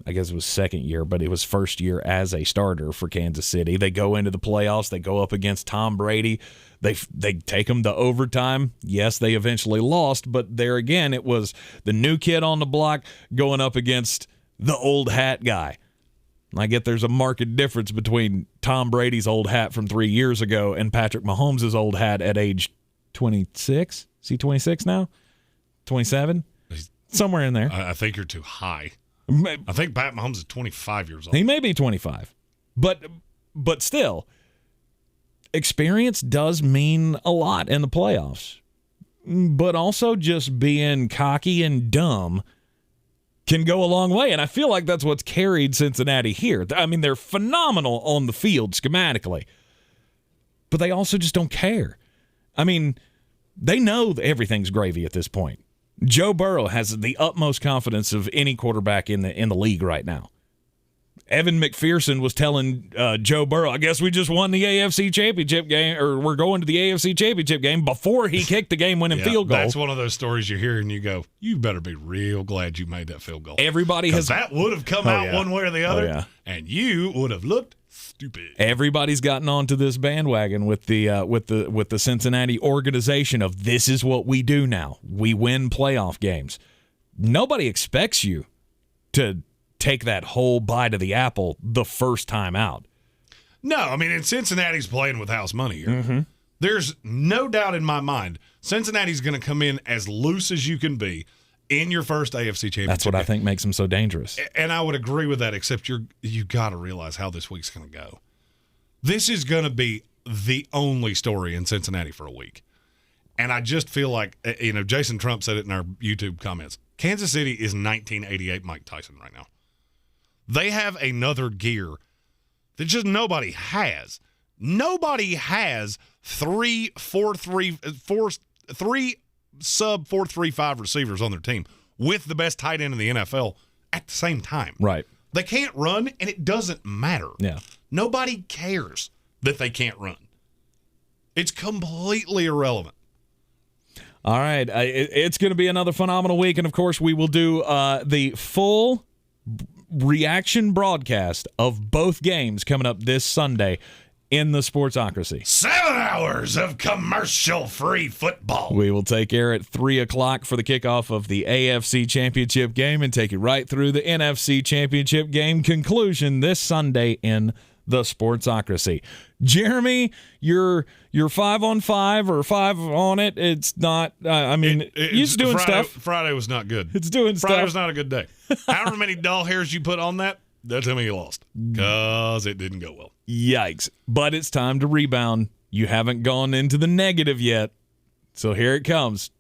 I guess it was second year, but it was first year as a starter for Kansas City. They go into the playoffs. They go up against Tom Brady. They take them to overtime. Yes, they eventually lost, but there again, it was the new kid on the block going up against the old hat guy. I get there's a marked difference between Tom Brady's old hat from 3 years ago and Patrick Mahomes' old hat at age 26. Is he 26 now? 27? Somewhere in there. I think you're too high. I think Pat Mahomes is 25 years old. He may be 25. But still, experience does mean a lot in the playoffs. But also just being cocky and dumb can go a long way. And I feel like that's what's carried Cincinnati here. I mean, they're phenomenal on the field schematically, but they also just don't care. I mean, they know that everything's gravy at this point. Joe Burrow has the utmost confidence of any quarterback in the league right now. Evan McPherson was telling Joe Burrow, I guess we just won the AFC Championship game, or we're going to the AFC Championship game before he kicked the game-winning field goal. That's one of those stories you hear and you go, you better be real glad you made that field goal. Everybody has that would have come out one way or the other, and you would have looked stupid. Everybody's gotten onto this bandwagon with the Cincinnati organization of this is what we do now. We win playoff games. Nobody expects you to take that whole bite of the apple the first time out. No, I mean, and Cincinnati's playing with house money here. There's no doubt in my mind Cincinnati's going to come in as loose as you can be in your first AFC Championship. That's what I think makes them so dangerous. And I would agree with that, except you got to realize how this week's going to go. This is going to be the only story in Cincinnati for a week. And I just feel like, Jason Trump said it in our YouTube comments, Kansas City is 1988 Mike Tyson right now. They have another gear that just nobody has. Nobody has three sub 4.35 receivers on their team with the best tight end in the NFL at the same time. Right. They can't run, and it doesn't matter. Yeah. Nobody cares that they can't run. It's completely irrelevant. All right. It's going to be another phenomenal week, and, of course, we will do the full reaction broadcast of both games coming up this Sunday in the Sportsocracy. 7 hours of commercial-free football. We will take air at 3 o'clock for the kickoff of the AFC Championship game and take you right through the NFC Championship game conclusion this Sunday in the Sportsocracy. Jeremy, you're 5 on 5 or 5 on it. It's not. It's doing stuff. Friday was not good. It's doing stuff. Friday was not a good day. However many doll hairs you put on that, that's how many you lost because it didn't go well. Yikes! But it's time to rebound. You haven't gone into the negative yet, so here it comes.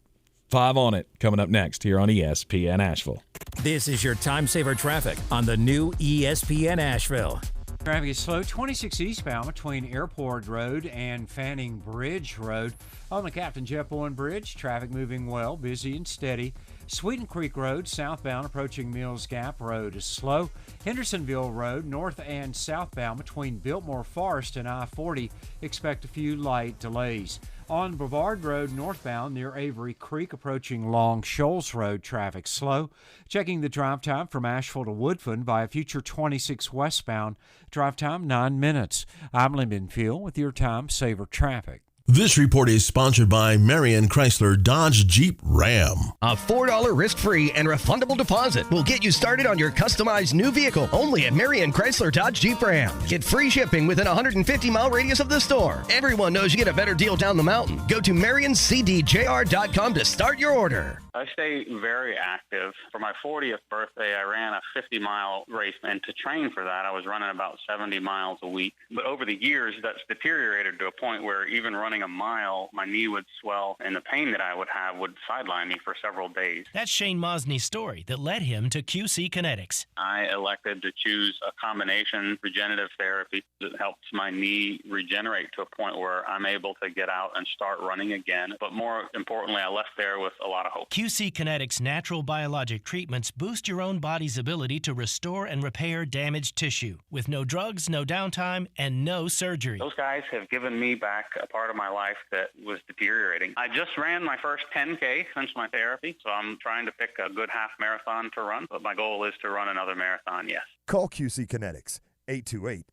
5 on it coming up next here on ESPN Asheville. This is your time saver traffic on the new ESPN Asheville. Traffic is slow, 26 eastbound between Airport Road and Fanning Bridge Road. On the Captain Jeff Bowen Bridge, traffic moving well, busy and steady. Sweeten Creek Road, southbound approaching Mills Gap Road is slow. Hendersonville Road, north and southbound between Biltmore Forest and I-40, expect a few light delays. On Brevard Road, northbound near Avery Creek, approaching Long Shoals Road, traffic slow. Checking the drive time from Asheville to Woodfin by a future 26 westbound. Drive time 9 minutes. I'm Lyndon Field with your Time Saver Traffic. This report is sponsored by Marion Chrysler Dodge Jeep Ram. A $4 risk-free and refundable deposit will get you started on your customized new vehicle only at Marion Chrysler Dodge Jeep Ram. Get free shipping within a 150-mile radius of the store. Everyone knows you get a better deal down the mountain. Go to MarionCDJR.com to start your order. I stay very active. For my 40th birthday, I ran a 50-mile race, and to train for that, I was running about 70 miles a week. But over the years, that's deteriorated to a point where even running a mile, my knee would swell, and the pain that I would have would sideline me for several days. That's Shane Mosney's story that led him to QC Kinetics. I elected to choose a combination regenerative therapy that helps my knee regenerate to a point where I'm able to get out and start running again. But more importantly, I left there with a lot of hope. QC Kinetics natural biologic treatments boost your own body's ability to restore and repair damaged tissue with no drugs, no downtime, and no surgery. Those guys have given me back a part of my life that was deteriorating. I just ran my first 10K since my therapy, so I'm trying to pick a good half marathon to run, but my goal is to run another marathon, yes. Call QC Kinetics,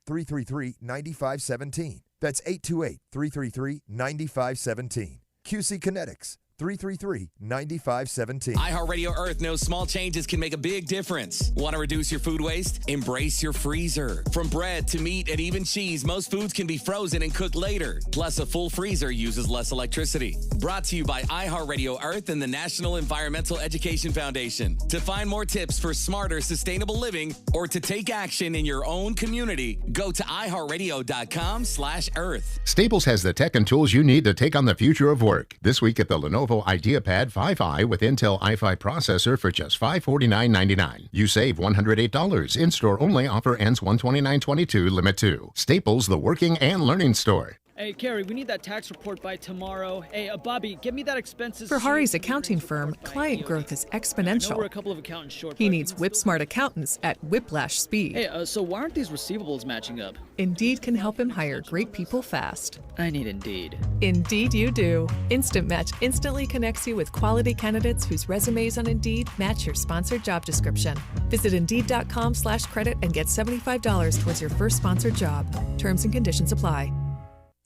828-333-9517. That's 828-333-9517. QC Kinetics. 333-9517. iHeartRadio Earth knows small changes can make a big difference. Want to reduce your food waste? Embrace your freezer. From bread to meat and even cheese, most foods can be frozen and cooked later. Plus, a full freezer uses less electricity. Brought to you by iHeartRadio Earth and the National Environmental Education Foundation. To find more tips for smarter, sustainable living or to take action in your own community, go to iHeartRadio.com/earth. Staples has the tech and tools you need to take on the future of work. This week at the Lenovo Lenovo IdeaPad 5i with Intel i5 processor for just $549.99. You save $108. In-store only. Offer ends 1/29/22. Limit 2. Staples, the working and learning store. Hey, Carrie, we need that tax report by tomorrow. Hey, Bobby, give me that expenses For sheet. Hari's accounting firm, client growth is I know exponential. we're a couple of accountants short. He but needs whip-smart accountants at whiplash speed. Hey, so why aren't these receivables matching up? Indeed can help him hire great people fast. I need Indeed. Indeed you do. Instant Match instantly connects you with quality candidates whose resumes on Indeed match your sponsored job description. Visit Indeed.com/credit and get $75 towards your first sponsored job. Terms and conditions apply.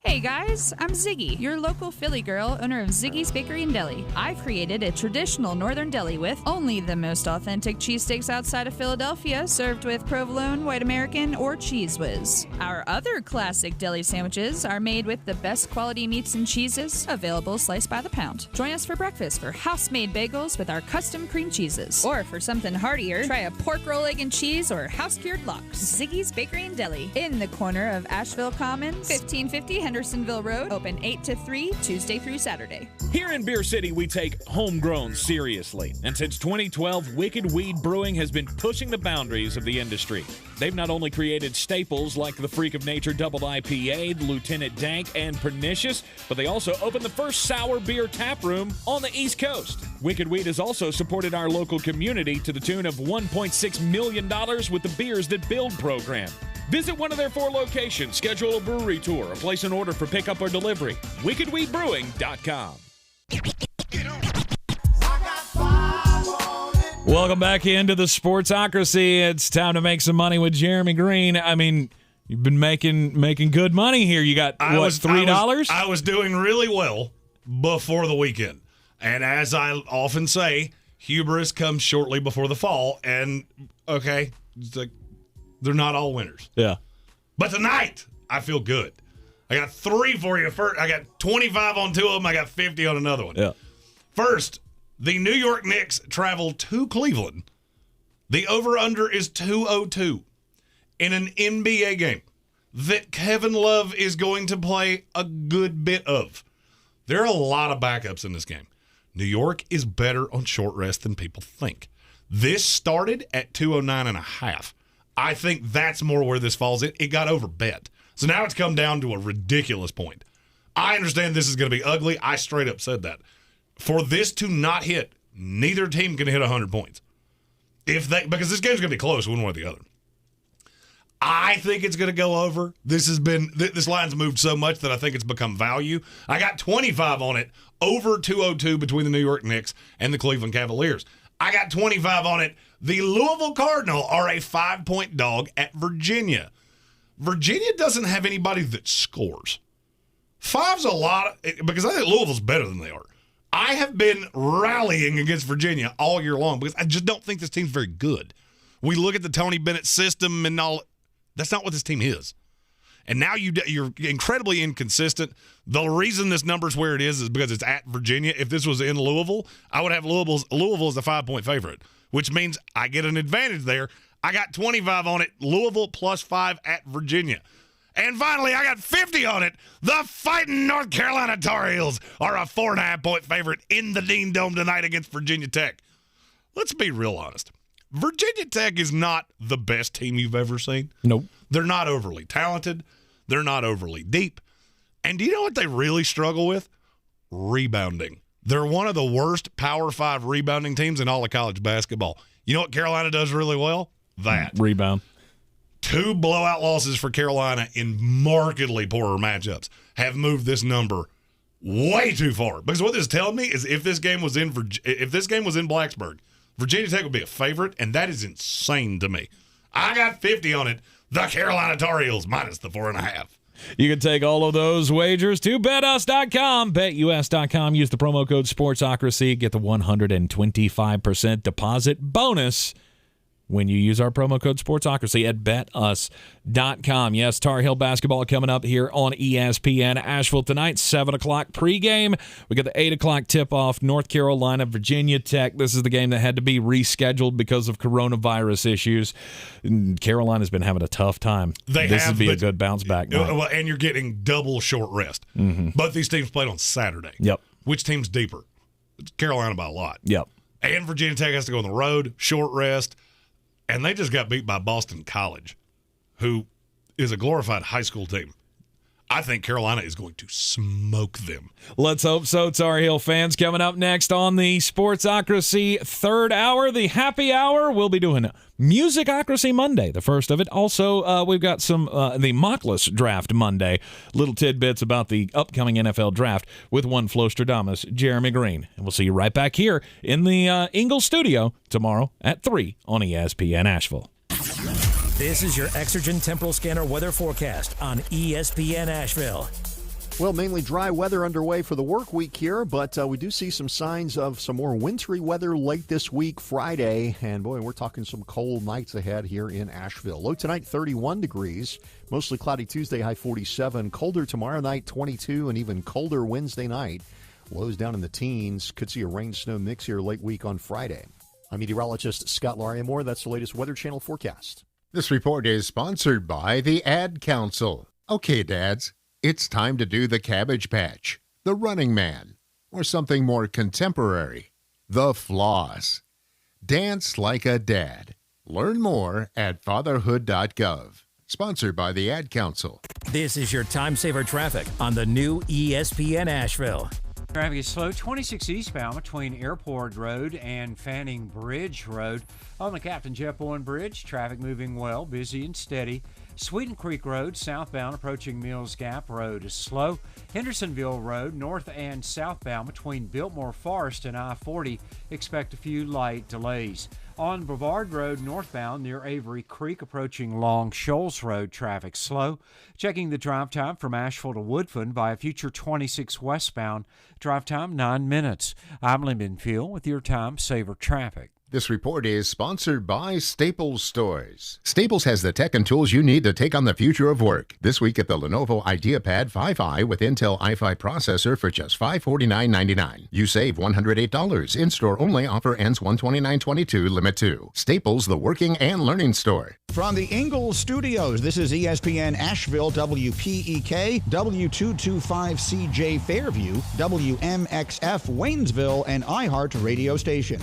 Hey guys, I'm Ziggy, your local Philly girl, owner of Ziggy's Bakery and Deli. I've created a traditional northern deli with only the most authentic cheesesteaks outside of Philadelphia, served with provolone, white American, or Cheese Whiz. Our other classic deli sandwiches are made with the best quality meats and cheeses, available sliced by the pound. Join us for breakfast for house-made bagels with our custom cream cheeses. Or for something heartier, try a pork roll, egg and cheese, or house-cured lox. Ziggy's Bakery and Deli, in the corner of Asheville Commons, 1550 Hendersonville Road, open 8 to 3, Tuesday through Saturday. Here in Beer City, we take homegrown seriously. And since 2012, Wicked Weed Brewing has been pushing the boundaries of the industry. They've not only created staples like the Freak of Nature Double IPA, the Lieutenant Dank, and Pernicious, but they also opened the first sour beer tap room on the East Coast. Wicked Weed has also supported our local community to the tune of $1.6 million with the Beers That Build program. Visit one of their 4 locations, schedule a brewery tour, or place an order for pickup or delivery. WickedWeedBrewing.com. Welcome back into the Sportsocracy. It's time to make some money with Jeremy Greene. I mean, you've been making good money here. You got, $3? I was doing really well before the weekend. And as I often say, hubris comes shortly before the fall. And, okay, it's like, they're not all winners. Yeah. But tonight, I feel good. I got 3 for you. First, I got 25 on 2 of them. I got 50 on another one. Yeah. First, the New York Knicks travel to Cleveland. The over-under is 202 in an NBA game that Kevin Love is going to play a good bit of. There are a lot of backups in this game. New York is better on short rest than people think. This started at 209.5. I think that's more where this falls in. It got overbet. So now it's come down to a ridiculous point. I understand this is going to be ugly. I straight up said that. For this to not hit, neither team can hit 100 points. Because this game's going to be close one way or the other. I think it's going to go over. This line's moved so much that I think it's become value. I got 25 on it, over 202 between the New York Knicks and the Cleveland Cavaliers. I got 25 on it. The Louisville Cardinal are a 5-point dog at Virginia. Virginia doesn't have anybody that scores. 5's a lot, because I think Louisville's better than they are. I have been rallying against Virginia all year long because I just don't think this team's very good. We look at the Tony Bennett system and all. That's not what this team is. And now you're incredibly inconsistent. The reason this number's where it is because it's at Virginia. If this was in Louisville, I would have Louisville as a 5-point favorite, which means I get an advantage there. I got 25 on it. Louisville plus 5 at Virginia. And finally, I got 50 on it. The fighting North Carolina Tar Heels are a 4.5-point favorite in the Dean Dome tonight against Virginia Tech. Let's be real honest. Virginia Tech is not the best team you've ever seen. Nope. They're not overly talented. They're not overly deep. And do you know what they really struggle with? Rebounding. They're one of the worst Power 5 rebounding teams in all of college basketball. You know what Carolina does really well? That. Rebound. 2 blowout losses for Carolina in markedly poorer matchups have moved this number way too far. Because what this is telling me is if this game was in Blacksburg, Virginia Tech would be a favorite, and that is insane to me. I got 50 on it. The Carolina Tar Heels minus the 4.5. You can take all of those wagers to betus.com, betus.com. Use the promo code Sportsocracy. Get the 125% deposit bonus when you use our promo code Sportsocracy at betus.com. Yes, Tar Heel basketball coming up here on ESPN Asheville tonight, 7 o'clock pregame. We got the 8 o'clock tip-off, North Carolina, Virginia Tech. This is the game that had to be rescheduled because of coronavirus issues. Carolina's been having a tough time. This would be a good bounce-back night. Well, and you're getting double short rest. Mm-hmm. Both these teams played on Saturday. Yep. Which team's deeper? Carolina by a lot. Yep. And Virginia Tech has to go on the road, short rest, and they just got beat by Boston College, who is a glorified high school team. I think Carolina is going to smoke them. Let's hope so, Tar Heel fans. Coming up next on the Sportsocracy third hour, the happy hour, we'll be doing Musicocracy Monday, the first of it. Also, we've got some the Mockless Draft Monday, little tidbits about the upcoming NFL Draft with one Flostradamus, Jeremy Greene. And we'll see you right back here in the Ingalls studio tomorrow at 3 on ESPN Asheville. This is your Exergen Temporal Scanner weather forecast on ESPN Asheville. Well, mainly dry weather underway for the work week here, but we do see some signs of some more wintry weather late this week, Friday. And boy, we're talking some cold nights ahead here in Asheville. Low tonight, 31 degrees. Mostly cloudy Tuesday, high 47. Colder tomorrow night, 22, and even colder Wednesday night. Lows down in the teens. Could see a rain-snow mix here late week on Friday. I'm meteorologist Scott Larimore. That's the latest Weather Channel forecast. This report is sponsored by the Ad Council. Okay, dads, it's time to do the Cabbage Patch, the Running Man, or something more contemporary, the Floss. Dance like a dad. Learn more at fatherhood.gov. Sponsored by the Ad Council. This is your time saver traffic on the new ESPN Asheville. Traffic is slow, 26 eastbound between Airport Road and Fanning Bridge Road. On the Captain Jeff Bowen Bridge, traffic moving well, busy and steady. Sweeten Creek Road, southbound approaching Mills Gap Road is slow. Hendersonville Road, north and southbound between Biltmore Forest and I-40, expect a few light delays. On Brevard Road, northbound near Avery Creek, approaching Long Shoals Road, traffic slow. Checking the drive time from Asheville to Woodford via Future 26 westbound, drive time 9 minutes. I'm Lyndon Field with your Time Saver Traffic. This report is sponsored by Staples Stores. Staples has the tech and tools you need to take on the future of work. This week at the Lenovo IdeaPad 5i with Intel i5 processor for just $549.99. You save $108. In-store only. Offer ends 1/29/22. Limit 2. Staples, the working and learning store. From the Ingalls Studios, this is ESPN Asheville, WPEK, W225CJ Fairview, WMXF Waynesville, and iHeart Radio Station.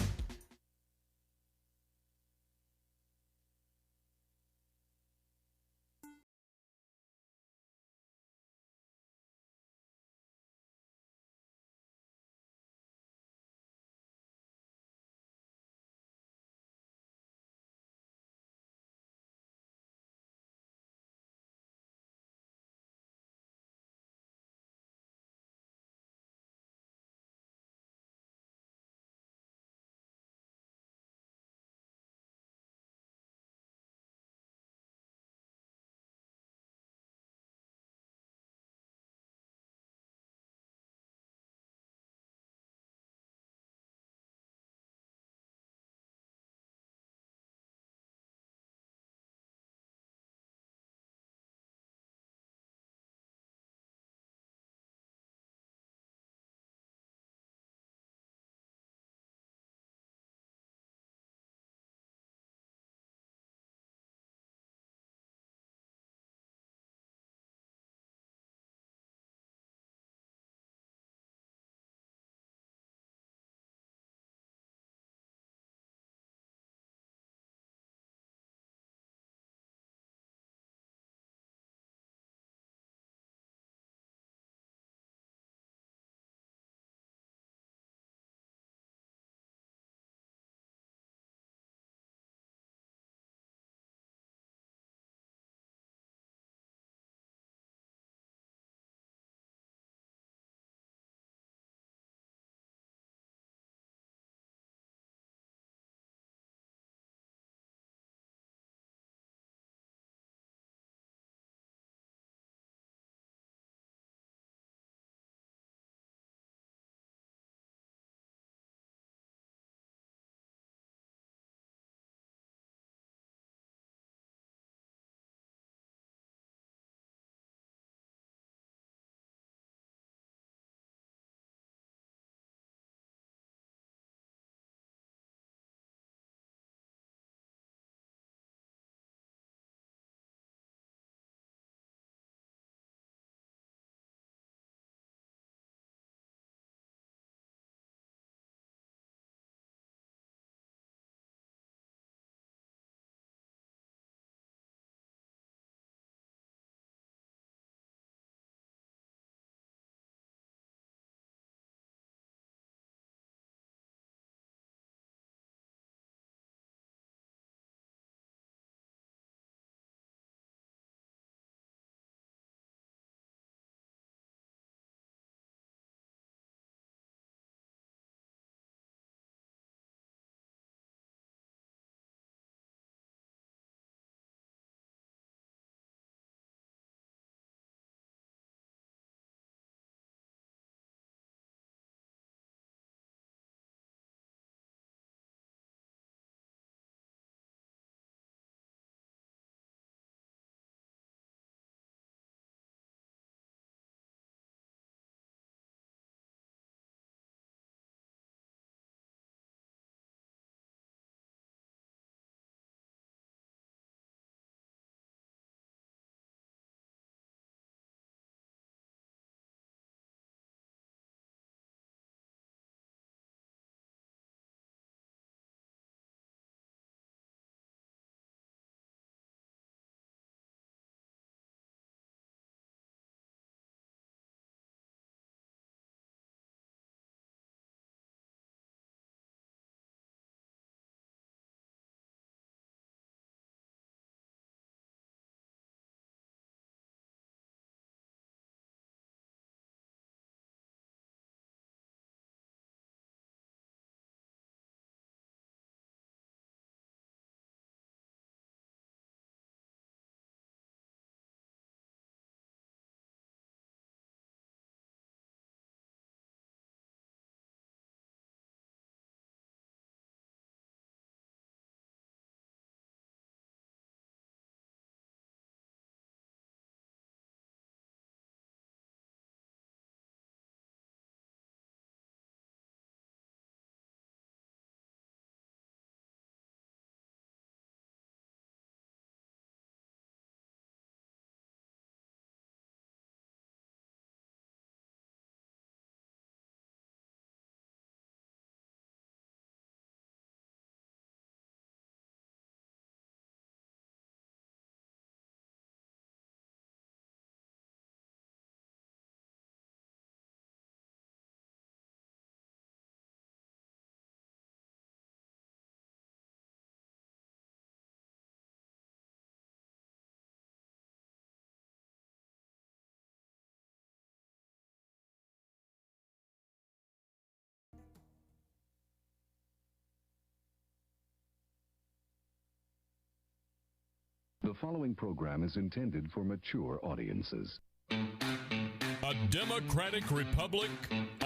following program is intended for mature audiences. A democratic republic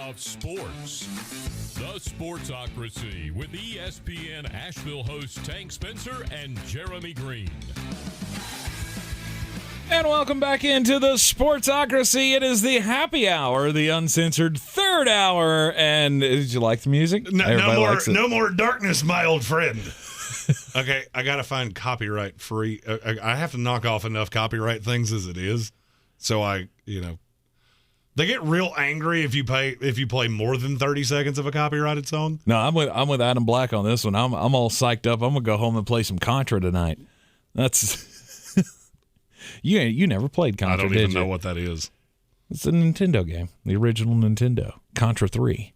of sports. The Sportsocracy with ESPN Asheville hosts Tank Spencer and Jeremy Greene. And welcome back into the Sportsocracy. It is the happy hour, the uncensored third hour. And did you like the music? No more darkness, my old friend. Okay, I got to find copyright free. I have to knock off enough copyright things as it is. So they get real angry if you play more than 30 seconds of a copyrighted song. No, I'm with Adam Black on this one. I'm all psyched up. I'm gonna go home and play some Contra tonight. That's you never played Contra. I don't even know what that is. It's a Nintendo game, the original Nintendo Contra 3.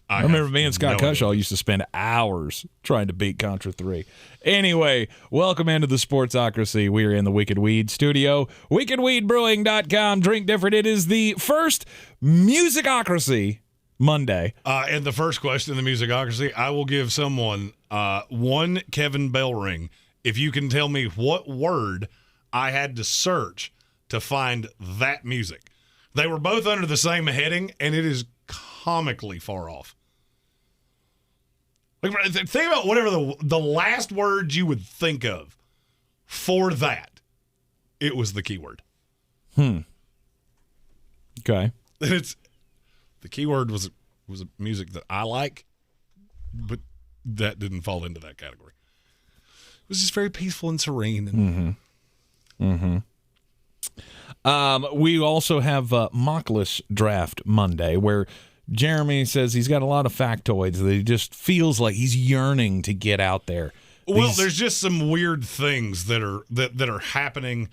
I remember me and Scott Cushaw used to spend hours trying to beat Contra 3. Anyway, welcome into the Sportsocracy. We are in the Wicked Weed studio. WickedWeedBrewing.com. Drink different. It is the first Musicocracy Monday. And the first question in the Musicocracy, I will give someone one Kevin Bell ring if you can tell me what word I had to search to find that music. They were both under the same heading, and it is comically far off. Like, think about whatever the last word you would think of for that. It was the keyword. Okay. The keyword was a music that I like, but that didn't fall into that category. It was just very peaceful and serene. We also have Mockless Draft Monday, where Jeremy says he's got a lot of factoids that he just feels like he's yearning to get out there. Well, there's just some weird things that are happening.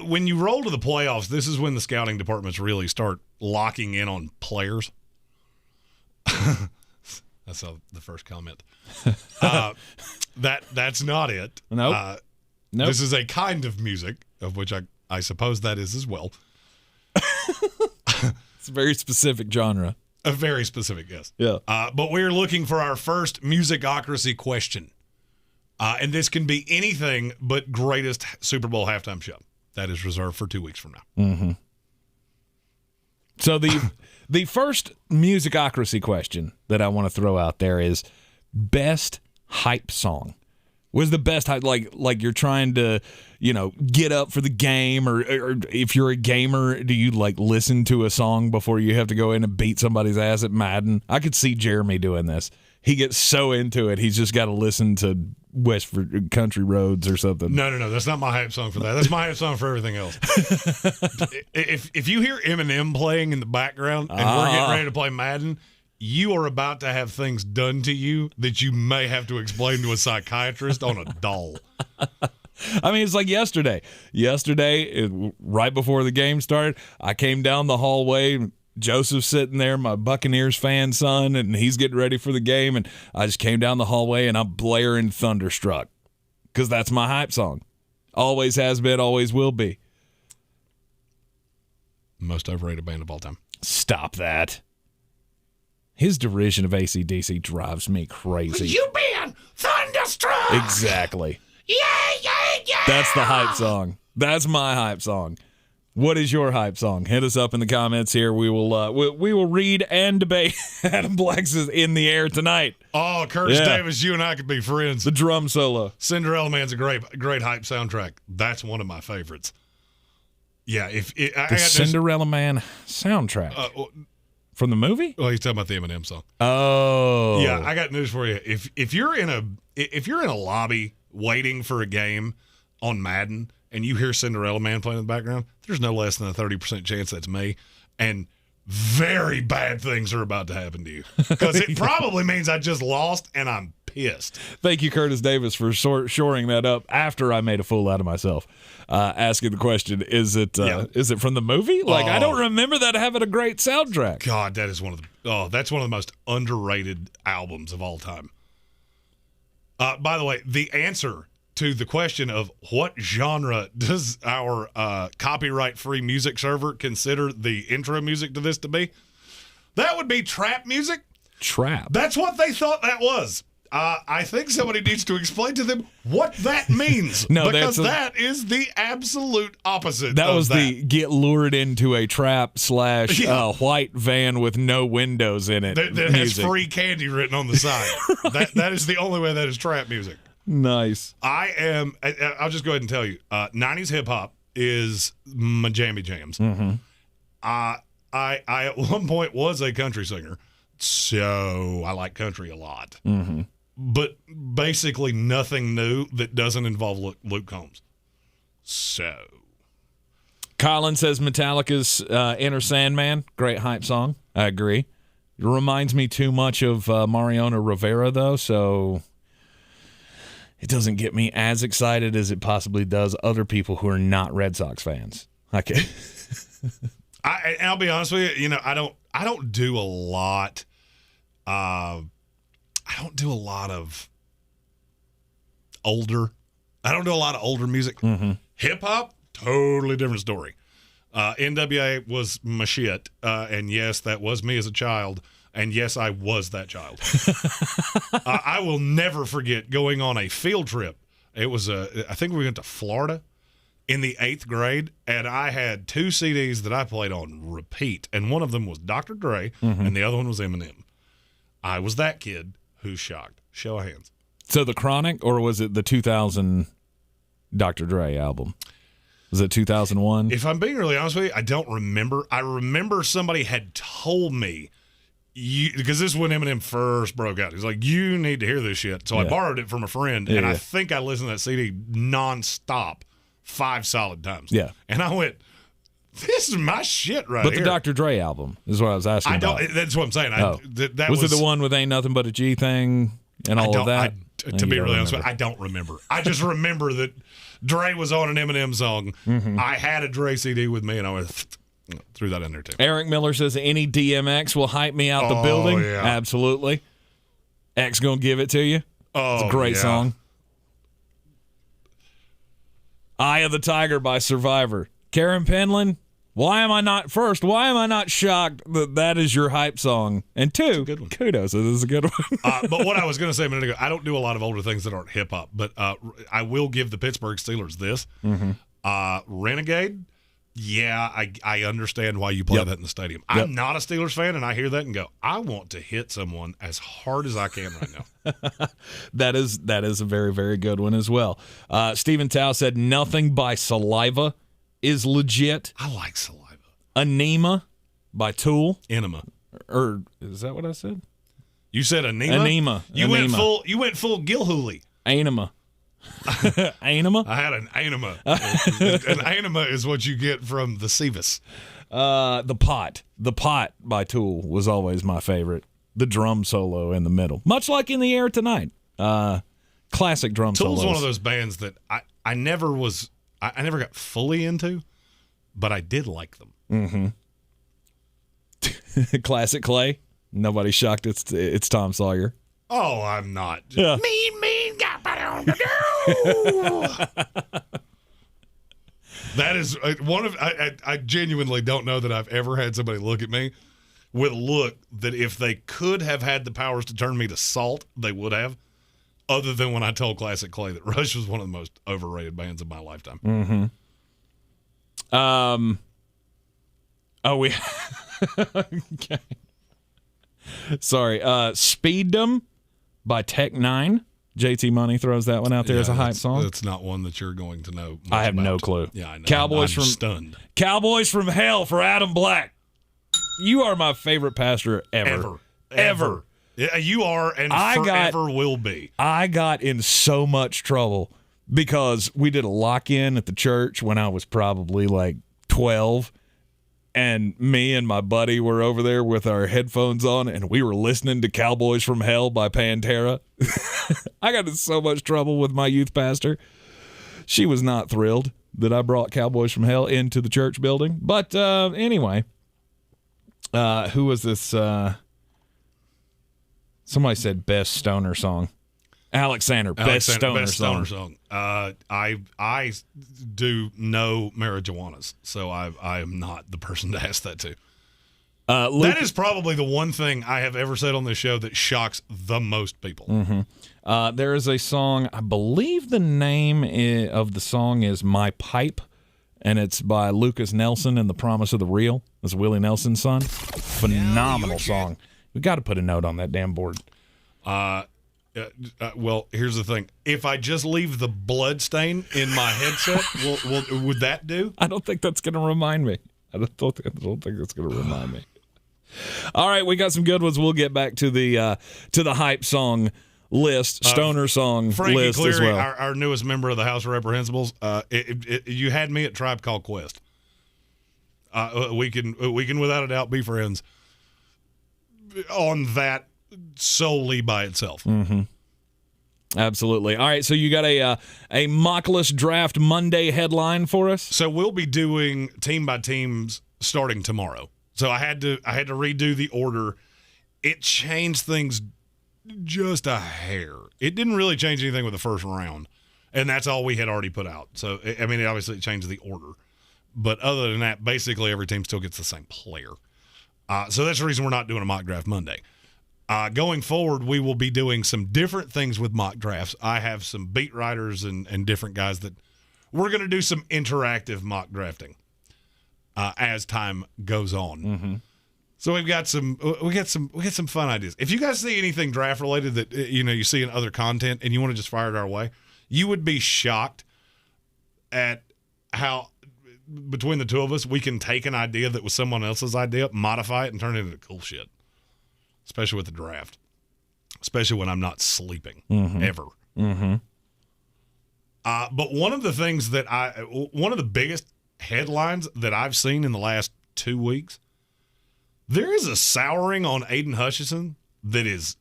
When you roll to the playoffs, this is when the scouting departments really start locking in on players. That's the first comment. That's not it. Nope. This is a kind of music, of which I suppose that is as well. It's a very specific genre. A very specific, yes. Yeah. But we're looking for our first Musicocracy question. And this can be anything but greatest Super Bowl halftime show. That is reserved for 2 weeks from now. So the first Musicocracy question that I want to throw out there is best hype song. Was the best hype, like you're trying to, get up for the game, or if you're a gamer, do you listen to a song before you have to go in and beat somebody's ass at Madden? I could see Jeremy doing this. He gets so into it, he's just got to listen to West Country Roads or something. No, that's not my hype song for that. That's my hype song for everything else. If you hear Eminem playing in the background and we're getting ready to play Madden, you are about to have things done to you that you may have to explain to a psychiatrist on a doll. I mean, it's like yesterday. Right before the game started, I came down the hallway. Joseph's sitting there, my Buccaneers fan son, and he's getting ready for the game. And I just came down the hallway, and I'm blaring Thunderstruck because that's my hype song. Always has been, always will be. Most overrated band of all time. Stop that. His derision of AC/DC drives me crazy. You been thunderstruck! Exactly. Yeah! That's the hype song. That's my hype song. What is your hype song? Hit us up in the comments here. We will read and debate. Adam Black's is in the air tonight. Oh, Curtis Davis, you and I could be friends. The drum solo. Cinderella Man's a great hype soundtrack. That's one of my favorites. Yeah, Cinderella Man soundtrack. From the movie? Well, he's talking about the Eminem song. Oh, yeah. I got news for you. If you're in a lobby waiting for a game on Madden and you hear Cinderella Man playing in the background, there's no less than a 30% chance that's me, and very bad things are about to happen to you because it probably means I just lost and I'm pissed. Thank you, Curtis Davis, for shoring that up after I made a fool out of myself. Asking the question, is it from the movie? I don't remember that having a great soundtrack. God, that is that's one of the most underrated albums of all time. By the way, the answer to the question of what genre does our copyright-free music server consider the intro music to this to be, that would be trap music. Trap. That's what they thought that was. I think somebody needs to explain to them what that means. No, because that is the absolute opposite. That of was that. the get lured into a trap / white van with no windows in it. That has music. free candy written on the side. That is the only way that is trap music. Nice. I'll just go ahead and tell you, 90s hip hop is my jammy jams. Mm-hmm. I at one point was a country singer, so I like country a lot. Mm-hmm. But basically nothing new that doesn't involve Luke Combs. So. Colin says Metallica's Inner Sandman, great hype song. I agree. It reminds me too much of Mariano Rivera, though, so it doesn't get me as excited as it possibly does other people who are not Red Sox fans. Okay. I'll be honest with you. I don't do a lot. I don't do a lot of older. I don't do a lot of older music. Mm-hmm. Hip hop, totally different story. NWA was my shit, and yes, that was me as a child, and yes, I was that child. I will never forget going on a field trip. It was I think we went to Florida in the 8th grade, and I had 2 CDs that I played on repeat, and one of them was Dr. Dre, Mm-hmm. and the other one was Eminem. I was that kid who's shocked. Show of hands. So The Chronic, or was it the 2000 Dr. Dre album? Was it 2001? If I'm being really honest with you, I don't remember. I remember somebody had told me, because this is when Eminem first broke out. He's like, you need to hear this shit. So I borrowed it from a friend, and I think I listened to that CD nonstop 5 solid times. Yeah. And I went, this is my shit right but here. the Dr. Dre album is what I was asking about. That's what I'm saying. That was it the one with Ain't Nothing But a G thing and all of that? To be really honest with you, I don't remember. I just remember that Dre was on an Eminem song. Mm-hmm. I had a Dre CD with me, and I threw that in there too. Eric Miller says any DMX will hype me out the building. Yeah. Absolutely. X gonna give it to you. It's a great song. Eye of the Tiger by Survivor. Karen Penland, why am I not shocked that is your hype song? And 2, kudos, it is a good one. But what I was going to say a minute ago, I don't do a lot of older things that aren't hip hop, but I will give the Pittsburgh Steelers this. Mm-hmm. Renegade, I understand why you play that in the stadium. I'm not a Steelers fan, and I hear that and go, I want to hit someone as hard as I can right now. That is a very, very good one as well. Stephen Tao said Nothing by Saliva is legit. I like Saliva. Anema by Tool. Enema. Or is that what I said? You said Anema? Anema. You went full Gilhooly. Anema. Anema? I had an anema. An anema is what you get from the Cevis. The Pot by Tool was always my favorite. The drum solo in the middle. Much like In the Air Tonight. Classic drum solos. Tool's one of those bands that I never got fully into, but I did like them. Mm-hmm. Classic Clay. Nobody's shocked it's Tom Sawyer. Oh, I'm not. Yeah. Mean, got better on the do. That is one of I genuinely don't know that I've ever had somebody look at me with a look that if they could have had the powers to turn me to salt, they would have. Other than when I told Classic Clay that Rush was one of the most overrated bands of my lifetime. Mm-hmm. We okay. Sorry. Speeddom by Tech 9. JT Money throws that one out there as a hype song. That's not one that you're going to know. I have about. no clue. Yeah, I know. Cowboys I'm from stunned. Cowboys from Hell for Adam Black. You are my favorite pastor ever. Yeah, you are, and forever will be. I got in so much trouble because we did a lock-in at the church when I was probably like 12, and me and my buddy were over there with our headphones on, and we were listening to Cowboys from Hell by Pantera. I got in so much trouble with my youth pastor. She was not thrilled that I brought Cowboys from Hell into the church building. But anyway, who was this? Somebody said best stoner song. Alexander, best stoner song. I do no marijuanas, so I am not the person to ask that to. That is probably the one thing I have ever said on this show that shocks the most people. Mm-hmm. There is a song, I believe the name of the song is My Pipe, and it's by Lucas Nelson and The Promise of the Real. It's Willie Nelson's son. Phenomenal song. We got to put a note on that damn board. Well, here's the thing. If I just leave the blood stain in my headset, would that do? I don't think that's going to remind me. I don't think that's going to remind me. All right, we got some good ones. We'll get back to the hype song list, stoner song Frankie list Cleary, as well. Our newest member of the House of Reprehensibles. You had me at Tribe Called Quest. We can without a doubt be friends on that solely by itself. Mm-hmm. Absolutely. All right, so you got a mockless draft Monday headline for us? So we'll be doing team by teams starting tomorrow. So I had to redo the order. It changed things just a hair. It didn't really change anything with the first round, and that's all we had already put out. So I mean, it obviously changed the order, but other than that, basically every team still gets the same player. So that's the reason we're not doing a mock draft Monday. Going forward, we will be doing some different things with mock drafts. I have some beat writers and different guys that we're going to do some interactive mock drafting as time goes on. Mm-hmm. So we get some fun ideas. If you guys see anything draft related that you see in other content and you want to just fire it our way, you would be shocked at how between the two of us we can take an idea that was someone else's idea, modify it, and turn it into cool shit. Especially with the draft. Especially when I'm not sleeping, ever. Mm-hmm. But one of the things that one of the biggest headlines that I've seen in the last 2 weeks, there is a souring on Aiden Hutchinson that is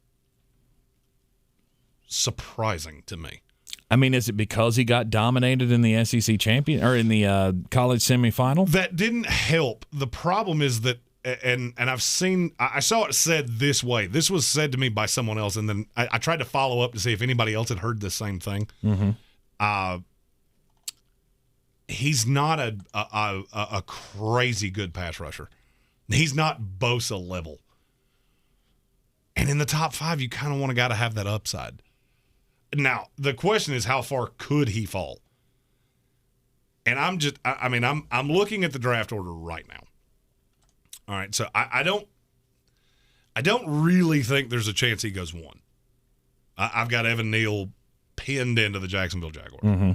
surprising to me. I mean, is it because he got dominated in the SEC champion or in the college semifinal? That didn't help. The problem is that, and I saw it said this way. This was said to me by someone else, and then I tried to follow up to see if anybody else had heard the same thing. Mm-hmm. He's not a crazy good pass rusher. He's not Bosa level. And in the top 5, you kind of want a guy to have that upside. Now, the question is, how far could he fall? And I'm looking at the draft order right now. All right, so I don't really think there's a chance he goes 1. I've got Evan Neal pinned into the Jacksonville Jaguars. Mm-hmm.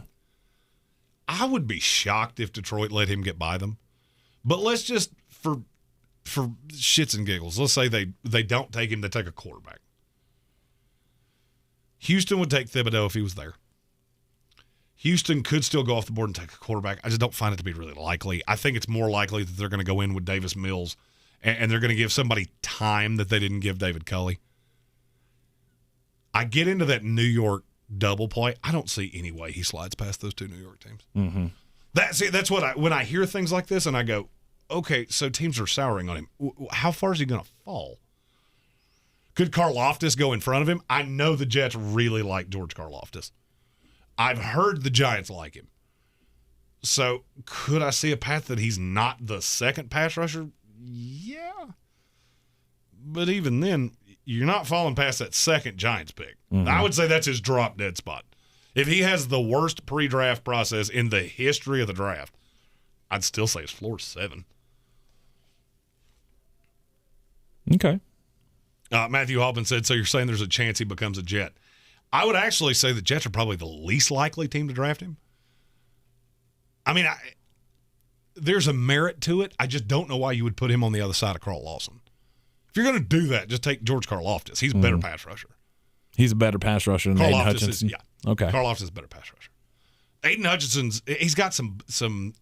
I would be shocked if Detroit let him get by them. But let's just, for shits and giggles, let's say they don't take him, they take a quarterback. Houston would take Thibodeau if he was there. Houston could still go off the board and take a quarterback. I just don't find it to be really likely. I think it's more likely that they're going to go in with Davis Mills and they're going to give somebody time that they didn't give David Culley. I get into that New York double play. I don't see any way he slides past those 2 New York teams. Mm-hmm. That's what when I hear things like this and I go, okay, so teams are souring on him. How far is he going to fall? Could Karlaftis go in front of him? I know the Jets really like George Karlaftis. I've heard the Giants like him. So could I see a path that he's not the second pass rusher? Yeah. But even then, you're not falling past that second Giants pick. Mm-hmm. I would say that's his drop dead spot. If he has the worst pre-draft process in the history of the draft, I'd still say his floor is 7. Okay. Matthew Halpin said, so you're saying there's a chance he becomes a Jet. I would actually say the Jets are probably the least likely team to draft him. I mean, there's a merit to it. I just don't know why you would put him on the other side of Carl Lawson. If you're going to do that, just take George Karlaftis. He's a better pass rusher. He's a better pass rusher than Aiden Hutchinson? Okay. Karlaftis is a better pass rusher. Aiden Hutchinson's, he's got some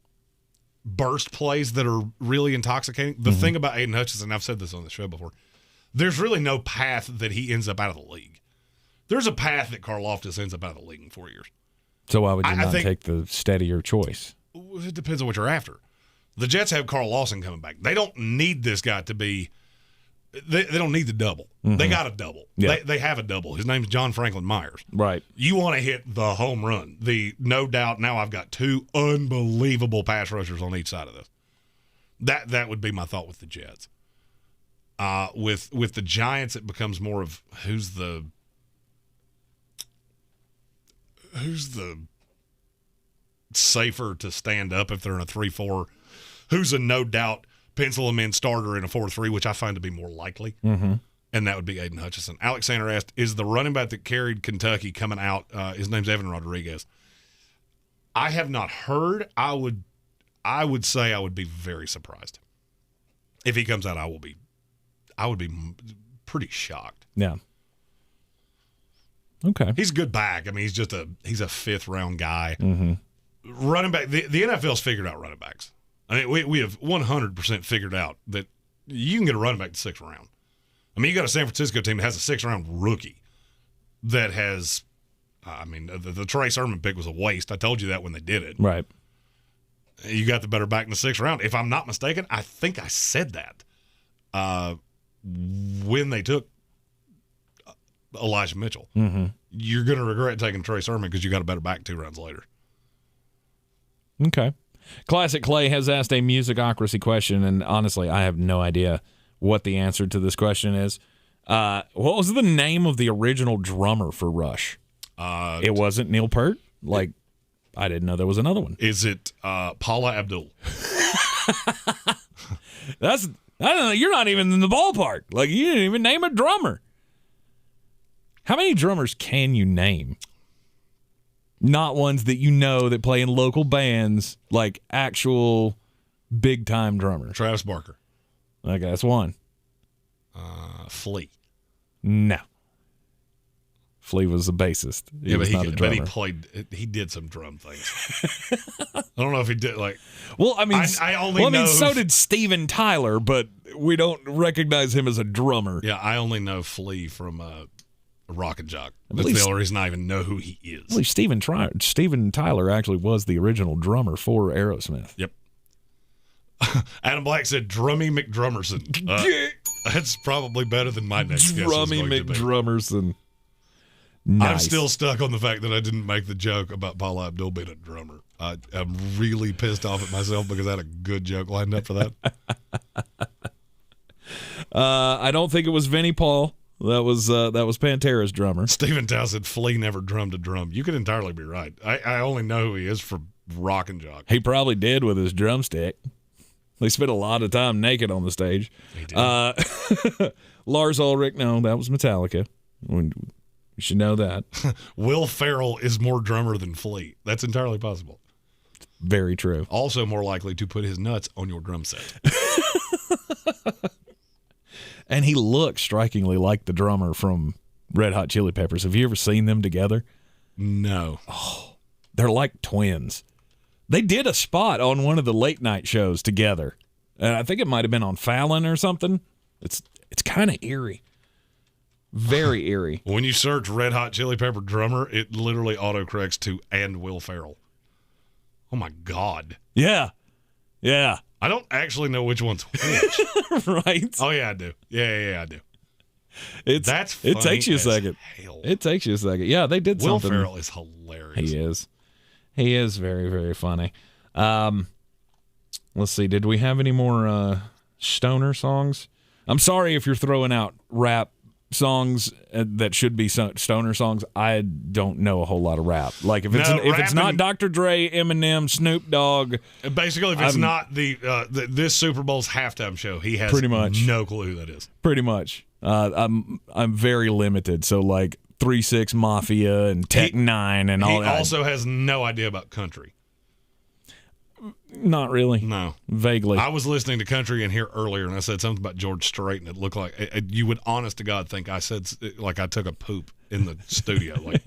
burst plays that are really intoxicating. The thing about Aiden Hutchinson, I've said this on the show before, there's really no path that he ends up out of the league. There's a path that Karlaftis ends up out of the league in 4 years. So why would you not take the steadier choice? It depends on what you're after. The Jets have Carl Lawson coming back. They don't need this guy to be – they don't need the double. Mm-hmm. They got a double. Yeah. They have a double. His name's John Franklin Myers. Right. You want to hit the home run. The no doubt now I've got 2 unbelievable pass rushers on each side of this. That would be my thought with the Jets. With the Giants, it becomes more of who's the safer to stand up if they're in a 3-4, who's a no doubt pencil them in starter in a 4-3, which I find to be more likely. Mm-hmm. And that would be Aiden Hutchinson. Alexander asked, is the running back that carried Kentucky coming out, his name's Evan Rodriguez. I have not heard. I would say I would be very surprised. If he comes out, I would be pretty shocked. Yeah. Okay. He's a good back. I mean, he's a 5th round guy. Mm-hmm. Running back, the NFL's figured out running backs. I mean, we have 100% figured out that you can get a running back to 6th round. I mean, you got a San Francisco team that has a 6th round rookie that has, the Trey Sermon pick was a waste. I told you that when they did it. Right. You got the better back in the 6th round. If I'm not mistaken, I think I said that when they took Elijah Mitchell. Mm-hmm. You're going to regret taking Trey Sermon because you got a better back 2 rounds later. Okay. Classic Clay has asked a Musicocracy question, and honestly, I have no idea what the answer to this question is. What was the name of the original drummer for Rush? It wasn't Neil Peart? I didn't know there was another one. Is it Paula Abdul? I don't know. You're not even in the ballpark. You didn't even name a drummer. How many drummers can you name? Not ones that you know that play in local bands, like actual big-time drummers. Travis Barker. Okay, that's one. Flea. No. Flea was the bassist. He was not a drummer. But he did some drum things. I don't know if he did, Well, I mean, so did Steven Tyler, but we don't recognize him as a drummer. Yeah, I only know Flea from Rock and Jock. That's the only reason I even know who he is. I believe Steven Tyler actually was the original drummer for Aerosmith. Yep. Adam Black said Drummy McDrummerson. That's probably better than my next guess. Drummy McDrummerson. Nice. I'm still stuck on the fact that I didn't make the joke about Paula Abdul being a drummer. I'm really pissed off at myself because I had a good joke lined up for that. I don't think it was Vinnie Paul. That was Pantera's drummer. Stephen Tao said Flea never drummed a drum. You could entirely be right. I only know who he is for Rock and Jock. He probably did with his drumstick. They spent a lot of time naked on the stage. He did. Lars Ulrich, no, that was Metallica. You should know that. Will Ferrell is more drummer than Flea. That's entirely possible. Very true. Also more likely to put his nuts on your drum set. And he looks strikingly like the drummer from Red Hot Chili Peppers. Have you ever seen them together? No. Oh, they're like twins. They did a spot on one of the late night shows together. And I think it might have been on Fallon or something. It's kind of eerie. Very eerie. When you search Red Hot Chili Pepper drummer, it literally autocorrects to "and Will Ferrell." Oh my God. Yeah. Yeah. I don't actually know which one's which. Right. Oh yeah, I do. Yeah, I do. That's funny. It takes you a second. Hell. It takes you a second. Yeah, they did Will something. Will Ferrell is hilarious. He is very, very funny. Let's see. Did we have any more stoner songs? I'm sorry if you're throwing out rap songs that should be stoner songs. I don't know a whole lot of rap. Like if it's not Dr. Dre, Eminem, Snoop Dogg. Basically, if it's not this Super Bowl's halftime show, he has pretty much no clue who that is. Pretty much. I'm very limited. So like 3-6 Mafia and Tech 9 and all that. He also has no idea about country. Not really. No. Vaguely. I was listening to country in here earlier, and I said something about George Strait, and it looked like you would, honest to God, think I said like I took a poop in the studio. Like,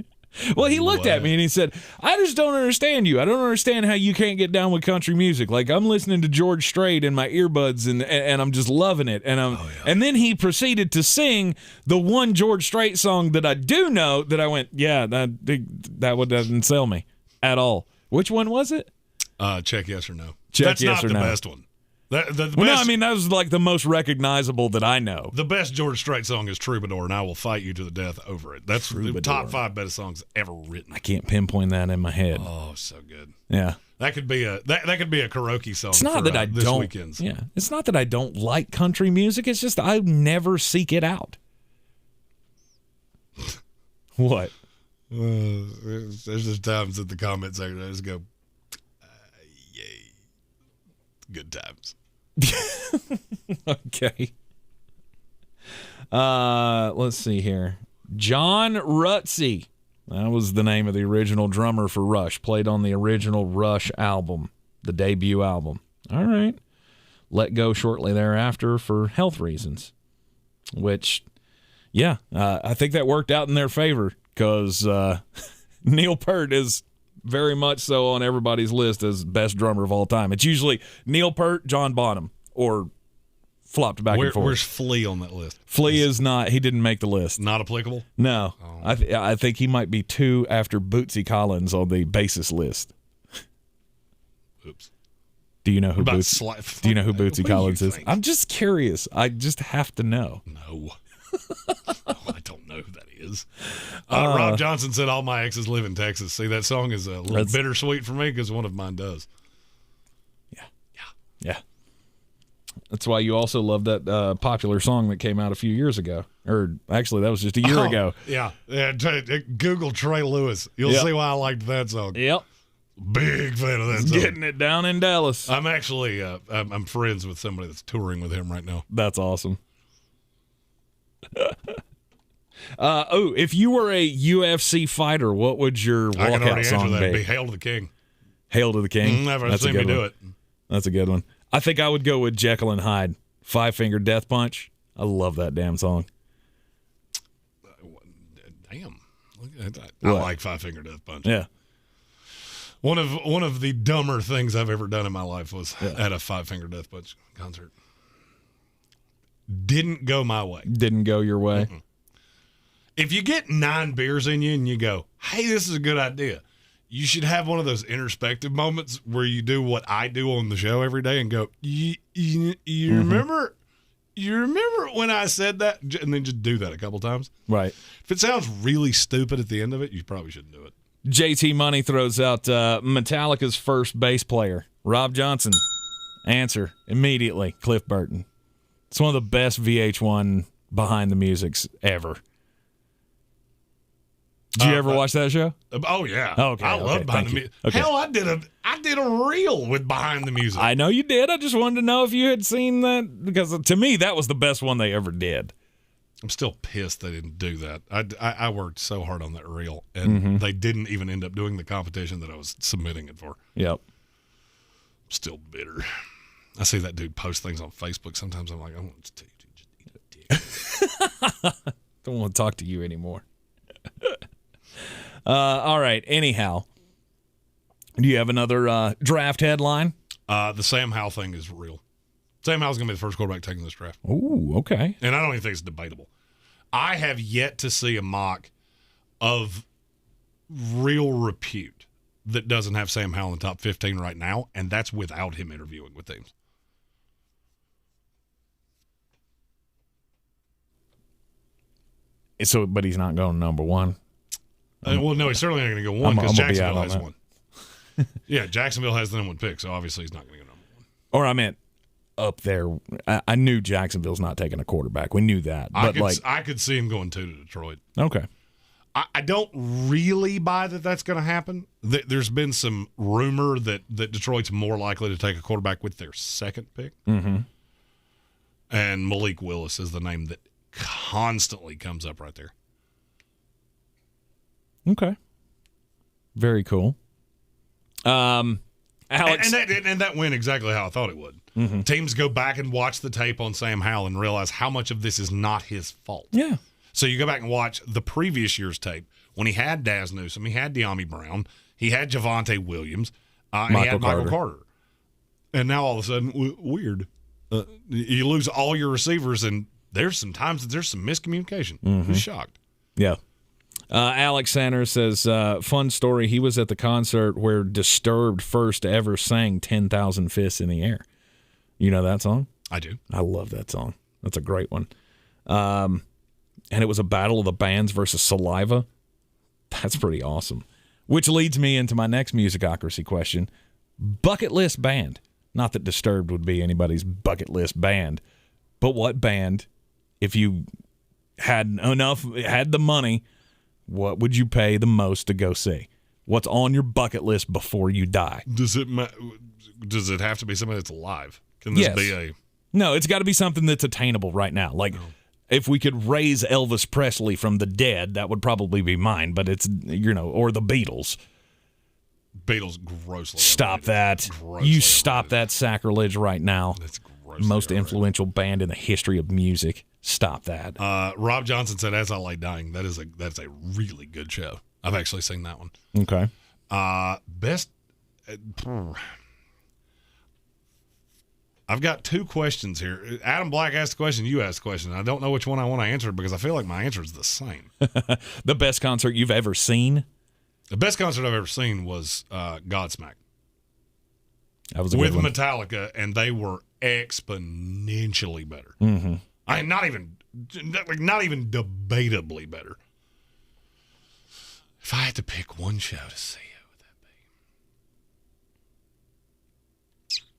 well, he looked at me and he said, "I just don't understand you. I don't understand how you can't get down with country music. Like I'm listening to George Strait in my earbuds, and I'm just loving it." And and then he proceeded to sing the one George Strait song that I do know. That I went, "Yeah, that one doesn't sell me at all." Which one was it? Check yes or no. Check That's yes not or the no. best one. No, I mean, that was like the most recognizable that I know. The best George Strait song is Troubadour, and I will fight you to the death over it. That's the top 5 best songs ever written. I can't pinpoint that in my head. Oh, so good. Yeah. That could be a karaoke song. It's not that I this don't. Weekends. Yeah, it's not that I don't like country music. It's just I never seek it out. What? There's just times in the comment section I just go, yay, good times. Okay. Let's see here. John Rutsey. That was the name of the original drummer for Rush. Played on the original Rush album, the debut album. All right. Let go shortly thereafter for health reasons. Which, yeah, I think that worked out in their favor because Neil Peart is very much so on everybody's list as best drummer of all time. It's usually Neil Peart, John Bonham, or flopped back and forth. Where's Flea on that list? Flea is not. He didn't make the list. Not applicable? No. Oh. I think he might be 2 after Bootsy Collins on the bassist list. Oops. Do you know who Bootsy Collins is? I'm just curious. I just have to know. No. I don't know who that is. Rob Johnson said all my exes live in Texas. See, that song is a little bittersweet for me because one of mine does. Yeah. That's why you also love that popular song that came out a few years ago. Or actually, that was just a year ago. Yeah. Google Trey Lewis. You'll see why I liked that song. Yep. Big fan of that song. Getting it down in Dallas. I'm actually I'm friends with somebody that's touring with him right now. That's awesome. If you were a UFC fighter, what would your walkout song be? It'd be Hail to the King. Hail to the King? Never seen me do it. That's a good one. I think I would go with Jekyll and Hyde. 5 Finger Death Punch. I love that damn song. Damn. I like 5 Finger Death Punch. Yeah. One of the dumber things I've ever done in my life was at a 5 Finger Death Punch concert. Didn't go my way. Didn't go your way. Mm-mm. If you get 9 beers in you and you go, hey, this is a good idea, you should have one of those introspective moments where you do what I do on the show every day and go, you remember when I said that? And then just do that a couple times. Right. If it sounds really stupid at the end of it, you probably shouldn't do it. JT Money throws out Metallica's first bass player, Rob Johnson. Answer immediately, Cliff Burton. It's one of the best VH1 behind the musics ever. Did you ever watch that show? Oh yeah. Okay. I love behind the music. Okay. Hell, I did a reel with behind the music. I know you did. I just wanted to know if you had seen that because to me that was the best one they ever did. I'm still pissed they didn't do that. I worked so hard on that reel, and they didn't even end up doing the competition that I was submitting it for. Yep. I'm still bitter. I see that dude post things on Facebook. Sometimes I'm like, I want to just eat a dick. Don't want to talk to you anymore. All right. Anyhow, do you have another draft headline? The Sam Howell thing is real. Sam Howell's going to be the first quarterback taking this draft. Ooh, okay. And I don't even think it's debatable. I have yet to see a mock of real repute that doesn't have Sam Howell in the top 15 right now, and that's without him interviewing with teams. So, but he's not going number one. Well, no, he's certainly not going to go one because Jacksonville has one. Yeah, Jacksonville has the number 1 pick, so obviously he's not going to go number 1. Or I meant up there. I knew Jacksonville's not taking a quarterback. We knew that. But I could see him going 2 to Detroit. Okay. I don't really buy that that's going to happen. There's been some rumor that Detroit's more likely to take a quarterback with their 2nd pick. Mm-hmm. And Malik Willis is the name that constantly comes up right there. Okay. Very cool. Alex, and that went exactly how I thought it would. Mm-hmm. Teams go back and watch the tape on Sam Howell and realize how much of this is not his fault. Yeah. So you go back and watch the previous year's tape when he had Daz Newsome, he had De'Ami Brown, he had Javonte Williams, and he had Michael Carter. And now all of a sudden, weird. You lose all your receivers, and there's some times that there's some miscommunication. Mm-hmm. I'm shocked. Yeah. Alex Sanders says, fun story. He was at the concert where Disturbed first ever sang 10,000 Fists in the Air. You know that song? I do. I love that song. That's a great one. And it was a battle of the bands versus Saliva. That's pretty awesome. Which leads me into my next Musicocracy question. Bucket list band. Not that Disturbed would be anybody's bucket list band, but what band, if you had the money, what would you pay the most to go see? What's on your bucket list before you die? Does it have to be somebody that's alive? Can this be a... No, it's got to be something that's attainable right now. Like, if we could raise Elvis Presley from the dead, that would probably be mine, but it's, or the Beatles. Beatles grossly. Stop that. You stop that sacrilege right now. That's grossly most influential band in the history of music. Stop that. Rob Johnson said, "As I Lay Dying." That's a really good show. I've actually seen that one. Okay. Best. I've got two questions here. Adam Black asked the question. You asked the question. I don't know which one I want to answer because I feel like my answer is the same. The best concert you've ever seen? The best concert I've ever seen was Godsmack. That was a with good one. Metallica, and they were exponentially better. Mm-hmm. I mean, not even debatably better. If I had to pick one show to see, who would that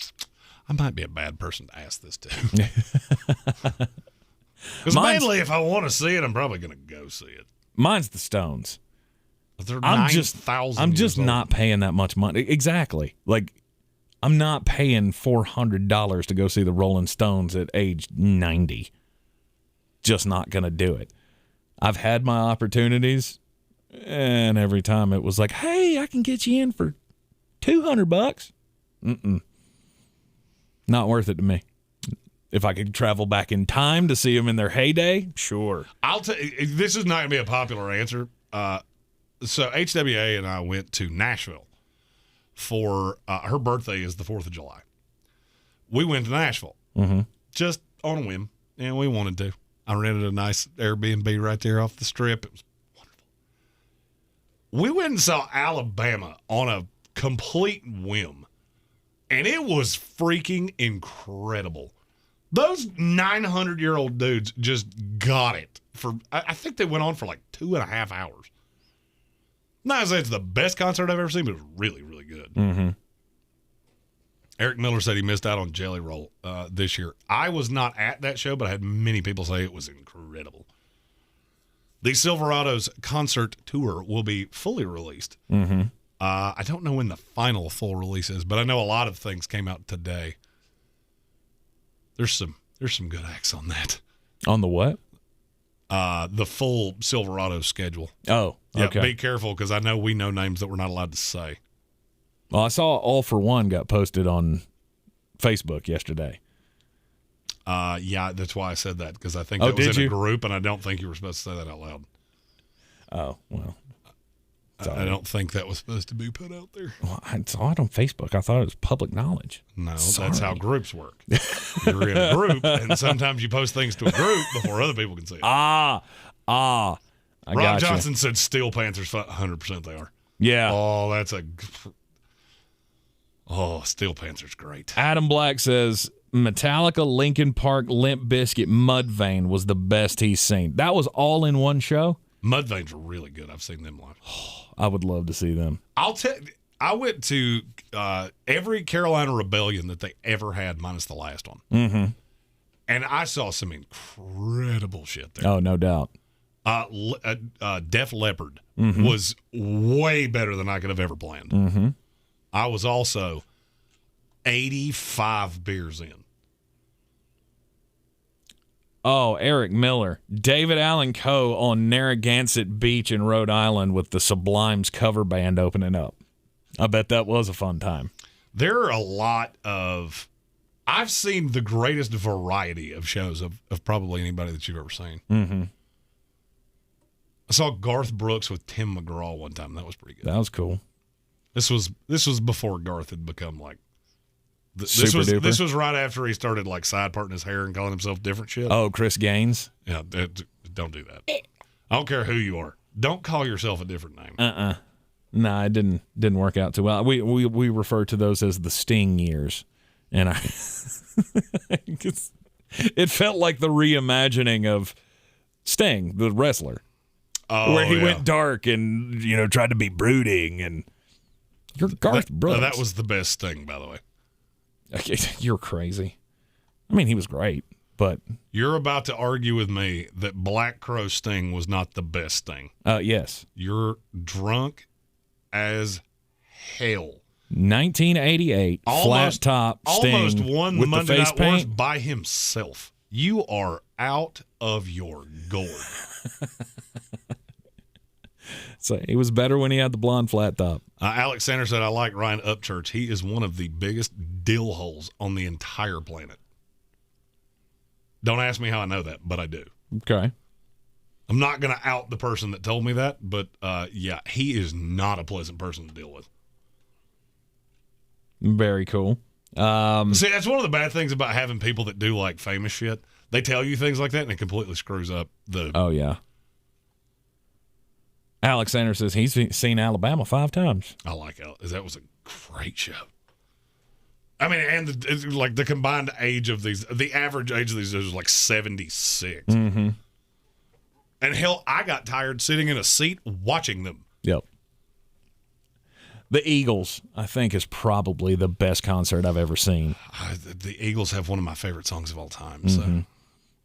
be? I might be a bad person to ask this to. Because mainly, if I want to see it, I'm probably going to go see it. Mine's the Stones. They're I'm 9,000 just years not old. paying that much money. Exactly. Like, I'm not paying $400 to go see the Rolling Stones at age 90. Just not going to do it. I've had my opportunities, and every time it was like, hey, I can get you in for $200. Not worth it to me. If I could travel back in time to see them in their heyday, sure. I'll tell you, this is not going to be a popular answer. So HWA and I went to Nashville for her birthday is the 4th of July. We went to Nashville just on a whim, and we wanted to. I rented a nice Airbnb right there off the strip. It was wonderful. We went and saw Alabama on a complete whim, and it was freaking incredible. Those 900-year-old dudes just got it. I think they went on for like 2.5 hours. Not to say it's the best concert I've ever seen, but it was really, really good. Mm-hmm. Eric Miller said he missed out on Jelly Roll this year. I was not at that show, but I had many people say it was incredible. The Silverados concert tour will be fully released. Mm-hmm. I don't know when the final full release is, but I know a lot of things came out today. There's some good acts on that. On the what? The full Silverado schedule. Oh, okay. Yeah, be careful because I know we know names that we're not allowed to say. Well, I saw All for One got posted on Facebook yesterday. Yeah, that's why I said that because I think that was in a group, and I don't think you were supposed to say that out loud. Oh, well. I don't think that was supposed to be put out there. Well, I saw it on Facebook. I thought it was public knowledge. No, that's how groups work. You're in a group, and sometimes you post things to a group before other people can see it. I Rob gotcha. Johnson said Steel Panthers, 100% they are. Yeah. Steel Panthers, great. Adam Black says Metallica, Linkin Park, Limp Bizkit, Mudvayne was the best he's seen. That was all in one show? Mudvayne's really good. I've seen them live. I would love to see them. I went to every Carolina Rebellion that they ever had, minus the last one. Mm-hmm. And I saw some incredible shit there. Oh, no doubt. Def Leppard was way better than I could have ever planned. Mm-hmm. I was also 85 beers in. Oh, Eric Miller. David Allen Coe on Narragansett Beach in Rhode Island with the Sublime's cover band opening up. I bet that was a fun time. There are a lot of... I've seen the greatest variety of shows of probably anybody that you've ever seen. Mm-hmm. I saw Garth Brooks with Tim McGraw one time. That was pretty good. That was cool. This was before Garth had become like... Super duper. This was right after he started like side parting his hair and calling himself different shit. Oh, Chris Gaines? Yeah, don't do that. I don't care who you are. Don't call yourself a different name. No, it didn't work out too well. We refer to those as the Sting years And it felt like the reimagining of Sting, the wrestler, where he went dark and tried to be brooding. And you're Garth Brooks. That was the best thing, by the way. Okay, you're crazy. I mean, he was great, but you're about to argue with me that Black Crow Sting was not the best thing. Yes, you're drunk as hell. 1988, flat top Sting almost won with Monday the face Night paint Wars by himself. You are out of your gourd. So he was better when he had the blonde flat top. Alex Sanders said, I like Ryan Upchurch. He is one of the biggest dill holes on the entire planet. Don't ask me how I know that, but I do. Okay. I'm not going to out the person that told me that, but yeah, he is not a pleasant person to deal with. Very cool. See, that's one of the bad things about having people that do like famous shit. They tell you things like that, and it completely screws up the. Oh yeah. Alex Sanders says he's seen Alabama 5 times. I like Alex. That was a great show. I mean, and like the combined age of these, the average age of these is like 76. Mm-hmm. And hell, I got tired sitting in a seat watching them. Yep. The Eagles, I think, is probably the best concert I've ever seen. The Eagles have one of my favorite songs of all time. Mm-hmm. So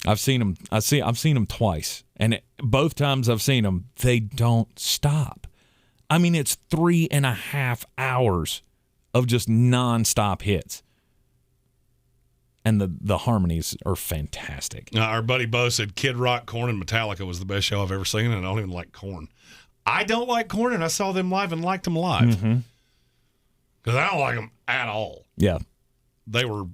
I've seen them. I've seen them twice, and both times I've seen them, they don't stop. I mean, it's 3.5 hours of just nonstop hits, and the harmonies are fantastic. Our buddy Bo said Kid Rock, Korn, and Metallica was the best show I've ever seen, and I don't even like Korn. I don't like Korn, and I saw them live and liked them live. Because I don't like them at all. Yeah. They were,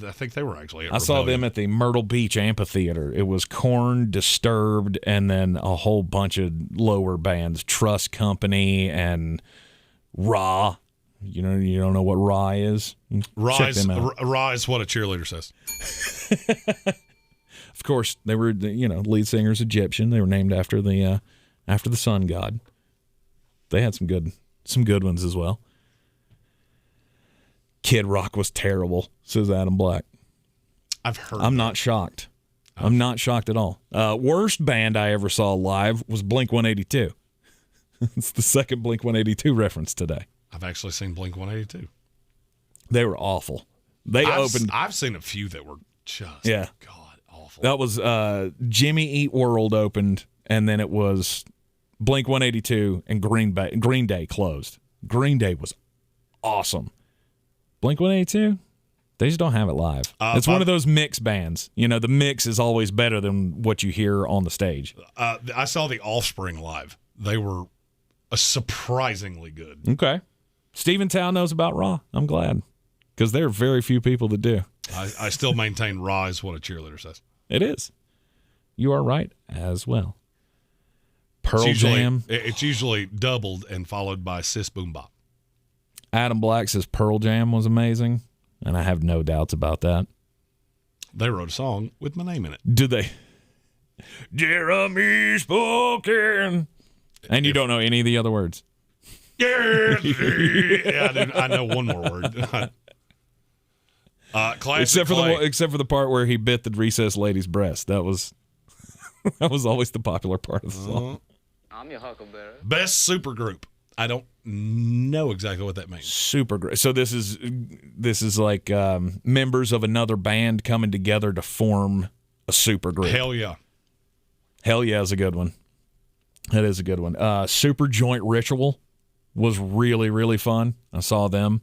I think they were actually at I saw them at the Myrtle Beach Amphitheater. It was Korn, Disturbed, and then a whole bunch of lower bands, Trust Company and Raw. You don't know what Raw is? Raw is what a cheerleader says. Of course, they were, lead singer's Egyptian. They were named after the sun god. They had some good ones as well. Kid Rock was terrible, says Adam Black. I've heard. I'm not shocked. I'm not shocked at all. Worst band I ever saw live was Blink-182. It's the second Blink-182 reference today. I've actually seen Blink-182. They were awful. I've seen a few that were just God awful. That was Jimmy Eat World opened, and then it was Blink-182 and Green Day closed. Green Day was awesome. Blink-182, they just don't have it live. It's one of those mix bands. The mix is always better than what you hear on the stage. I saw the Offspring live. They were surprisingly good. Okay. Steventown knows about Raw. I'm glad. Because there are very few people that do. I still maintain Raw is what a cheerleader says. It is. You are right as well. Pearl Jam. It's usually doubled and followed by Sis Boom Bop. Adam Black says Pearl Jam was amazing, and I have no doubts about that. They wrote a song with my name in it. Did they? Jeremy spoken. And you don't know any of the other words. Yeah, I know one more word. Except for the part where he bit the recessed lady's breast. That was always the popular part of the song. I'm your huckleberry. Best supergroup. I don't know exactly what that means. Supergroup. So this is like members of another band coming together to form a supergroup. Hell yeah. Hell yeah is a good one. That is a good one. Super Joint Ritual was really, really fun. I saw them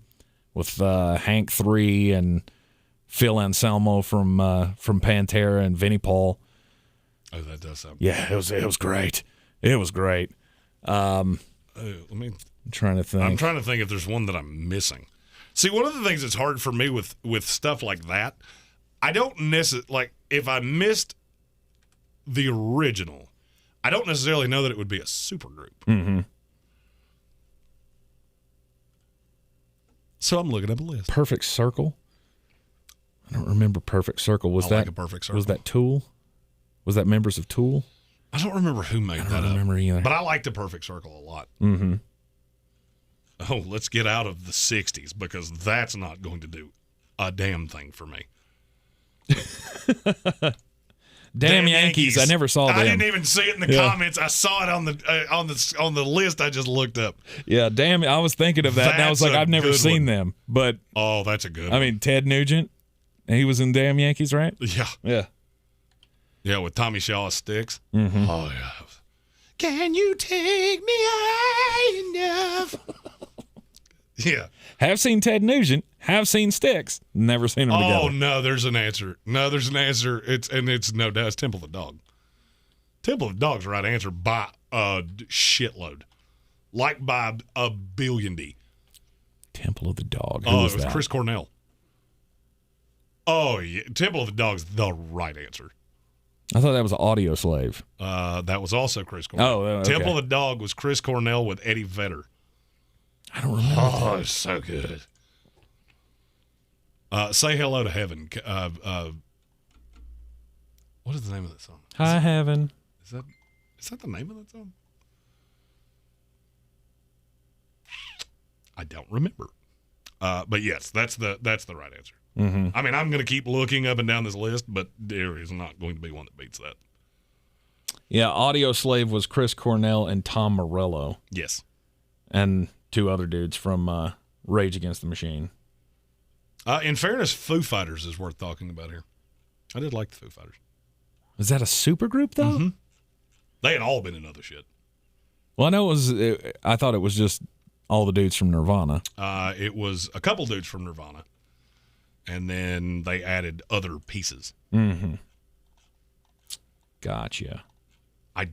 with Hank 3 and Phil Anselmo from Pantera and Vinnie Paul. Oh, that does sound. Yeah, it was great. It was great. I'm trying to think. I'm trying to think if there's one that I'm missing. See, one of the things that's hard for me with stuff like that, I don't necessarily, like, if I missed the original, I don't necessarily know that it would be a supergroup. Mm-hmm. So I'm looking up a list. Perfect Circle. I don't remember Perfect Circle. Was that a Perfect Circle? Was that Tool? Was that members of Tool? I don't remember who made that up. I don't remember either. But I like the Perfect Circle a lot. Mm-hmm. Oh, let's get out of the 60s because that's not going to do a damn thing for me. Damn Yankees. I never saw them. I didn't even see it in the comments. I saw it on the list I just looked up. Yeah, damn it. I was thinking of that, and I was like, I've never seen them. But that's a good one. I mean, Ted Nugent, he was in Damn Yankees, right? Yeah. Yeah. Yeah, with Tommy Shaw's Sticks. Mm-hmm. Oh, yeah. Can you take me high enough? Yeah. Have seen Ted Nugent. Have seen Sticks. Never seen them together. Oh, no, there's an answer. It's no doubt. It's Temple of the Dog. Temple of the Dog's the right answer by a shitload. Like by a billion-D. Temple of the Dog. Who Oh, was it was that? Chris Cornell. Oh, yeah. Temple of the Dog's the right answer. I thought that was Audio Slave. That was also Chris Cornell. Oh, okay. Temple of the Dog was Chris Cornell with Eddie Vedder. I don't remember. Oh, it's so good. Say Hello to Heaven. What is the name of that song? Hi, Heaven. Is that the name of that song? I don't remember. But yes, that's the right answer. Mm-hmm. I mean, I'm going to keep looking up and down this list, but there is not going to be one that beats that. Yeah, Audio Slave was Chris Cornell and Tom Morello. Yes. And two other dudes from Rage Against the Machine. In fairness, Foo Fighters is worth talking about here. I did like the Foo Fighters. Is that a supergroup, though? Mm-hmm. They had all been in other shit. Well, I know I thought it was just all the dudes from Nirvana. It was a couple dudes from Nirvana. And then they added other pieces. Mm-hmm. Gotcha. I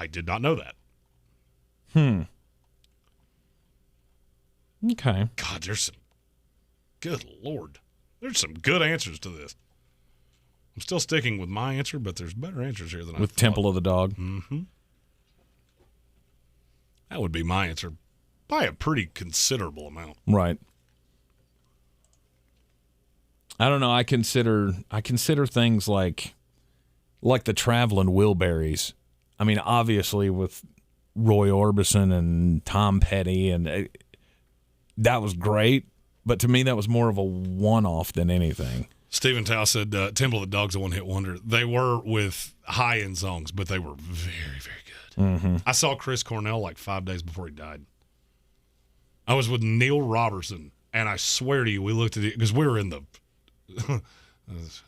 did not know that. Okay. God, good Lord. There's some good answers to this. I'm still sticking with my answer, but there's better answers here than I thought. With Temple of the Dog? Mm-hmm. That would be my answer by a pretty considerable amount. Right. I don't know. I consider things like the Traveling Wilburys. I mean, obviously with Roy Orbison and Tom Petty, and that was great. But to me, that was more of a one-off than anything. Stephen Tao said Temple of the Dog's a one-hit wonder. They were with high-end songs, but they were very, very good. Mm-hmm. I saw Chris Cornell like 5 days before he died. I was with Neil Robertson, and I swear to you, we looked at it because we were in the it's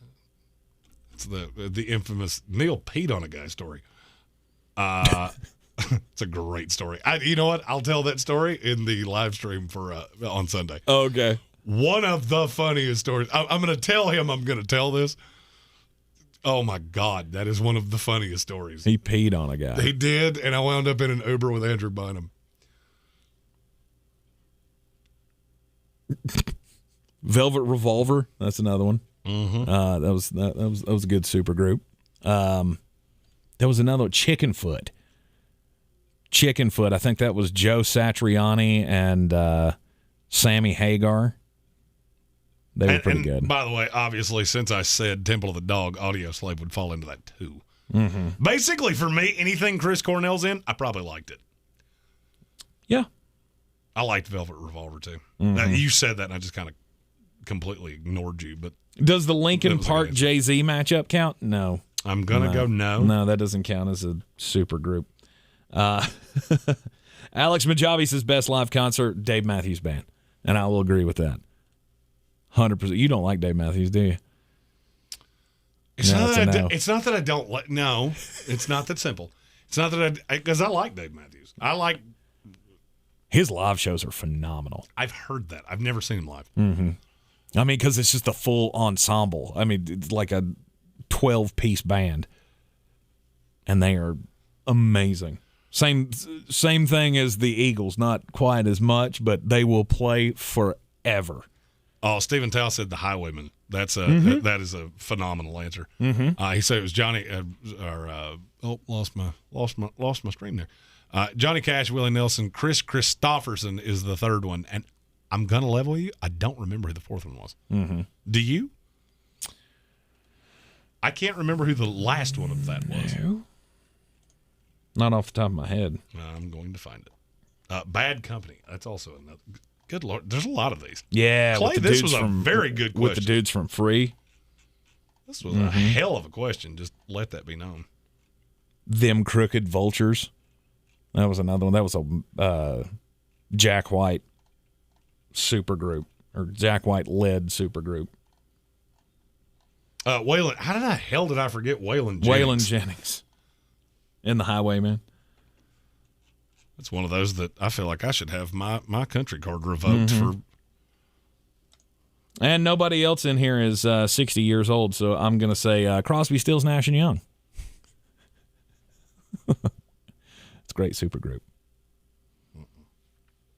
the infamous Neil peed on a guy story. It's a great story. You know what? I'll tell that story in the live stream for on Sunday. Okay. One of the funniest stories. I'm going to tell him I'm going to tell this. Oh, my God. That is one of the funniest stories. He peed on a guy. He did, and I wound up in an Uber with Andrew Bynum. Velvet Revolver. That's another one. Mm-hmm. That was a good super group. There was another one, Chickenfoot. I think that was Joe Satriani and Sammy Hagar. They were pretty good. By the way, obviously, since I said Temple of the Dog, Audio Slave would fall into that too. Mm-hmm. Basically, for me, anything Chris Cornell's in, I probably liked it. Yeah. I liked Velvet Revolver too. Mm-hmm. You said that, and I just kind of completely ignored you. But does the Linkin Park Jay-Z matchup count? No. I'm gonna go no. No, that doesn't count as a super group. Alex Majavi says best live concert, Dave Matthews Band, and I will agree with that. 100%. You don't like Dave Matthews, do you? It's not that I don't like. No, it's not that simple. It's not that because I like Dave Matthews. I like his live shows are phenomenal. I've heard that. I've never seen him live. Mm-hmm. I mean, because it's just a full ensemble. I mean, it's like a 12-piece band, and they are amazing. Same thing as the Eagles, not quite as much, but they will play forever. Oh, Stephen Tao said the Highwaymen. That's that is a phenomenal answer. Mm-hmm. He said it was Johnny. Lost my stream there. Johnny Cash, Willie Nelson, Chris Christopherson is the third one, and I'm gonna level you. I don't remember who the fourth one was. Mm-hmm. Do you? I can't remember who the last one of that was. No. Not off the top of my head. I'm going to find it. Bad Company. That's also another. Good Lord. There's a lot of these. Yeah. Clay, this was a very good question. With the dudes from Free. This was a hell of a question. Just let that be known. Them Crooked Vultures. That was another one. That was a Jack White supergroup, or Jack White led supergroup. Waylon. How the hell did I forget Waylon Jennings? Waylon Jennings. In the Highwayman. It's one of those that I feel like I should have my country card revoked for. And nobody else in here is 60 years old, so I'm going to say Crosby, Stills, Nash, and Young. It's a great supergroup.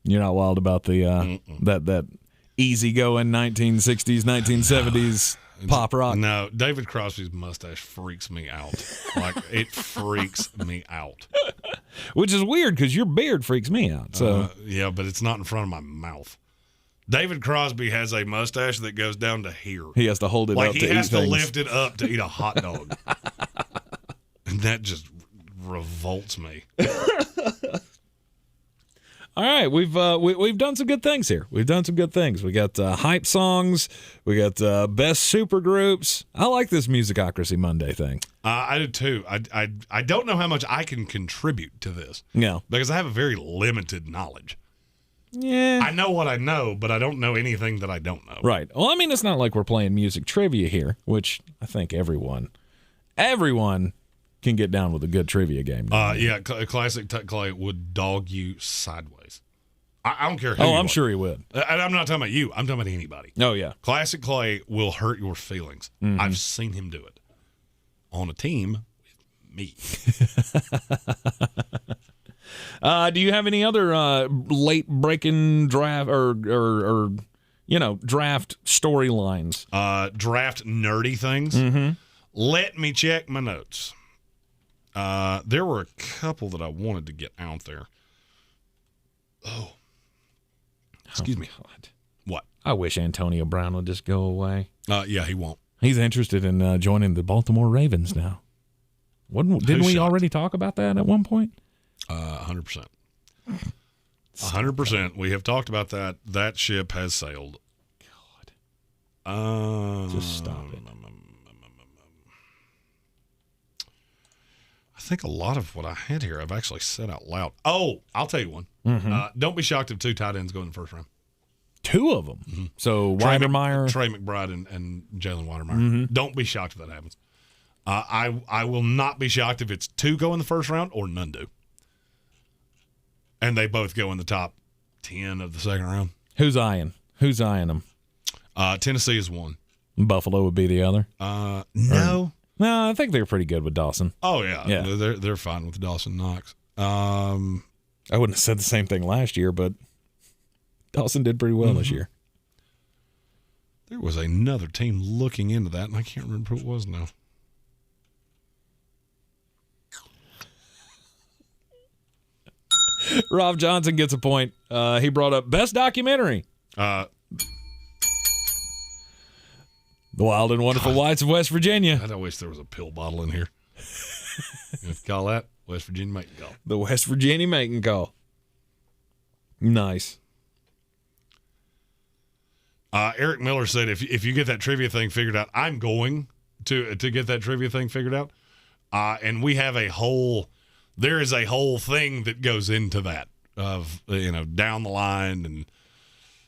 You're not wild about the that easygoing 1960s, 1970s pop rock? No, David Crosby's mustache freaks me out. Like, it freaks me out. Which is weird because your beard freaks me out. So yeah, but it's not in front of my mouth. David Crosby has a mustache that goes down to here. He has to hold it like up to he eat has to things. lift it up to eat a hot dog. And that just revolts me. All right, we've done some good things here. We've done some good things. We got hype songs. We got best super groups. I like this Musicocracy Monday thing. I do too. I don't know how much I can contribute to this. No, because I have a very limited knowledge. Yeah, I know what I know, but I don't know anything that I don't know. Right. Well, I mean, it's not like we're playing music trivia here, which I think everyone can get down with a good trivia game. Yeah, Classic Tut Clay would dog you sideways. I don't care who Oh, you I'm are. sure he would. And I'm not talking about you. I'm talking about anybody. Oh, yeah. Classic Clay will hurt your feelings. Mhm. I've seen him do it. On a team with me. Do you have any other late breaking draft or draft storylines? Draft nerdy things? Mm-hmm. Let me check my notes. There were a couple that I wanted to get out there. Oh. Excuse me. God. What? I wish Antonio Brown would just go away. Yeah, he won't. He's interested in joining the Baltimore Ravens now. Didn't we already talk about that at one point? 100%. 100%. We have talked about that. That ship has sailed. God. Just stop it. I think a lot of what I had here I've actually said out loud. Oh, I'll tell you one. Mhm. Don't be shocked if 2 tight ends go in the first round. 2 of them. Mm-hmm. So Weidermeyer. Trey McBride and Jalen Weidermeyer. Mhm. Don't be shocked if that happens. I will not be shocked if it's 2 go in the first round or none do. And they both go in the top 10 of the second round. Who's eyeing them? Tennessee is 1. Buffalo would be the other. No. No, I think they're pretty good with Dawson. Oh yeah, Yeah. They're fine with Dawson Knox. I wouldn't have said the same thing last year, but Dawson did pretty well this year. There was another team looking into that, and I can't remember who it was now. Rob Johnson gets a point. He brought up best documentary. The Wild and Wonderful Whites of West Virginia. I wish there was a pill bottle in here. You call that West Virginia mating call. The West Virginia mating call. Nice. Eric Miller said, if you get that trivia thing figured out, I'm going to get that trivia thing figured out. And we have there is a whole thing that goes into that of, down the line and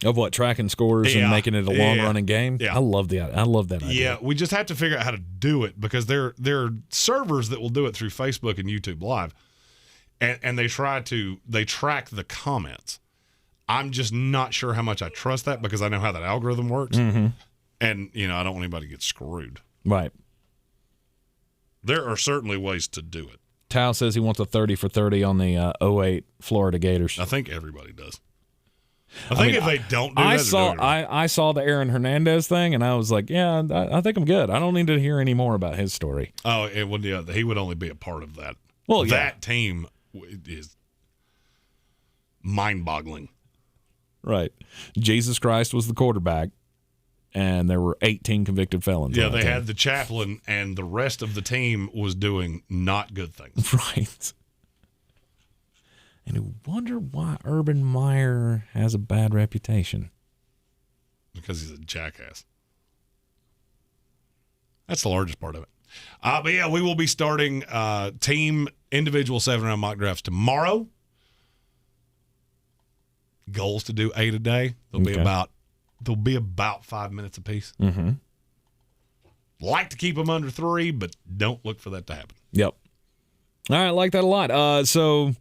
of what, tracking scores and making it a long running game. Yeah. I love that idea. Yeah, we just have to figure out how to do it because there are servers that will do it through Facebook and YouTube Live, and they track the comments. I'm just not sure how much I trust that because I know how that algorithm works, and I don't want anybody to get screwed. Right. There are certainly ways to do it. Tao says he wants a 30 for 30 on the 08 Florida Gators. I think everybody does. I think if they don't do I that, saw I saw the Aaron Hernandez thing, and I was like, yeah, I think I'm good. I don't need to hear any more about his story. Oh, he would only be a part of that. Well, that team is mind-boggling. Right. Jesus Christ was the quarterback, and there were 18 convicted felons. Yeah, they had the chaplain, and the rest of the team was doing not good things. Right. And I wonder why Urban Meyer has a bad reputation. Because he's a jackass. That's the largest part of it. But yeah, we will be starting team individual 7-round mock drafts tomorrow. Goals to do 8 a day. They'll be about 5 minutes apiece. Mm-hmm. Like to keep them under 3, but don't look for that to happen. Yep. All right, I like that a lot. So,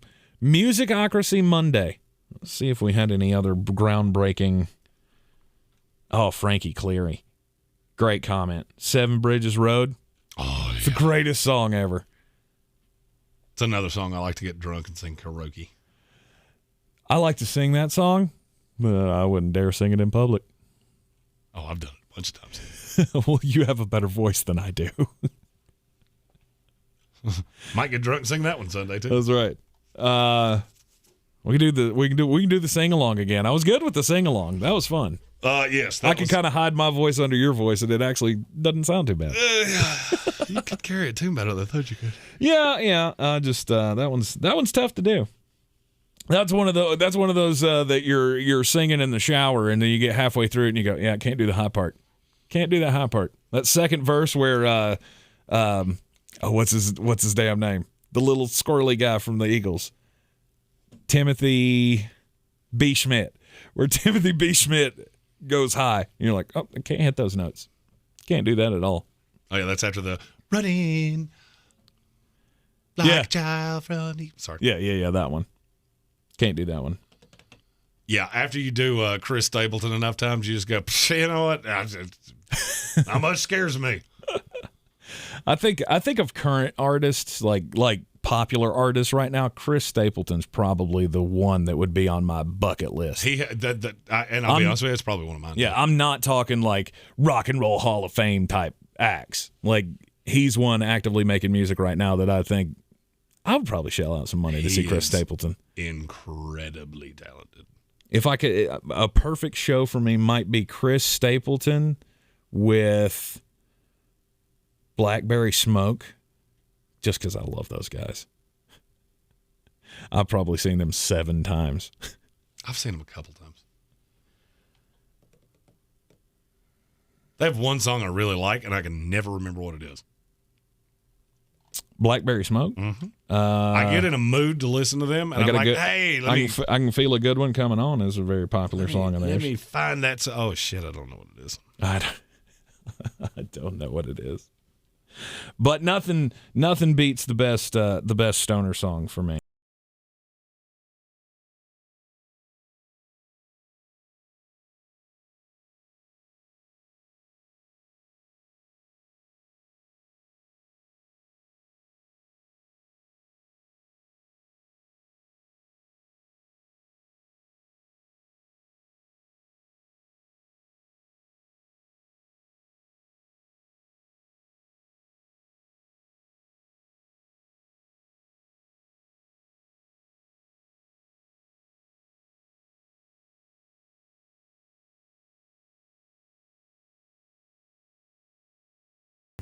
Musicocracy Monday. Let's see if we had any other groundbreaking. Oh, Frankie Cleary. Great comment. 7 Bridges Road. Oh, yeah. It's the greatest song ever. It's another song I like to get drunk and sing karaoke. I like to sing that song, but I wouldn't dare sing it in public. Oh, I've done it a bunch of times. Well, you have a better voice than I do. Might get drunk and sing that one Sunday too. That's right. We can do the sing along again. I was good with the sing along. That was fun. Yes. I can kind of hide my voice under your voice, and it actually doesn't sound too bad. You could carry it too better than I thought you could. Yeah. That one's tough to do. That's one of those that you're singing in the shower, and then you get halfway through it, and you go, "Yeah, I can't do the high part. Can't do that high part." That second verse where, what's his damn name? The little squirrely guy from the Eagles, Timothy B. Schmidt, where Timothy B. Schmidt goes high. And you're like, oh, I can't hit those notes. Can't do that at all. Oh, yeah, that's after the running like a child from the... Sorry. Yeah, that one. Can't do that one. Yeah, after you do Chris Stapleton enough times, you just go, you know what? How much scares me? I think of current artists, like popular artists right now, Chris Stapleton's probably the one that would be on my bucket list. And I'll be honest with you, it's probably one of mine. Yeah, I'm not talking like Rock and Roll Hall of Fame type acts. Like, he's one actively making music right now that I think I would probably shell out some money to see Chris Stapleton. Incredibly talented. If I could, a perfect show for me might be Chris Stapleton with Blackberry Smoke, just because I love those guys. I've probably seen them 7 times. I've seen them a couple times. They have one song I really like, and I can never remember what it is. Blackberry Smoke? Mm-hmm. I get in a mood to listen to them, and I'm like, hey, I can feel a good one coming on is a very popular song of theirs. Let me find that. Oh, shit, I don't know what it is. I don't know what it is. But nothing beats the best stoner song for me.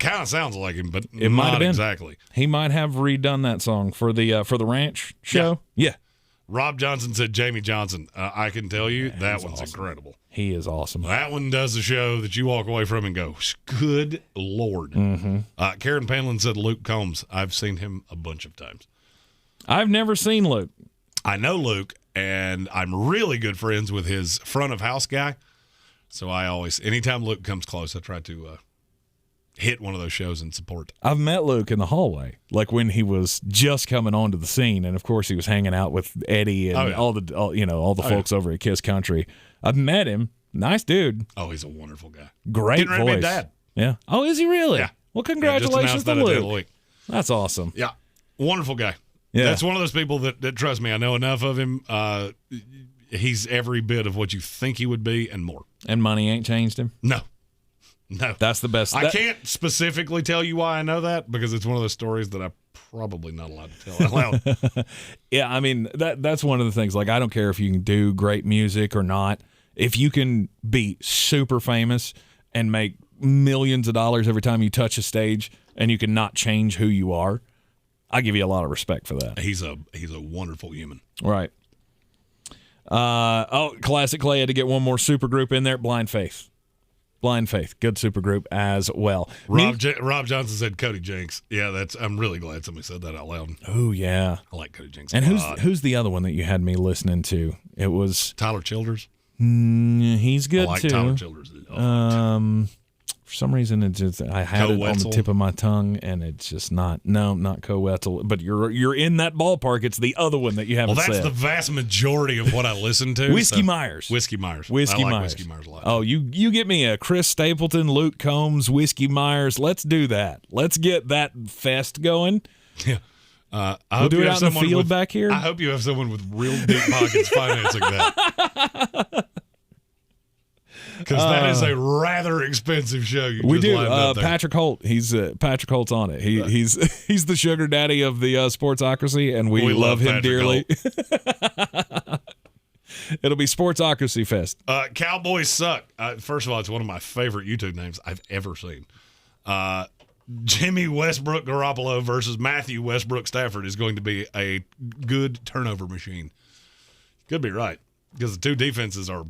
Kind of sounds like him, but it might have been exactly. He might have redone that song for the ranch show. Yeah. Rob Johnson said Jamie Johnson. I can tell you that one's awesome. Incredible. He is awesome. That one does a show that you walk away from and go, good Lord. Mm-hmm. Karen Panlin said Luke Combs. I've seen him a bunch of times. I've never seen Luke. I know Luke, and I'm really good friends with his front of house guy. So I always, anytime Luke comes close, I try to hit one of those shows and support. I've met Luke in the hallway, like when he was just coming onto the scene, and of course he was hanging out with Eddie and all the folks over at Kiss Country. I've met him. Nice dude. Oh, he's a wonderful guy. Great Getting ready to be voice. a dad. Yeah. Oh, is he really? Yeah. Well, congratulations to Luke. That's awesome. Yeah. Wonderful guy. Yeah. That's one of those people that trust me. I know enough of him. He's every bit of what you think he would be and more. And money ain't changed him? No. That's the best. I can't specifically tell you why I know that because it's one of those stories that I'm probably not allowed to tell out loud. Yeah, I mean, that's one of the things. Like, I don't care if you can do great music or not. If you can be super famous and make millions of dollars every time you touch a stage and you can not change who you are, I give you a lot of respect for that. He's a wonderful human. Right. Classic Clay had to get one more supergroup in there. Blind Faith. Blind Faith. Good supergroup as well. Rob Johnson said Cody Jinks. Yeah, I'm really glad somebody said that out loud. Oh, yeah. I like Cody Jinks. And who's the other one that you had me listening to? It was Tyler Childers. He's good I like too. Tyler Childers. For some reason, I had it on the tip of my tongue, and it's just not Co-Wetzel. But you're in that ballpark. It's the other one that you haven't said. Well, that's the vast majority of what I listen to. Whiskey Myers. Whiskey Myers. Whiskey I like Myers. Whiskey Myers a lot. Oh, you get me a Chris Stapleton, Luke Combs, Whiskey Myers. Let's do that. Let's get that fest going. Yeah. We'll do it out in the field back here. I hope you have someone with real deep pockets financing that. Because that is a rather expensive show. We do. Patrick Holt. Patrick Holt's on it. He's the sugar daddy of the Sportsocracy, and we love him dearly. It'll be Sportsocracy Fest. Cowboys suck. First of all, it's one of my favorite YouTube names I've ever seen. Jimmy Westbrook Garoppolo versus Matthew Westbrook Stafford is going to be a good turnover machine. Could be right, because the two defenses are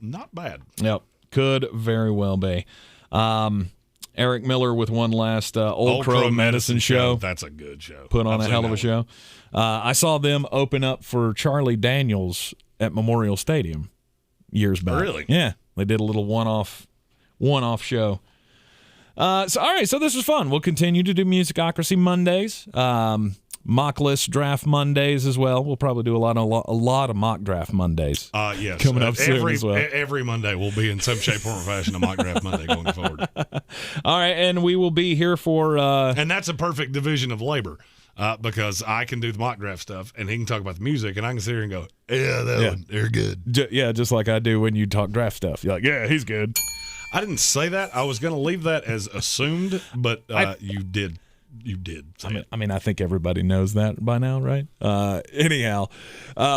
not bad. Yep. Could very well be. Eric Miller with one last Old Crow Medicine show. That's a good show. Put on a hell of a show. I saw them open up for Charlie Daniels at Memorial Stadium years back. Really? Yeah. They did a little one-off show. All right, so this was fun. We'll continue to do Musicocracy Mondays. Mock list draft Mondays as well. We'll probably do a lot of mock draft Mondays. Yes, coming up soon as well. Every Monday will be in some shape, form, or fashion a mock draft Monday going forward. All right, and we will be here for. And that's a perfect division of labor because I can do the mock draft stuff, and he can talk about the music, and I can sit here and go, one, they're good. Just like I do when you talk draft stuff. You're like, yeah, he's good. I didn't say that. I was going to leave that as assumed, but you did. You did. I mean, I think everybody knows that by now, right? Anyhow,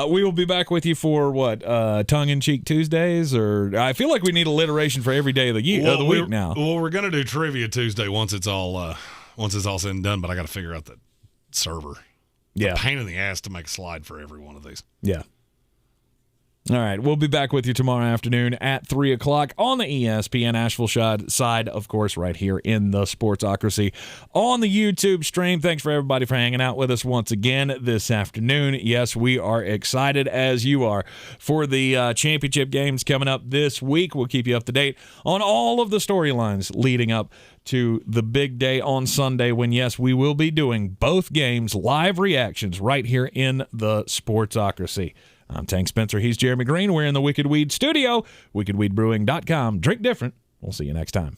we will be back with you for what? Tongue-in-cheek Tuesdays, or I feel like we need alliteration for every day of the week now. Well, we're gonna do Trivia Tuesday once it's all said and done. But I got to figure out the server. Yeah, a pain in the ass to make a slide for every one of these. Yeah. All right, we'll be back with you tomorrow afternoon at 3 o'clock on the ESPN Asheville side, of course, right here in the Sportsocracy on the YouTube stream. Thanks for everybody for hanging out with us once again this afternoon. Yes, we are excited, as you are, for the championship games coming up this week. We'll keep you up to date on all of the storylines leading up to the big day on Sunday when, yes, we will be doing both games, live reactions right here in the Sportsocracy. I'm Tank Spencer. He's Jeremy Greene. We're in the Wicked Weed studio, wickedweedbrewing.com. Drink different. We'll see you next time.